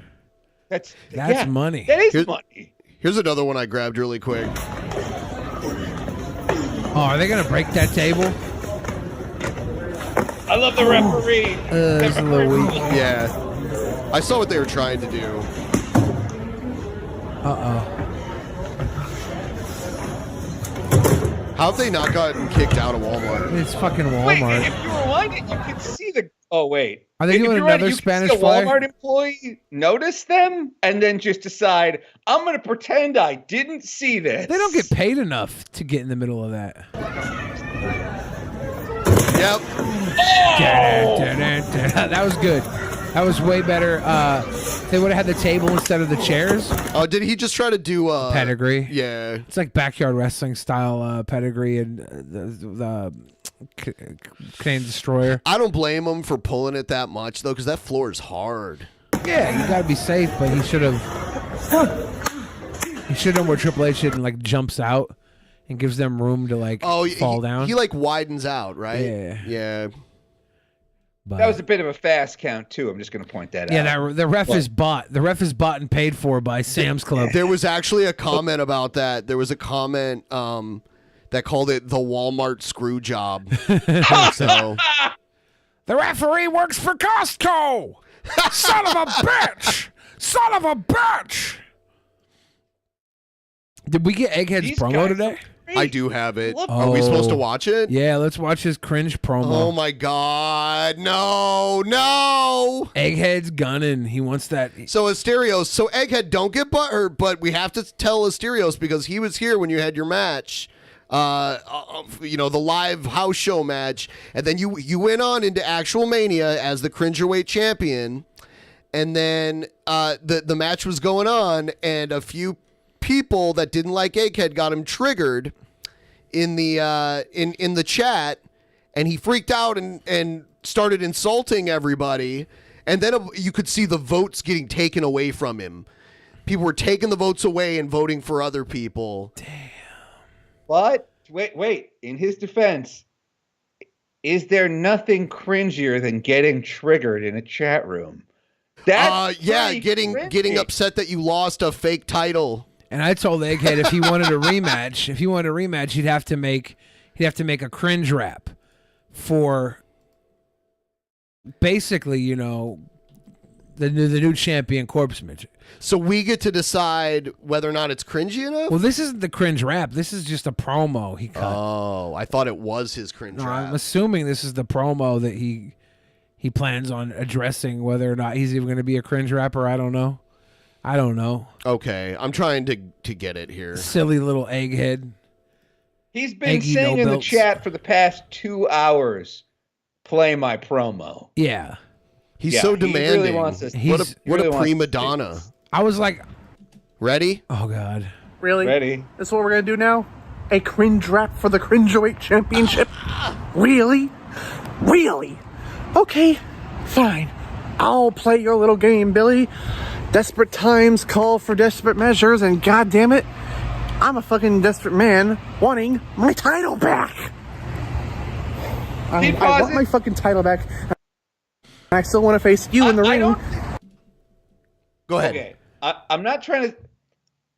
That's money. That is money. Here's another one I grabbed really quick. Oh, are they going to break that table? I love the referee. It's a little weak. Yeah. I saw what they were trying to do. How have they not gotten kicked out of Walmart? It's fucking Walmart. Wait, if you rewind it, you can see the... Oh, wait. Are they doing another Spanish fly? A Walmart employee notice them and then just decide, I'm going to pretend I didn't see this. They don't get paid enough to get in the middle of that. Yep. That was good. That was way better. They would have had the table instead of the chairs. Oh, did he just try to do pedigree? Yeah. It's like backyard wrestling style pedigree and the Canadian Destroyer. I don't blame him for pulling it that much though, because that floor is hard. Yeah, you gotta be safe, but he should have. He should have done where Triple H did and like jumps out and gives them room to like fall down. He like widens out, right? Yeah. Yeah. But, That was a bit of a fast count too. I'm just going to point that out. yeah, the ref is bought. The ref is bought and paid for by Sam's Club. There was actually a comment about that. There was a comment that called it the Walmart screw job. So The referee works for Costco. Son of a bitch! Son of a bitch! Did we get Egghead's promo today? I do have it. Are we supposed to watch it? Yeah, let's watch his cringe promo. Oh my God! No! Egghead's gunning. He wants that. So Asterios, so Egghead, don't get butthurt, but we have to tell Asterios because he was here when you had your match. The live house show match, and then you went on into actual Mania as the Cringerweight champion, and then the match was going on, and a few people that didn't like Egghead got him triggered in the in the chat, and he freaked out and started insulting everybody, and then you could see the votes getting taken away from him. People were taking the votes away and voting for other people. Damn. But wait. In his defense, is there nothing cringier than getting triggered in a chat room? That's getting upset that you lost a fake title. And I told Egghead if he wanted a rematch, he'd have to make a cringe rap for basically, the new champion Corpse Midget. So we get to decide whether or not it's cringy enough? Well, this isn't the cringe rap. This is just a promo he cut. Oh, I thought it was his cringe rap. I'm assuming this is the promo that he plans on addressing. Whether or not he's even going to be a cringe rapper, I don't know. Okay, I'm trying to get it here. Silly little egghead. He's been saying in the chat for the past 2 hours, play my promo. Yeah. He's so demanding. He really wants this. What a prima donna. I was like, ready? Oh, God. Really? Ready. This is what we're going to do now? A cringe rap for the Cringerweight Championship? Really? Really? Okay, fine. I'll play your little game, Billy. Desperate times call for desperate measures, and goddammit, I'm a fucking desperate man wanting my title back. I want my fucking title back. I still want to face you in the ring. Go ahead. Okay. I'm not trying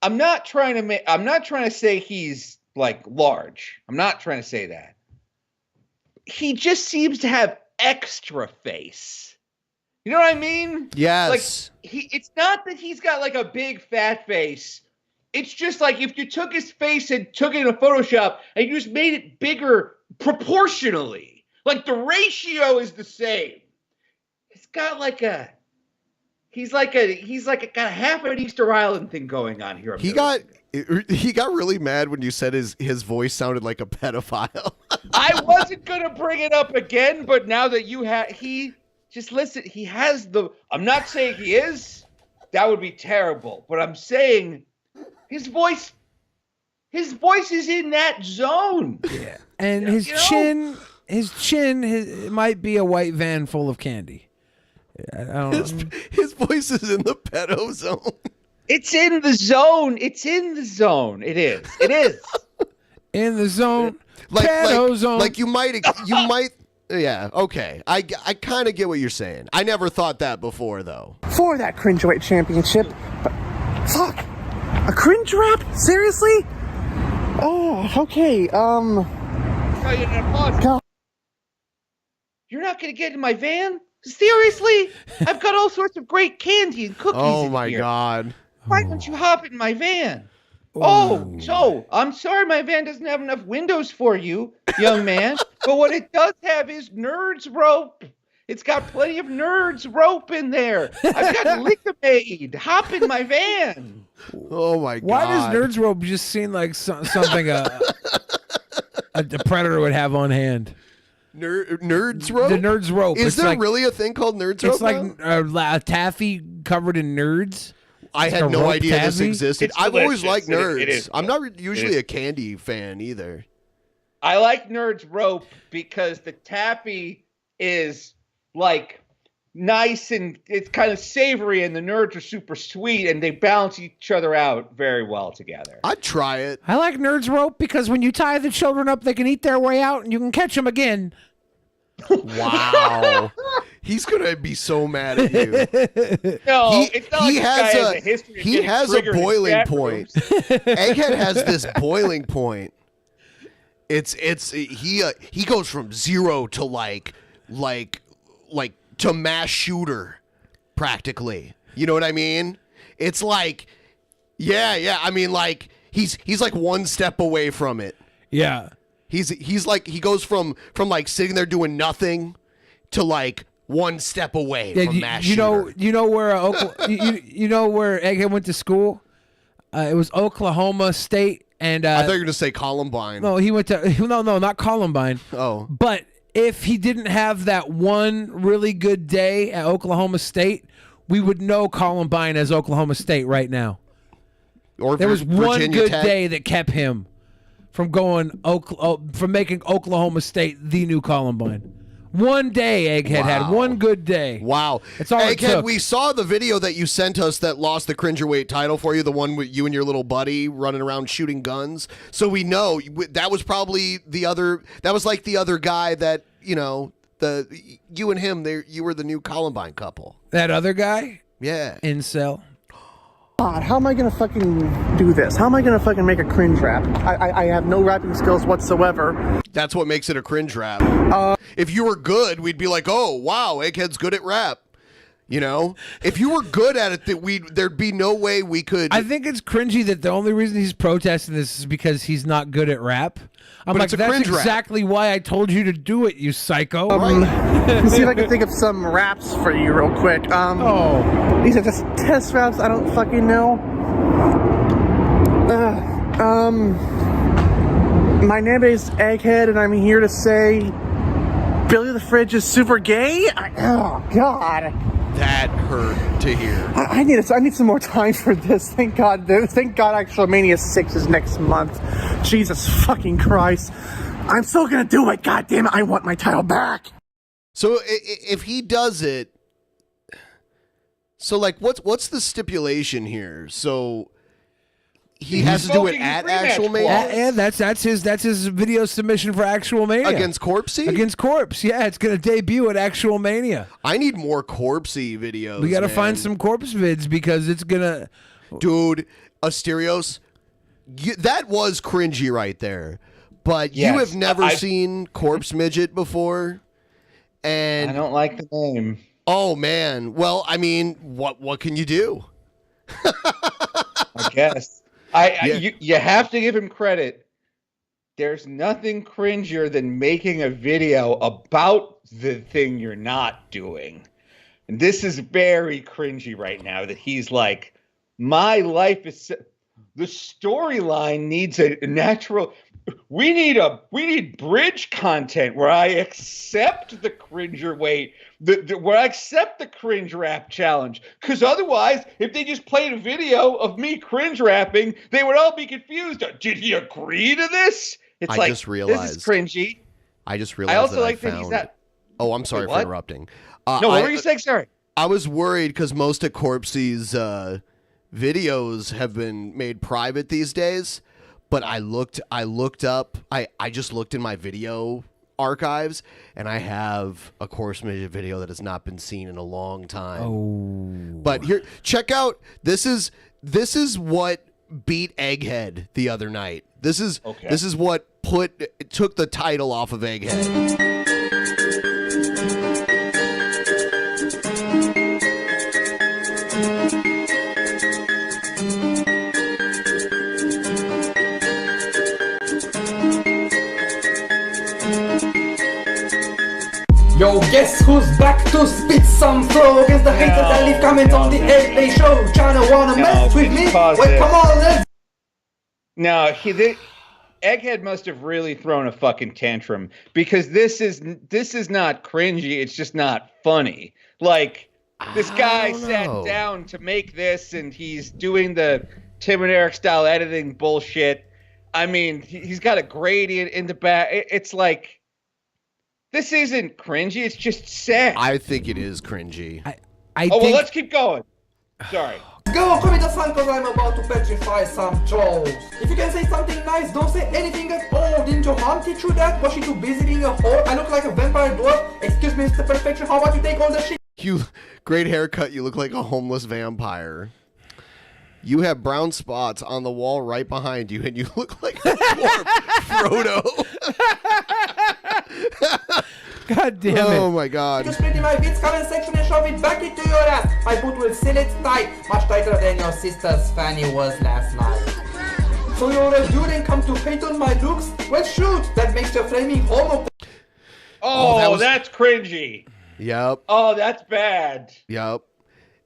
to say he's like large. I'm not trying to say that. He just seems to have extra face. You know what I mean? Yes. Like it's not that he's got like a big fat face. It's just like if you took his face and took it in a Photoshop and you just made it bigger proportionally. Like the ratio is the same. He's got like a got a half an Easter Island thing going on here. He got really mad when you said his voice sounded like a pedophile. I wasn't gonna bring it up again, but now that you just listen, he has I'm not saying he is. That would be terrible. But I'm saying his voice is in that zone. Yeah. And his chin it might be a white van full of candy. I don't know. His voice is in the pedo zone. It's in the zone. It's in the zone. It is. It is. In the zone. Pedo zone. Like you might. Yeah, okay. I kind of get what you're saying. I never thought that before, though. For that Cringerweight Championship. But, fuck. A cringe rap? Seriously? Oh, okay. You're not going to get in my van? Seriously? I've got all sorts of great candy and cookies Oh, in my here. God. Why don't you hop in my van? Oh, so I'm sorry my van doesn't have enough windows for you, young man. But what it does have is nerds rope. It's got plenty of nerds rope in there. I've got Liquimade. Hop in my van. Oh my God. Why does nerds rope just seem like something a predator would have on hand? Nerds rope? The nerds rope. Is It's there like- really a thing called nerds rope? It's like a taffy covered in nerds. I It's had a no rope idea this taffy. existed. It's I've always delicious. liked nerds. It is. I'm not usually is. a candy fan either. I like Nerds rope because the taffy is like nice and it's kind of savory, and the nerds are super sweet, and they balance each other out very well together. I'd try it. I like nerds rope because when you tie the children up, they can eat their way out, and you can catch them again. Wow. He's gonna be so mad at you. No, it's not like he this has guy a has a history of he getting has a triggered in boiling chat point. rooms. Egghead has this boiling point. It's he goes from 0 to like to mass shooter practically. You know what I mean? It's like yeah. I mean like he's like one step away from it. Yeah. He's like he goes from like sitting there doing nothing to like one step away from mass shooter. You know where you know where Egghead went to school? It was Oklahoma State, and I thought you were gonna say Columbine. no, he went to no, not Columbine. Oh, but if he didn't have that one really good day at Oklahoma State, we would know Columbine as Oklahoma State right now. Or there was one Virginia good Tech. day that kept him from going from making Oklahoma State the new Columbine. One day, Egghead had one good day. Wow. That's all it Egghead, took. we saw the video that you sent us that lost the Cringerweight title for you, the one with you and your little buddy running around shooting guns. So we know that was probably that was like the other guy that, you know, you and him, you were the new Columbine couple. That other guy? Yeah. Incel. God, how am I gonna fucking do this? How am I gonna fucking make a cringe rap? I have no rapping skills whatsoever. That's what makes it a cringe rap. If you were good, we'd be like, oh, wow, Egghead's good at rap. You know? If you were good at it, there'd be no way we could. I think it's cringy that the only reason he's protesting this is because he's not good at rap. I'm But like, it's a that's cringe rap. exactly why I told you to do it, you psycho. Let's see if I can think of some raps for you real quick. These are just test raps. I don't fucking know. My name is Egghead, and I'm here to say Billy the Fridge is super gay. Oh God. That hurt to hear. I need some more time for this. Thank God. Actual Mania 6 is next month. Jesus fucking Christ. I'm still gonna do it. God damn it. I want my title back. So if he does it, so like what's the stipulation here? So he has to do it at Actual Mania? Yeah, that's his video submission for Actual Mania. Against Corpsey? Against Corpse, yeah. It's going to debut at Actual Mania. I need more Corpsey videos. We got to man. find some Corpse vids because it's going to... Dude, Asterios, that was cringy right there. But Yes, you have never seen Corpse Midget before? And I don't like the name. Oh, man. Well, I mean, what can you do? I guess. You have to give him credit. There's nothing cringier than making a video about the thing you're not doing. And this is very cringy right now that he's like, my life is... The storyline needs a natural... We need bridge content where I accept the cringer weight, where I accept the cringe rap challenge. Because otherwise, if they just played a video of me cringe rapping, they would all be confused. Did he agree to this? It's I like, just realized. this is cringy. I just realized. I also that like I that he's found... not. Oh, I'm sorry Wait, for what? interrupting. No, what were you saying? Sorry. I was worried because most of Corpsey's videos have been made private these days. But I just looked in my video archives, and I have a Corpse Midget video that has not been seen in a long time. Oh. But here, check out, this is what beat Egghead the other night. This is what took the title off of Egghead. Yo, guess who's back to spit some flow against the haters that leave comments on the 8-Day show? Tryna wanna mess with me? Wait, come on, let's... No, Egghead must have really thrown a fucking tantrum because this is not cringy. It's just not funny. Like this guy sat down to make this, and he's doing the Tim and Eric style editing bullshit. I mean, he's got a gradient in the back. It's like, this isn't cringy. It's just sad. I think it is cringy. Well, let's keep going. Sorry. Go, call me the sun, cause I'm about to petrify some trolls. If you can say something nice, don't say anything at all. Didn't your mom teach you that? Was she too busy being a whore? I look like a vampire dwarf. Excuse me, Mr. Perfection, how about you take all the shit? Great haircut. You look like a homeless vampire. You have brown spots on the wall right behind you, and you look like a dwarf, Frodo. God damn it. Oh my God. You split in my bits comment section and shove it back into your ass. My boot will seal it tight, much tighter than your sister's fanny was last night. So you're a dude and come to hate on my looks? Well shoot, that makes you flaming homo. That's cringy. Yep. Oh, that's bad. Yep.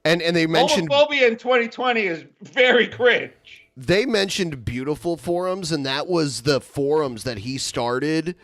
And they mentioned homophobia in 2020 is very cringe. They mentioned beautiful forums, and that was the forums that he started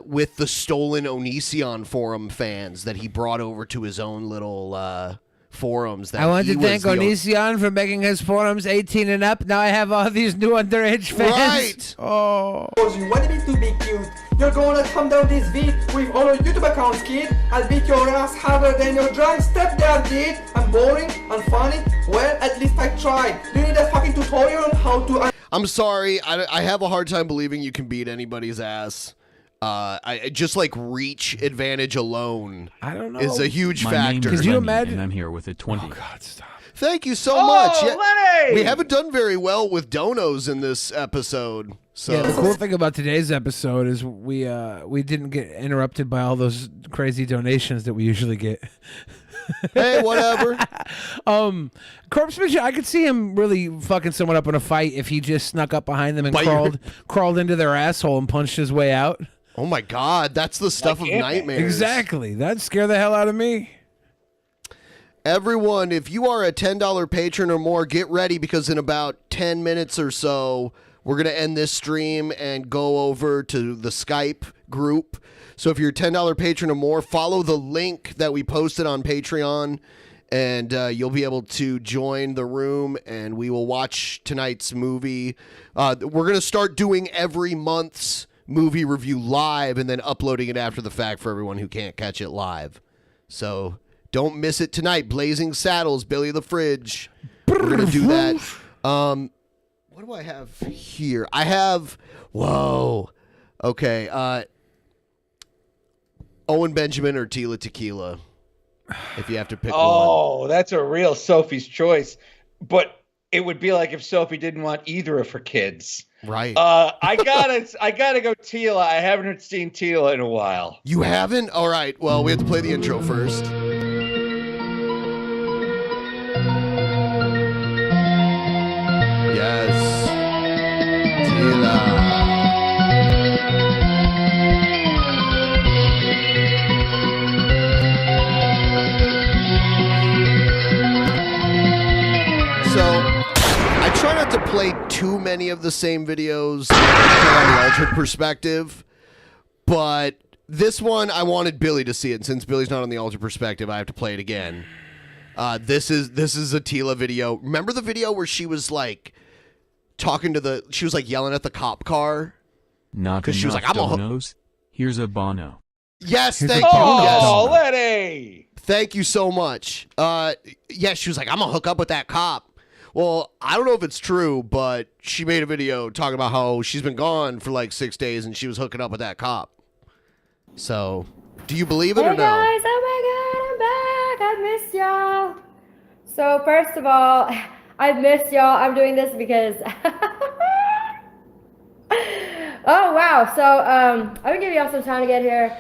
with the stolen Onision forum fans that he brought over to his own little forums. That I want he to was thank the Onision for making his forums 18 and up. Now I have all these new underage fans. Right. Oh. You wanted me to be cute. You're gonna come down this beat with all your YouTube accounts, kid. I'll beat your ass harder than your drunk stepdad did. I'm boring, unfunny. Well, at least I tried. Do you need a fucking tutorial on how to... I'm sorry. I have a hard time believing you can beat anybody's ass. I just like reach advantage alone. I don't know. Is a huge My factor. name's Lenny, and I'm here with a 20. Oh God, stop. Thank you so much. Lenny! We haven't done very well with donos in this episode. So Yeah, the cool thing about today's episode is we didn't get interrupted by all those crazy donations that we usually get. Hey, whatever. Corpse Mission, I could see him really fucking someone up in a fight if he just snuck up behind them and crawled into their asshole and punched his way out. Oh my God, that's the stuff of nightmares. Exactly. That'd scare the hell out of me. Everyone, if you are a $10 patron or more, get ready because in about 10 minutes or so, we're going to end this stream and go over to the Skype group. So if you're a $10 patron or more, follow the link that we posted on Patreon, and you'll be able to join the room, and we will watch tonight's movie. We're going to start doing every month's movie review live and then uploading it after the fact for everyone who can't catch it live. So don't miss it tonight. Blazing Saddles, Billy the Fridge. We're going to do that. What do I have here? I have... Whoa. Okay. Owen Benjamin or Tila Tequila, if you have to pick one. Oh, that's a real Sophie's choice. But it would be like if Sophie didn't want either of her kids. Right. I gotta go Tila. I haven't seen Tila in a while. You haven't? All right. Well, we have to play the intro first. Yes. Tila. So, I try not to play too many of the same videos on the altered perspective, but this one I wanted Billy to see it, and since Billy's not on the altered perspective, I have to play it again. This is a Tila video. Remember the video where she was like she was like yelling at the cop car? Not because she was like, "I'm donos. Here's a Bono." Yes, Here's thank a you. Bono. Yes. Oh, Lenny! Thank you so much. Yeah, she was like, "I'm gonna hook up with that cop." Well, I don't know if it's true, but she made a video talking about how she's been gone for like 6 days and she was hooking up with that cop. So, do you believe it or no? Hey guys, oh my god, I'm back. I missed y'all. So first of all, I've missed y'all. I'm doing this because oh wow. So I'm gonna give y'all some time to get here.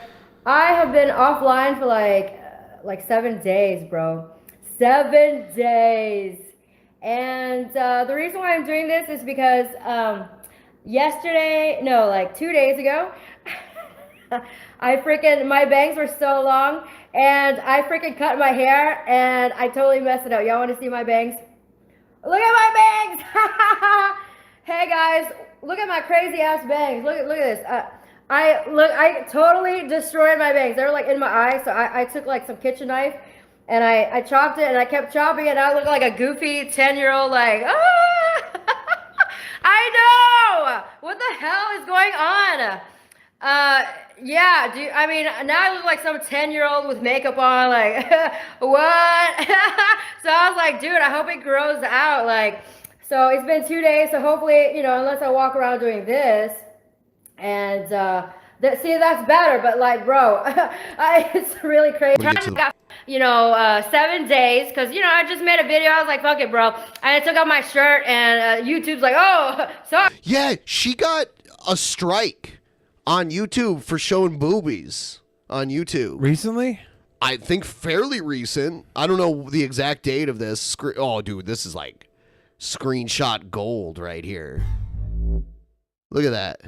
I have been offline for like 7 days, bro. 7 days. And the reason why I'm doing this is because like 2 days ago, my bangs were so long and I freaking cut my hair and I totally messed it up. Y'all want to see my bangs? Look at my bangs! Hey guys, look at my crazy ass bangs. Look at this. I totally destroyed my bangs. They were like in my eyes, so I took like some kitchen knife and I chopped it and I kept chopping it and I look like a goofy 10-year-old like, I know! What the hell is going on? Yeah, dude, I mean, now I look like some 10-year-old with makeup on, like, what? So I was like, dude, I hope it grows out, like, so it's been 2 days, so hopefully, you know, unless I walk around doing this, and, see, that's better, but like, bro, it's really crazy. You know, 7 days, because, you know, I just made a video, I was like, fuck it, bro, and I took off my shirt, and YouTube's like, oh, sorry. Yeah, she got a strike on YouTube for showing boobies on YouTube. Recently? I think fairly recent. I don't know the exact date of this. Oh, dude, this is like screenshot gold right here. Look at that.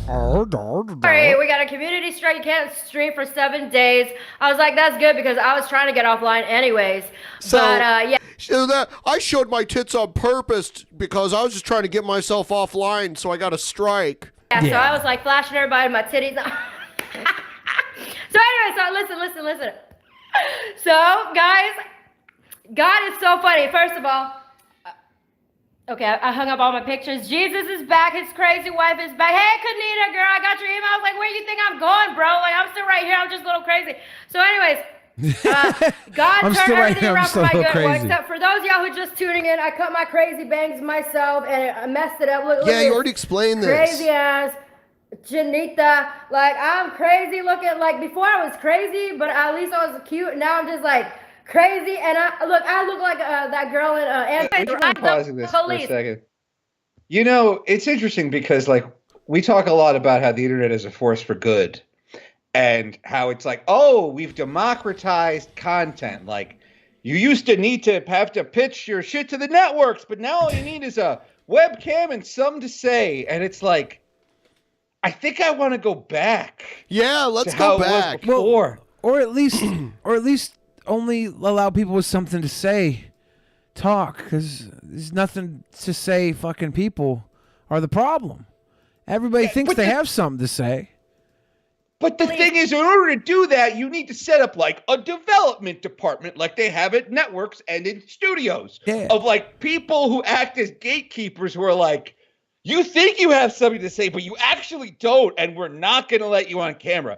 Sorry, we got a community strike. You can't stream for 7 days. I was like, that's good because I was trying to get offline anyways. So, but yeah. So that I showed my tits on purpose because I was just trying to get myself offline, so I got a strike. Yeah, so I was like flashing everybody my titties. So anyway, so listen. So guys, God is so funny. First of all, okay, I hung up all my pictures. Jesus is back. His crazy wife is back. Hey, Kanita, girl, I got your email. I was like, where do you think I'm going, bro? Like, I'm still right here. I'm just a little crazy. So anyways, God I'm turned still right everything here. I'm around still for my a little good. Well, crazy. except for those of y'all who just tuning in, I cut my crazy bangs myself and I messed it up. Look Yeah, at you this already explained this. crazy ass Janita. Like, I'm crazy looking. Like, before I was crazy, but at least I was cute. Now I'm just like crazy. And I look like that girl in Would you mind pausing this for a second? You know, it's interesting because, like, we talk a lot about how the internet is a force for good and how it's like, oh, we've democratized content. Like, you used to need to have to pitch your shit to the networks, but now all you need is a webcam and something to say. And it's like, I think I want to go back. Yeah, let's to go how it was back. before. Or at least only allow people with something to say talk, because there's nothing to say. Fucking people are the problem. Everybody thinks they have something to say. But the thing is, in order to do that, you need to set up like a development department like they have at networks and in studios of like people who act as gatekeepers who are like, you think you have something to say, but you actually don't, and we're not going to let you on camera.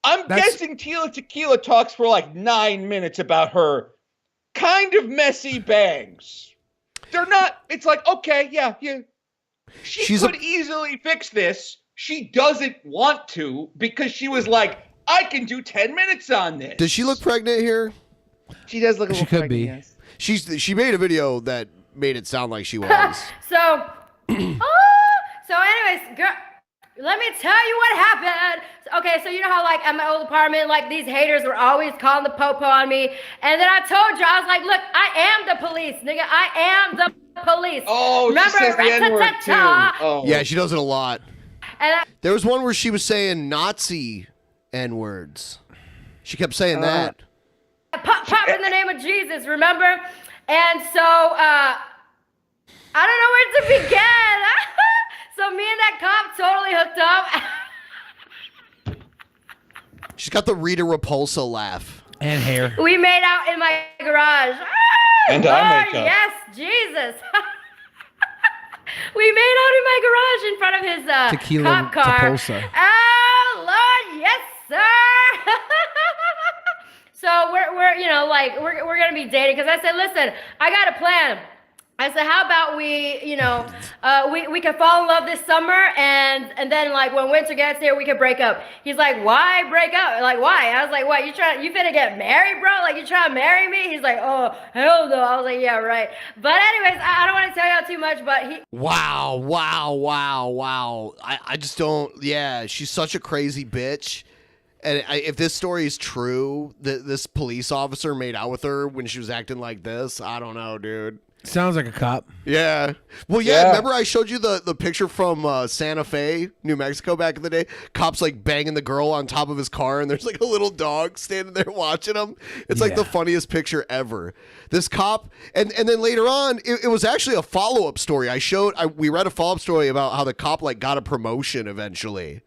I'm guessing Tila Tequila talks for like 9 minutes about her kind of bangs. They're not, it's like, okay, yeah. She could easily fix this. She doesn't want to because she was like, I can do 10 minutes on this. Does she look pregnant here? She does look a little pregnant, yes. She made a video that made it sound like she was. So anyways, girl, let me tell you what happened. Okay, so you know how like at my old apartment, like these haters were always calling the popo on me. And then I told you, I was like, look, I am the police, nigga. I am the police. Oh, remember? she says the N-word too. Oh. Yeah, she does it a lot. And There was one where she was saying Nazi N-words. She kept saying that. pop in the name of Jesus, remember? And so I don't know where to begin. So me and that cop totally hooked up. She's got the Rita Repulsa laugh. And hair. We made out in my garage. And Lord, eye makeup. yes, Jesus. We made out in my garage in front of his Tequila cop car. Repulsa. Oh Lord, yes, sir. So we're you know like we're gonna be dating because I said, listen, I got a plan. I said, how about we, you know, we can fall in love this summer and then like when winter gets here, we can break up. He's like, why break up? Like, why? I was like, what, you finna get married, bro? Like, you trying to marry me? He's like, oh, hell no. I was like, yeah, right. But anyways, I don't want to tell y'all too much, but he. Wow. I just don't, yeah, she's such a crazy bitch. And if this story is true, this police officer made out with her when she was acting like this, I don't know, dude. Sounds like a cop. Yeah. Well, yeah. Remember I showed you the picture from Santa Fe, New Mexico back in the day? Cops like banging the girl on top of his car, and there's like a little dog standing there watching him. It's like the funniest picture ever. This cop, and then later on, it was actually a follow-up story. We read a follow-up story about how the cop like got a promotion eventually.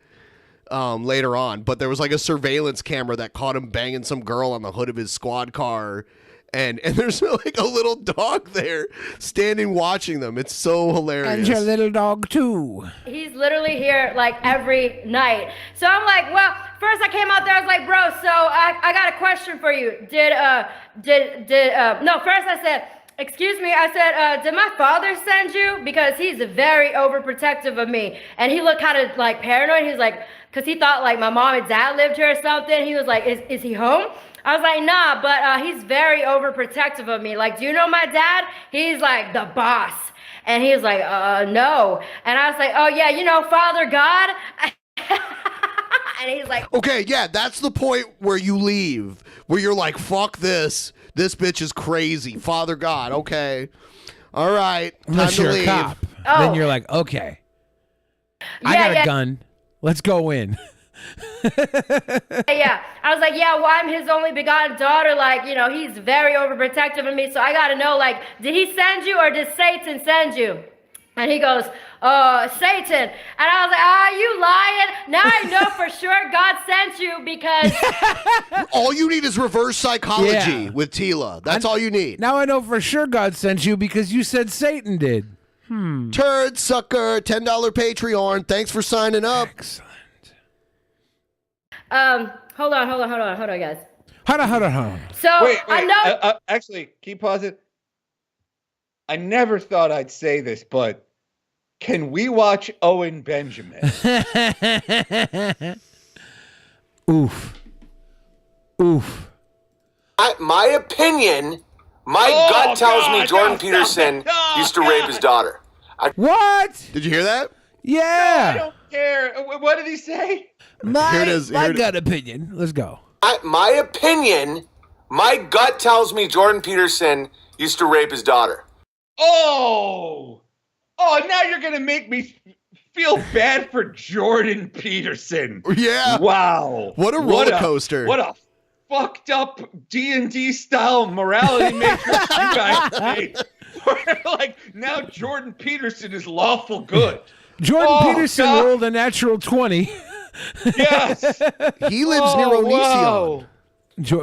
Later on, but there was like a surveillance camera that caught him banging some girl on the hood of his squad car. And there's like a little dog there standing watching them. It's so hilarious. And your little dog too. He's literally here like every night. So I'm like, well, first I came out there, I was like, bro, so I got a question for you. No, first I said, excuse me, I said, did my father send you? Because he's very overprotective of me. And he looked kind of like paranoid. He was like, because he thought like my mom and dad lived here or something. He was like, is he home? I was like, nah, but he's very overprotective of me. Like, do you know my dad? He's like the boss. And he was like, no. And I was like, oh yeah, you know, Father God. And he's like, okay, yeah, that's the point where you leave, where you're like, fuck this. This bitch is crazy. Father God, okay. All right, time Unless to you're leave. a cop. Then you're like, okay. I got a gun. Let's go in. yeah. I was like, yeah, well, I'm his only begotten daughter. Like, you know, he's very overprotective of me. So I got to know, like, did he send you or did Satan send you? And he goes, Satan. And I was like, you lying? Now I know for sure God sent you because... All you need is reverse psychology with Tila. That's all you need. Now I know for sure God sent you because you said Satan did. Turd sucker, $10 Patreon. Thanks for signing up. Excellent. Hold on, guys. Hold on. So wait, I know. Actually, keep pausing. I never thought I'd say this, but can we watch Owen Benjamin? Oof. My opinion, my gut tells me Jordan Peterson used to rape his daughter. What? Did you hear that? Yeah. I don't care. What did he say? My gut opinion. Let's go. My opinion, my gut tells me Jordan Peterson used to rape his daughter. Oh, now you're going to make me feel bad for Jordan Peterson. Yeah. Wow. What a roller coaster. What a fucked up D&D style morality matrix you guys made. Like, now Jordan Peterson is lawful good. Jordan Peterson rolled a natural 20. Yes. He lives near Onision.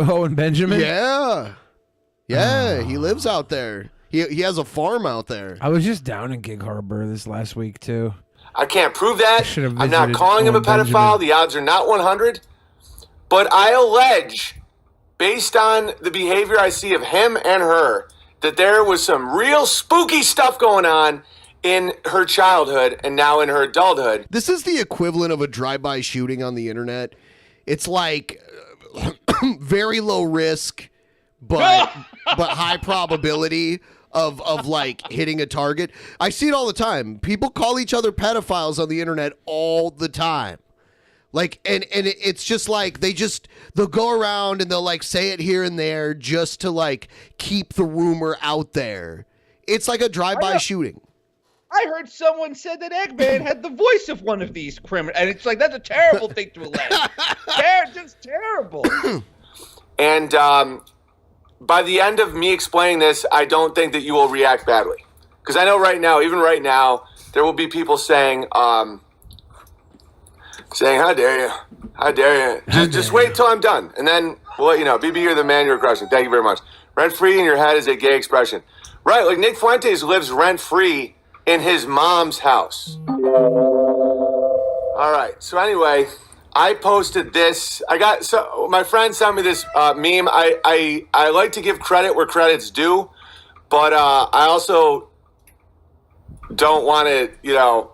Owen Benjamin? Yeah. Yeah, he lives out there. He has a farm out there. I was just down in Gig Harbor this last week, too. I can't prove that. I'm not calling him a Owen pedophile. Benjamin. The odds are not 100. But I allege, based on the behavior I see of him and her, that there was some real spooky stuff going on in her childhood and now in her adulthood. This is the equivalent of a drive-by shooting on the internet. It's like very low risk, but high probability of like hitting a target. I see it all the time. People call each other pedophiles on the internet all the time. Like, and it's just like they'll go around and they'll like say it here and there just to like keep the rumor out there. It's like a drive-by shooting. I heard someone said that Eggman had the voice of one of these criminals, and it's like, that's a terrible thing to allege. Just terrible. And by the end of me explaining this, I don't think that you will react badly. Because I know even right now, there will be people saying, how dare you? Just wait till I'm done. And then we'll let you know. BB, you're the man you're crushing. Thank you very much. Rent-free in your head is a gay expression. Right, like Nick Fuentes lives rent-free in his mom's house. All right, so anyway, I posted this. My friend sent me this meme. I like to give credit where credit's due, but I also don't want to,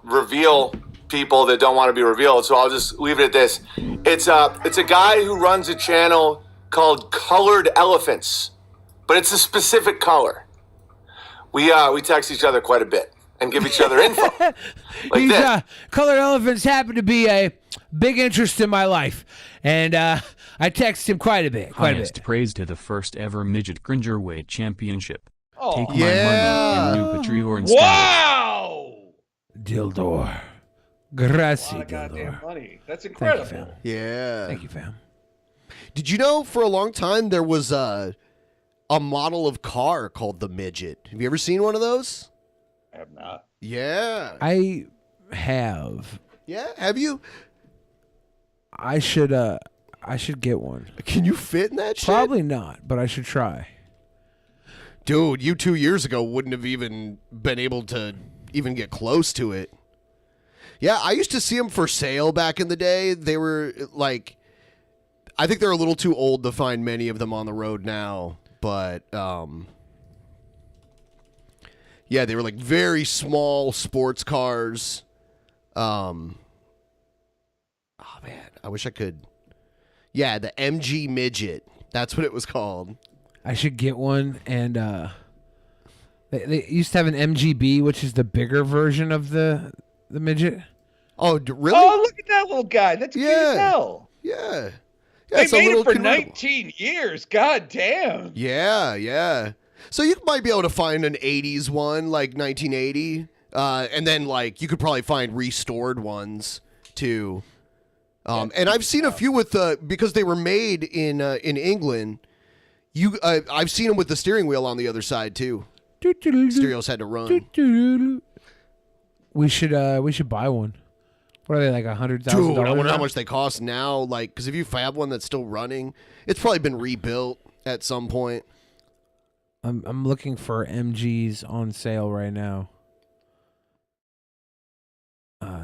reveal people that don't want to be revealed. So I'll just leave it at this. It's a guy who runs a channel called Colored Elephants, but it's a specific color. We text each other quite a bit and give each other info. Colored Elephants happen to be a big interest in my life, and I text him quite a bit. Highest praise to the first ever midget cringerweight championship. Oh, Take my money. Asterios and Wow! Dildor. Gracie Goddamn Dildor. money. That's Thank incredible. you, fam. Yeah. Thank you, fam. Did you know for a long time there was a model of car called the Midget? Have you ever seen one of those? I have not. Yeah. I have. Yeah, have you? I should get one. Can you fit in that shit? Probably not, but I should try. Dude, you 2 years ago wouldn't have even been able to even get close to it. Yeah, I used to see them for sale back in the day. They were like, I think they're a little too old to find many of them on the road now, but yeah, they were like very small sports cars. Oh man, I wish I could. Yeah, the MG Midget. That's what it was called. I should get one, and they used to have an MGB, which is the bigger version of the midget. Oh, really? Oh, look at that little guy. That's cute as hell. Yeah. They it's a made little it for convertible. 19 years. God damn. Yeah, yeah. So you might be able to find an 80s one, like 1980. And then, like, you could probably find restored ones, too. And I've seen a few with, because they were made in England, I've seen them with the steering wheel on the other side, too. Asterios had to run. We should buy one. What are they, like $100,000? Dude, I wonder how much they cost now. Like, because if you have one that's still running, it's probably been rebuilt at some point. I'm looking for MGs on sale right now.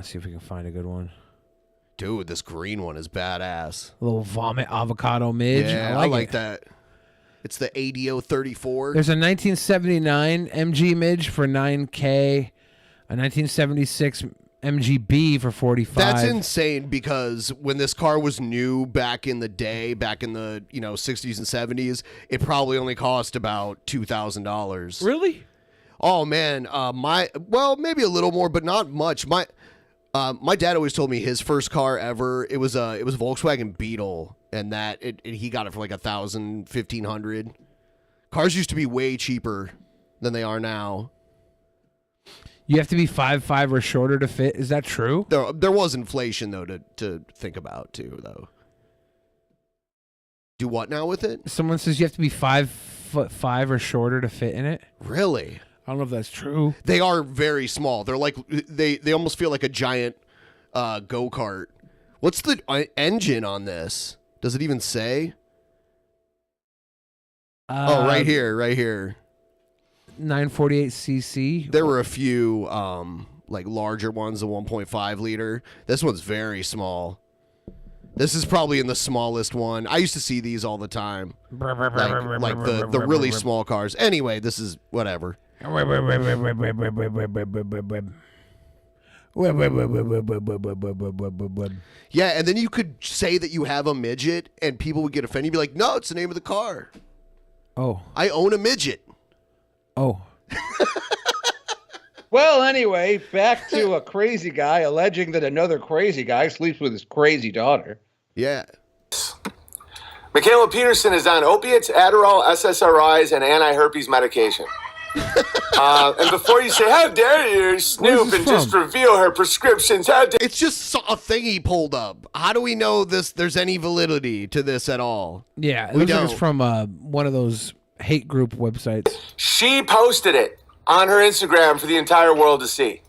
See if we can find a good one. Dude, this green one is badass. A little vomit avocado midge. Yeah, I like it. that. It's the ADO 34. There's a 1979 MG midge for $9K, a 1976 MGB for $45. That's insane because when this car was new back in the day, back in the 60s and 70s, it probably only cost about $2,000. Really? Oh man, maybe a little more, but not much. My dad always told me his first car ever, it was a Volkswagen Beetle, and he got it for like $1,000, $1,500. Cars used to be way cheaper than they are now. You have to be 5'5" or shorter to fit. Is that true? There was inflation though to think about too though. Do what now with it? Someone says you have to be 5'5" or shorter to fit in it. Really? I don't know if that's true. They are very small. They're like they almost feel like a giant go-kart. What's the engine on this? Does it even say? Right here. 948cc. There were a few like larger ones, the 1.5 liter. This one's very small. This is probably in the smallest one. I used to see these all the time. Like the really small cars. Anyway, this is whatever. Yeah, and then you could say that you have a midget and people would get offended. You'd be like, no, it's the name of the car. Oh. I own a midget. Oh. Well, anyway, back to a crazy guy alleging that another crazy guy sleeps with his crazy daughter. Yeah. Michaela Peterson is on opiates, Adderall, SSRIs, and anti-herpes medication. And before you say, how dare you snoop and just reveal her prescriptions, it's just a thing he pulled up. How do we know there's any validity to this at all? Yeah, it we looks like don't. it's from one of those hate group websites. She posted it on her Instagram for the entire world to see.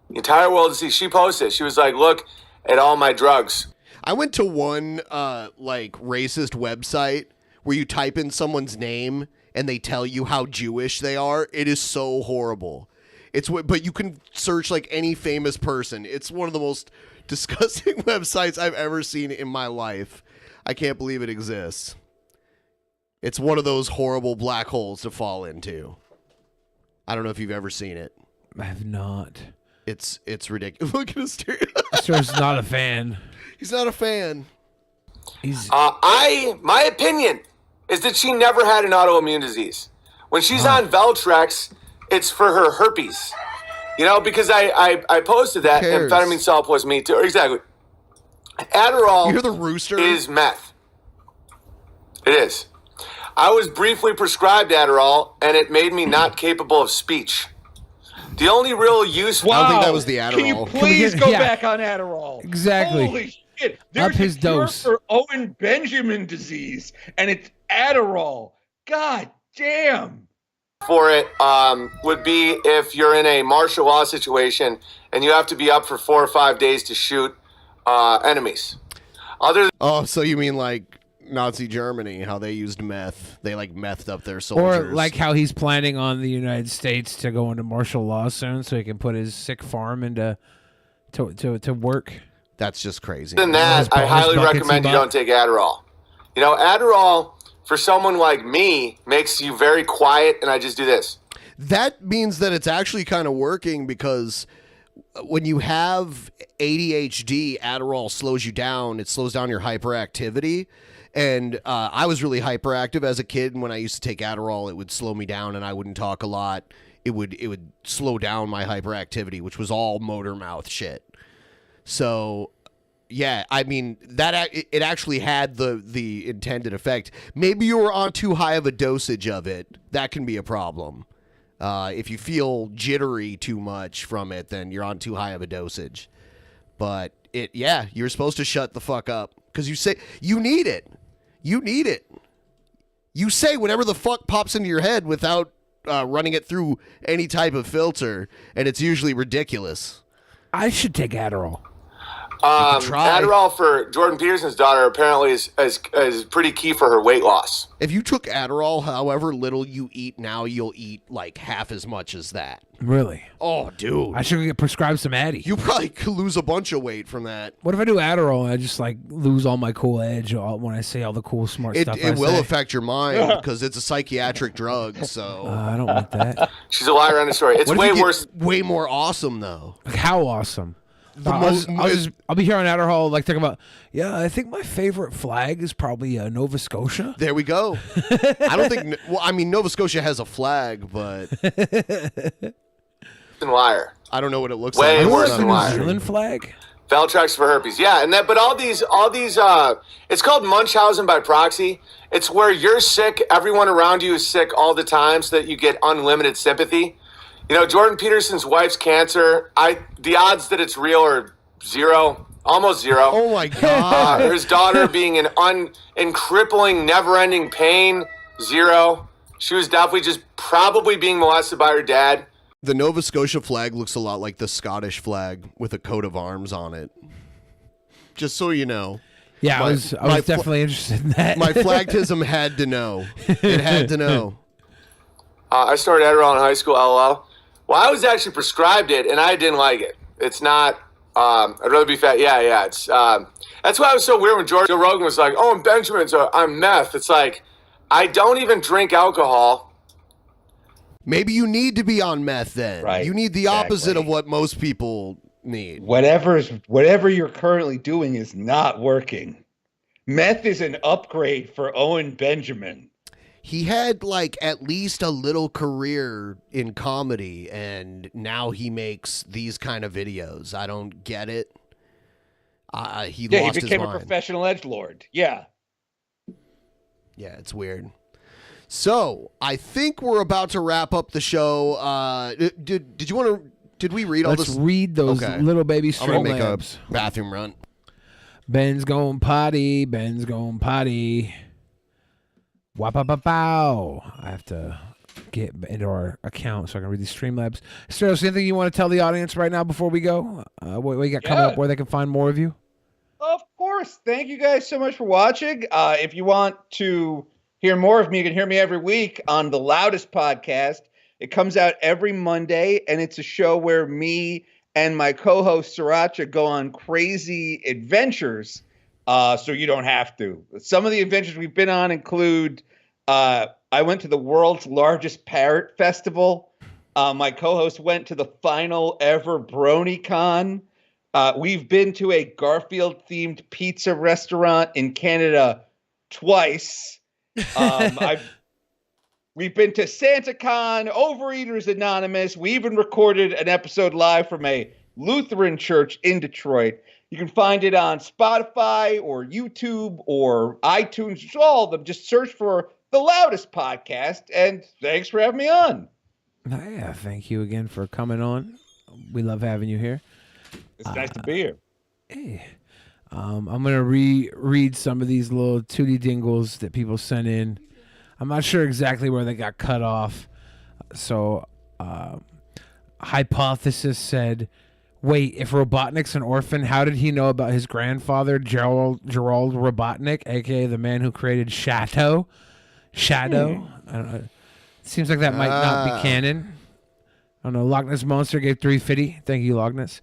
The entire world to see. She posted it. She was like, look at all my drugs. I went to one like racist website where you type in someone's name and they tell you how Jewish they are. It is so horrible. But you can search like any famous person. It's one of the most disgusting websites I've ever seen in my life. I can't believe it exists. It's one of those horrible black holes to fall into. I don't know if you've ever seen it. I have not. It's ridiculous. Look at Asterios. Asterios is not a fan. He's not a fan. My opinion is that she never had an autoimmune disease. When she's on Veltrex, it's for her herpes. You know, because I posted that amphetamine salt plus me too. Exactly. Adderall you hear the rooster? Is meth. It is. I was briefly prescribed Adderall, and it made me not capable of speech. The only real use. Wow. I don't think that was the Adderall. Can you please go back on Adderall? Exactly. Holy shit. Up There's his a cure dose. for Owen Benjamin disease, and it's Adderall. God damn. For it would be if you're in a martial law situation and you have to be up for 4 or 5 days to shoot enemies. Oh, so you mean like Nazi Germany, how they used meth? They like methed up their soldiers. Or like how he's planning on the United States to go into martial law soon, so he can put his sick farm into to work. That's just crazy. Other than that, I highly recommend you don't take Adderall. You know, Adderall for someone like me makes you very quiet, and I just do this. That means that it's actually kind of working, because when you have ADHD, Adderall slows you down. It slows down your hyperactivity. And I was really hyperactive as a kid, and when I used to take Adderall, it would slow me down, and I wouldn't talk a lot. It would slow down my hyperactivity, which was all motor mouth shit. So, yeah, I mean, it actually had the intended effect. Maybe you were on too high of a dosage of it. That can be a problem. If you feel jittery too much from it, then you're on too high of a dosage. But you're supposed to shut the fuck up, because you say you need it. You need it. You say whatever the fuck pops into your head without running it through any type of filter, and it's usually ridiculous. I should take Adderall. Adderall for Jordan Peterson's daughter apparently is pretty key for her weight loss. If you took Adderall, however little you eat now, you'll eat like half as much as that. Really? Oh, dude. I should get prescribed some Addy. You probably could lose a bunch of weight from that. What if I do Adderall and I just like lose all my cool edge when I say all the cool smart stuff? It will affect your mind because it's a psychiatric drug. So I don't want that. She's a liar on the story. It's What if way you get worse. Way more awesome though. Like, how awesome? The I'll be here on Adderall, like talking about. Yeah, I think my favorite flag is probably Nova Scotia. There we go. I don't think. Well, I mean, Nova Scotia has a flag, but liar. I don't know what it looks Way like. worse than New liar. Zealand flag. Valtrex for herpes. Yeah, and that. But all these. It's called Munchausen by proxy. It's where you're sick, everyone around you is sick all the time, so that you get unlimited sympathy. You know, Jordan Peterson's wife's cancer. The odds that it's real are zero, almost zero. Oh my god. His daughter being in crippling, never-ending pain, zero. She was definitely just probably being molested by her dad. The Nova Scotia flag looks a lot like the Scottish flag with a coat of arms on it. Just so you know. Yeah, I was definitely interested in that. My flagtism had to know. It had to know. I started Adderall in high school, LOL. Well, I was actually prescribed it, and I didn't like it. It's not. I'd rather be fat. Yeah. It's that's why I was so weird when Joe Rogan was like, "Oh, I'm Benjamin, so I'm meth." It's like, I don't even drink alcohol. Maybe you need to be on meth then. Right, You need the opposite of what most people need. Whatever you're currently doing is not working. Meth is an upgrade for Owen Benjamin. He had like at least a little career in comedy, and now he makes these kind of videos. I don't get it. He lost he became his a mind. professional edgelord. Yeah. Yeah, it's weird. So I think we're about to wrap up the show. Did you want to? Did we read all Let's this? read those little baby I'm gonna make a Streamlabs. bathroom run. Ben's going potty. Ben's going potty. Wow. I have to get into our account so I can read these Streamlabs. Asterios, anything you want to tell the audience right now before we go? What you got coming up, where they can find more of you? Of course. Thank you guys so much for watching. If you want to hear more of me, you can hear me every week on The Loudest Podcast. It comes out every Monday, and it's a show where me and my co-host Sriracha go on crazy adventures, so you don't have to. Some of the adventures we've been on include I went to the world's largest parrot festival. My co-host went to the final ever BronyCon. We've been to a Garfield-themed pizza restaurant in Canada twice. We've been to SantaCon, Overeaters Anonymous. We even recorded an episode live from a Lutheran church in Detroit. You can find it on Spotify or YouTube or iTunes. All of them. Just search for The Loudest Podcast. And thanks for having me on. Yeah, thank you again for coming on. We love having you here. It's nice to be here. Hey. I'm going to read some of these little tootie dingles that people sent in. I'm not sure exactly where they got cut off. So, Hypothesis said, wait, if Robotnik's an orphan, how did he know about his grandfather, Gerald Robotnik, a.k.a. the man who created Shadow? I don't know. Seems like that might not be canon. I don't know. Loch Ness Monster gave 350. Thank you, Loch Ness.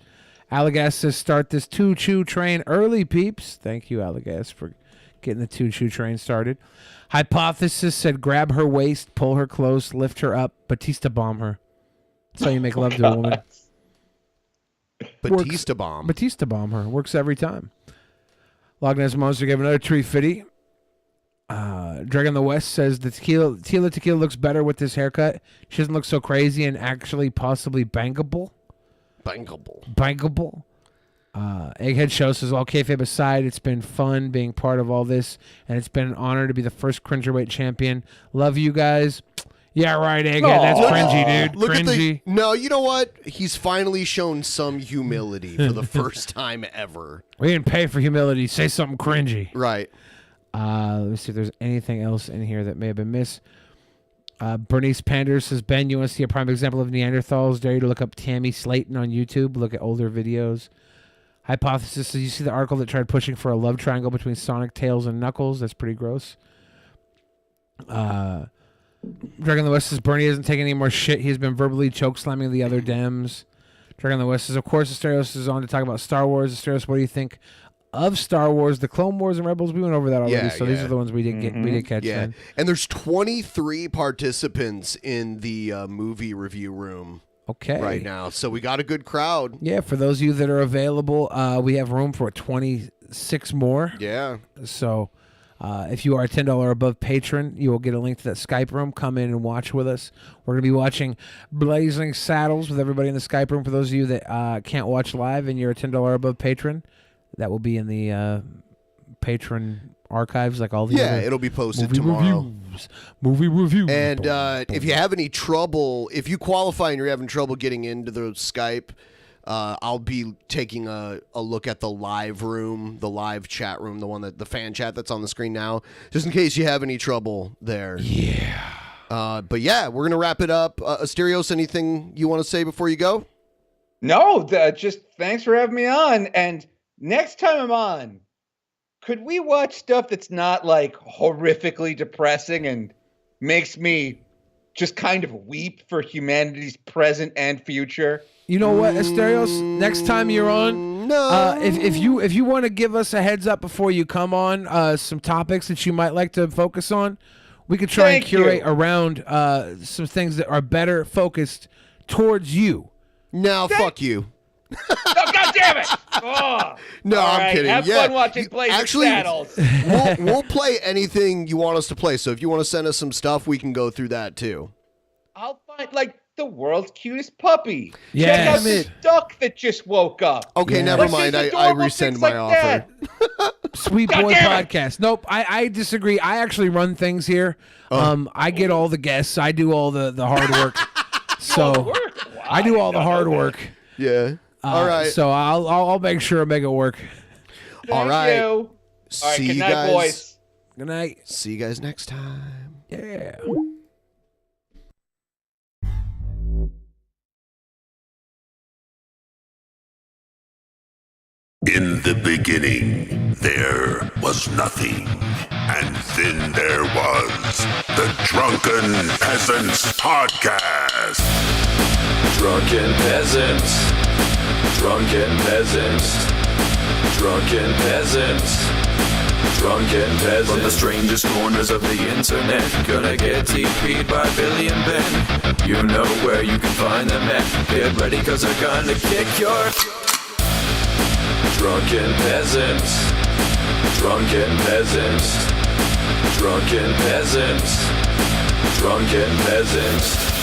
Allegas says, start this choo-choo train early, peeps. Thank you, Allegas, for getting the choo-choo train started. Hypothesis said, grab her waist, pull her close, lift her up, Batista bomb her. That's how you make love to a woman. Batista bomb. Batista bomb her. Works every time. Loch Ness Monster gave another 350. Dragon the West says the tequila looks better with this haircut. She doesn't look so crazy and actually possibly bangable. Bangable. Egghead Show says, all kayfabe aside, it's been fun being part of all this, and it's been an honor to be the first cringerweight champion. Love you guys. Yeah, right, Egghead. That's cringy, dude. Cringy. No, you know what? He's finally shown some humility for the first time ever. We didn't pay for humility. Say something cringy. Right. Let me see if there's anything else in here that may have been missed. Bernice Panders says, Ben, you want to see a prime example of Neanderthals? Dare you to look up Tammy Slayton on YouTube. Look at older videos. Hypothesis says, you see the article that tried pushing for a love triangle between Sonic, Tails, and Knuckles? That's pretty gross. Dragon the West says, Bernie doesn't take any more shit. He's been verbally chokeslamming the other Dems. Dragon the West says, of course, Asterios is on to talk about Star Wars. Asterios, what do you think of Star Wars, the Clone Wars, and Rebels? We went over that already, so these are the ones we did get. We did catch. Yeah, then. and there's 23 participants in the movie review room. Okay. Right now, so we got a good crowd. Yeah, for those of you that are available, we have room for 26 more. Yeah. So, if you are a $10 or above patron, you will get a link to that Skype room. Come in and watch with us. We're going to be watching Blazing Saddles with everybody in the Skype room. For those of you that can't watch live and you're a $10 or above patron, that will be in the patron archives, like all the other it'll be posted movie tomorrow. Movie reviews. And if you have any trouble, if you qualify and you're having trouble getting into the Skype, I'll be taking a look at the live room, the live chat room, the one that the fan chat that's on the screen now, just in case you have any trouble there. Yeah. But yeah, we're gonna wrap it up. Asterios, anything you want to say before you go? No, just thanks for having me on. And next time I'm on, could we watch stuff that's not like horrifically depressing and makes me just kind of weep for humanity's present and future? You know what, Asterios? Next time you're on, if you want to give us a heads up before you come on, some topics that you might like to focus on, we could try and curate around some things that are better focused towards you. Now, fuck you. Oh, God damn it! Oh. No, All I'm right, kidding. Have fun watching Blazing Saddles. we'll play anything you want us to play. So if you want to send us some stuff, we can go through that too. I'll find like the world's cutest puppy. Yes. Check out this duck that just woke up. Okay, never mind. I rescind my offer. Sweet Boy Podcast. Nope, I disagree. I actually run things here. I get all the guests. I do all the hard work. So I do all the hard work. Yeah. All right. So I'll make sure I make it work. All right. You. All right. See Good you night, guys. boys. Good night. See you guys next time. Yeah. In the beginning, there was nothing. And then there was the Drunken Peasants Podcast. Drunken Peasants. Drunken Peasants. Drunken Peasants. Drunken Peasants. From the strangest corners of the internet, gonna get TP'd by Billy and Ben. You know where you can find them at. Get ready, cause they're gonna kick your... Drunken Peasants. Drunken Peasants. Drunken Peasants. Drunken Peasants.